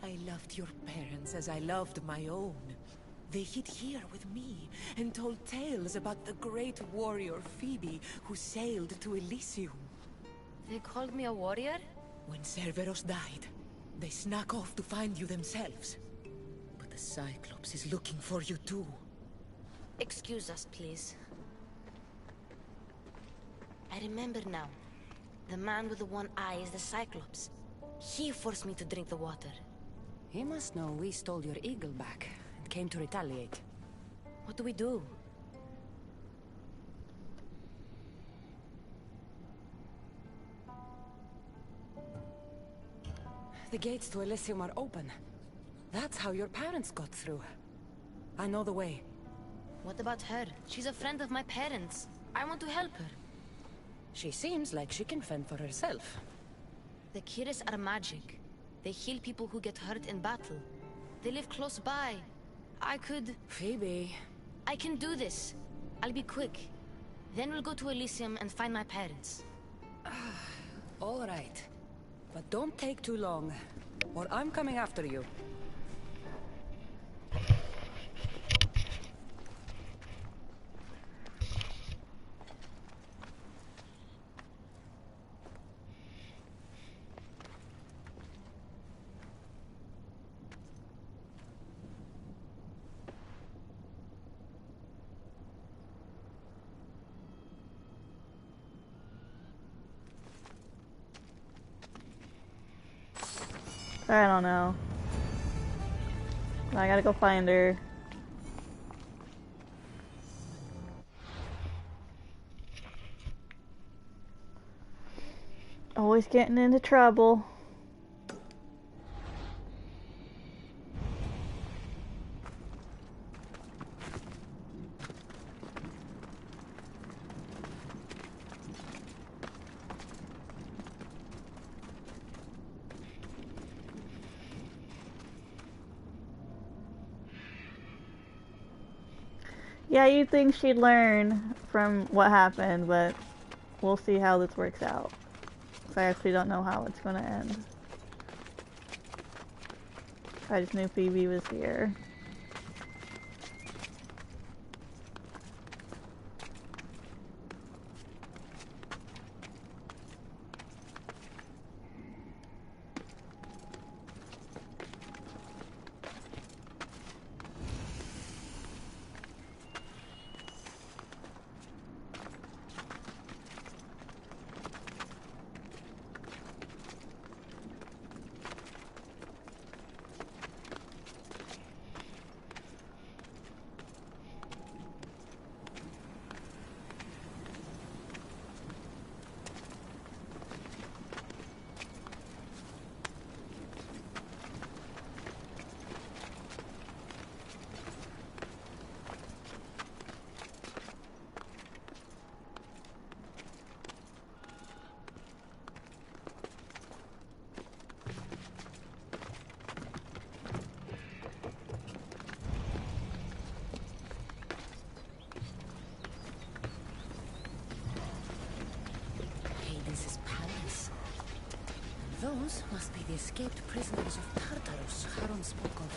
I loved your parents as I loved my own. They hid here with me and told tales about the great warrior Phoebe who sailed to Elysium. They called me a warrior? When Cerberus died, they snuck off to find you themselves. But the Cyclops is looking for you too. Excuse us, please. I remember now. The man with the one eye is the Cyclops. He forced me to drink the water. He must know we stole your eagle back and came to retaliate. What do we do? The gates to Elysium are open. That's how your parents got through. I know the way. What about her? She's a friend of my parents. I want to help her. She seems like she can fend for herself. The Kiris are magic. They heal people who get hurt in battle. They live close by. I could... Phoebe... I can do this. I'll be quick. Then we'll go to Elysium and find my parents. All right. But don't take too long, or I'm coming after you. I don't know. I gotta go find her. Always getting into trouble. Yeah, you'd think she'd learn from what happened, but we'll see how this works out. 'Cause I actually don't know how it's gonna end. I just knew Phoebe was here. Those must be the escaped prisoners of Tartarus Charon spoke of.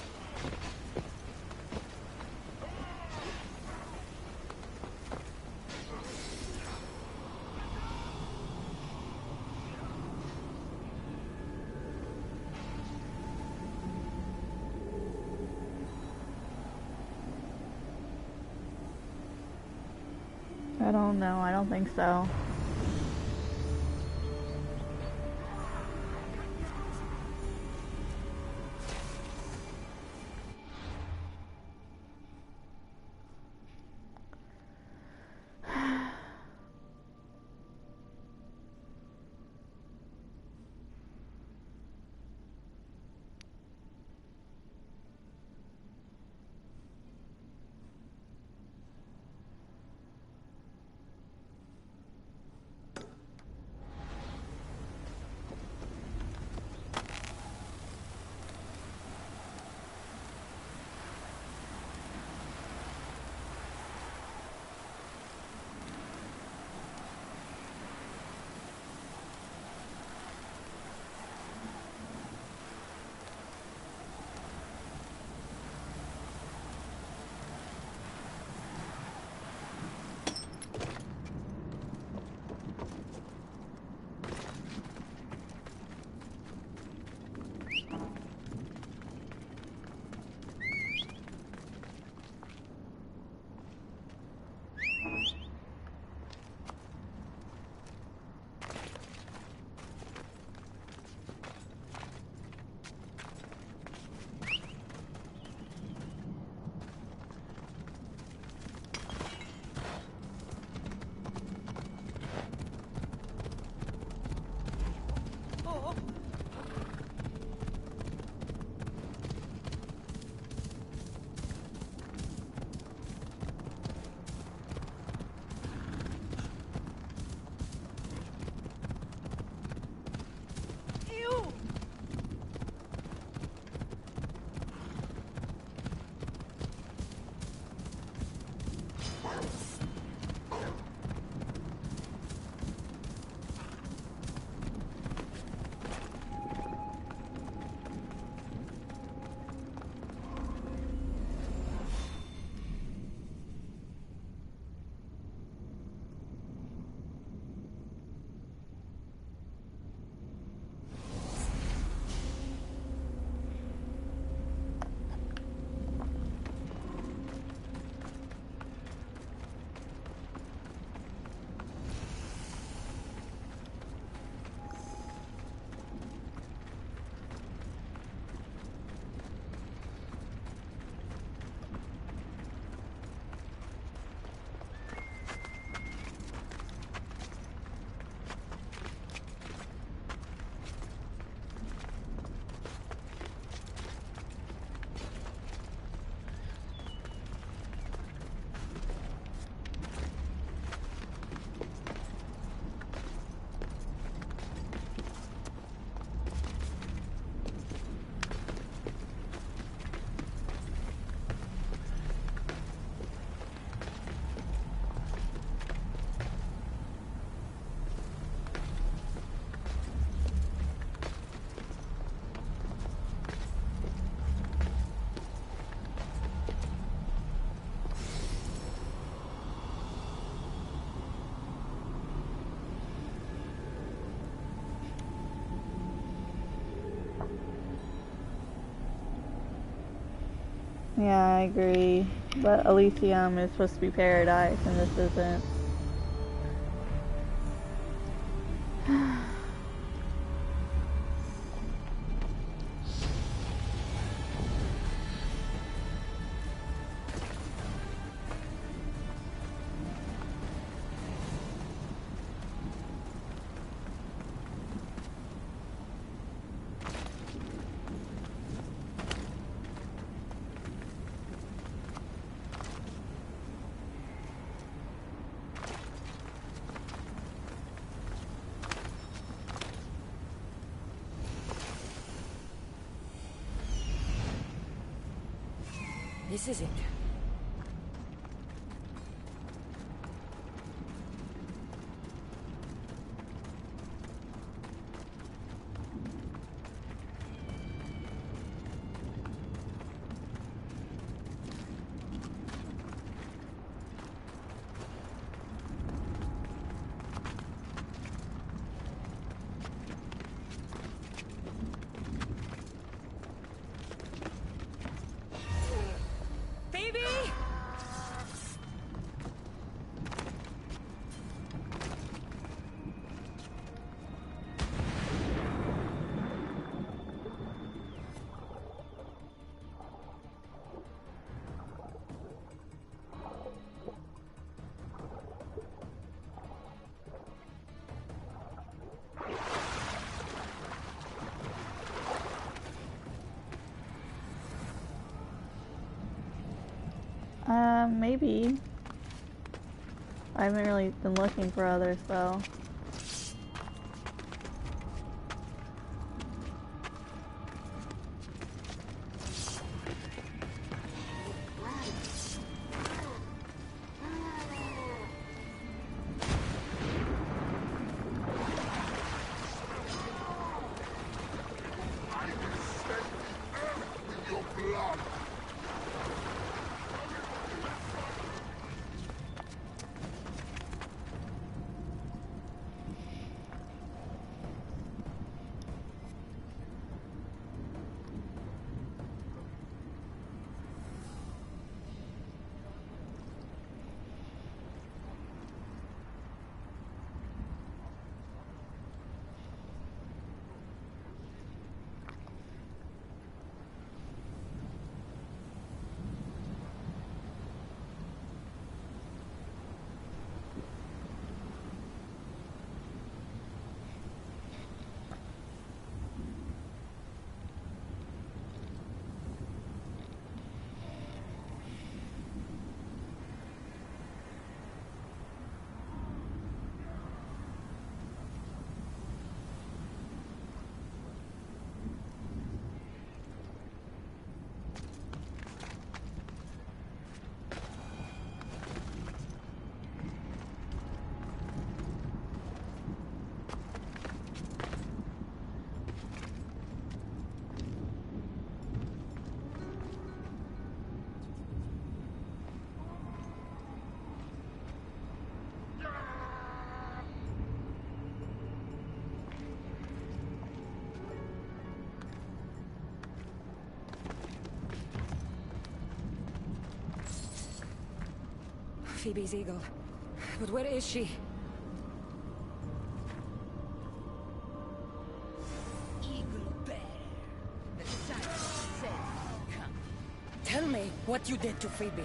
I don't know, I don't think so. Yeah, I agree. But Elysium is supposed to be paradise, and this isn't. This is it. Maybe. I haven't really been looking for others, though. Phoebe's eagle. But where is she? Eagle bear. The silence said come. Tell me what you did to Phoebe.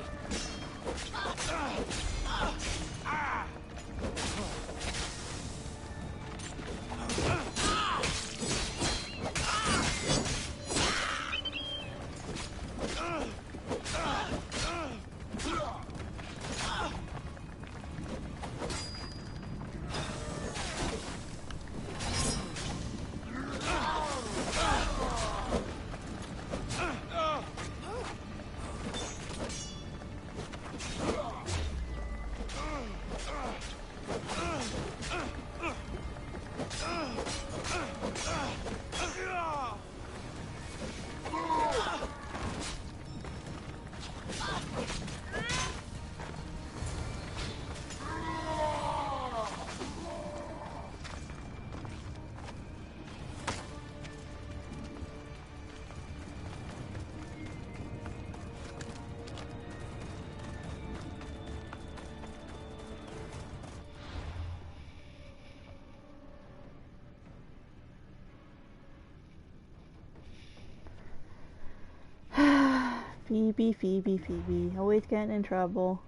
Phoebe, Phoebe, Phoebe. Always getting in trouble.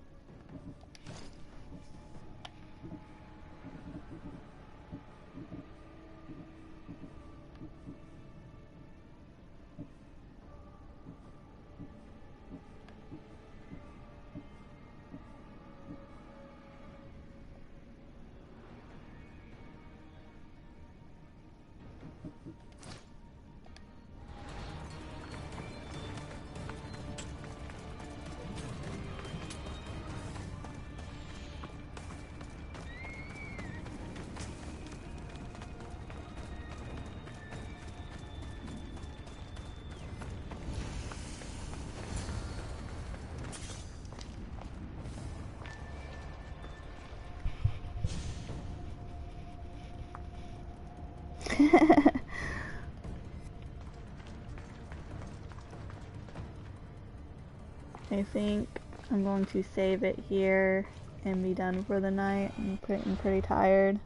I think I'm going to save it here and be done for the night. I'm pretty tired.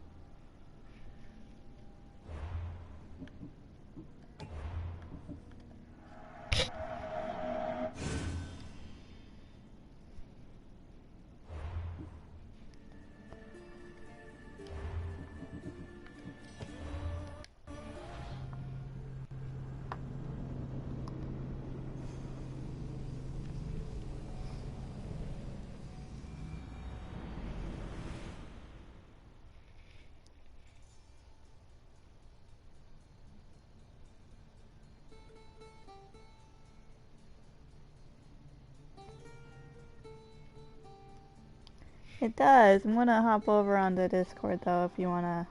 It does. I'm gonna hop over onto Discord though if you wanna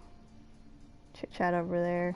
chit chat over there.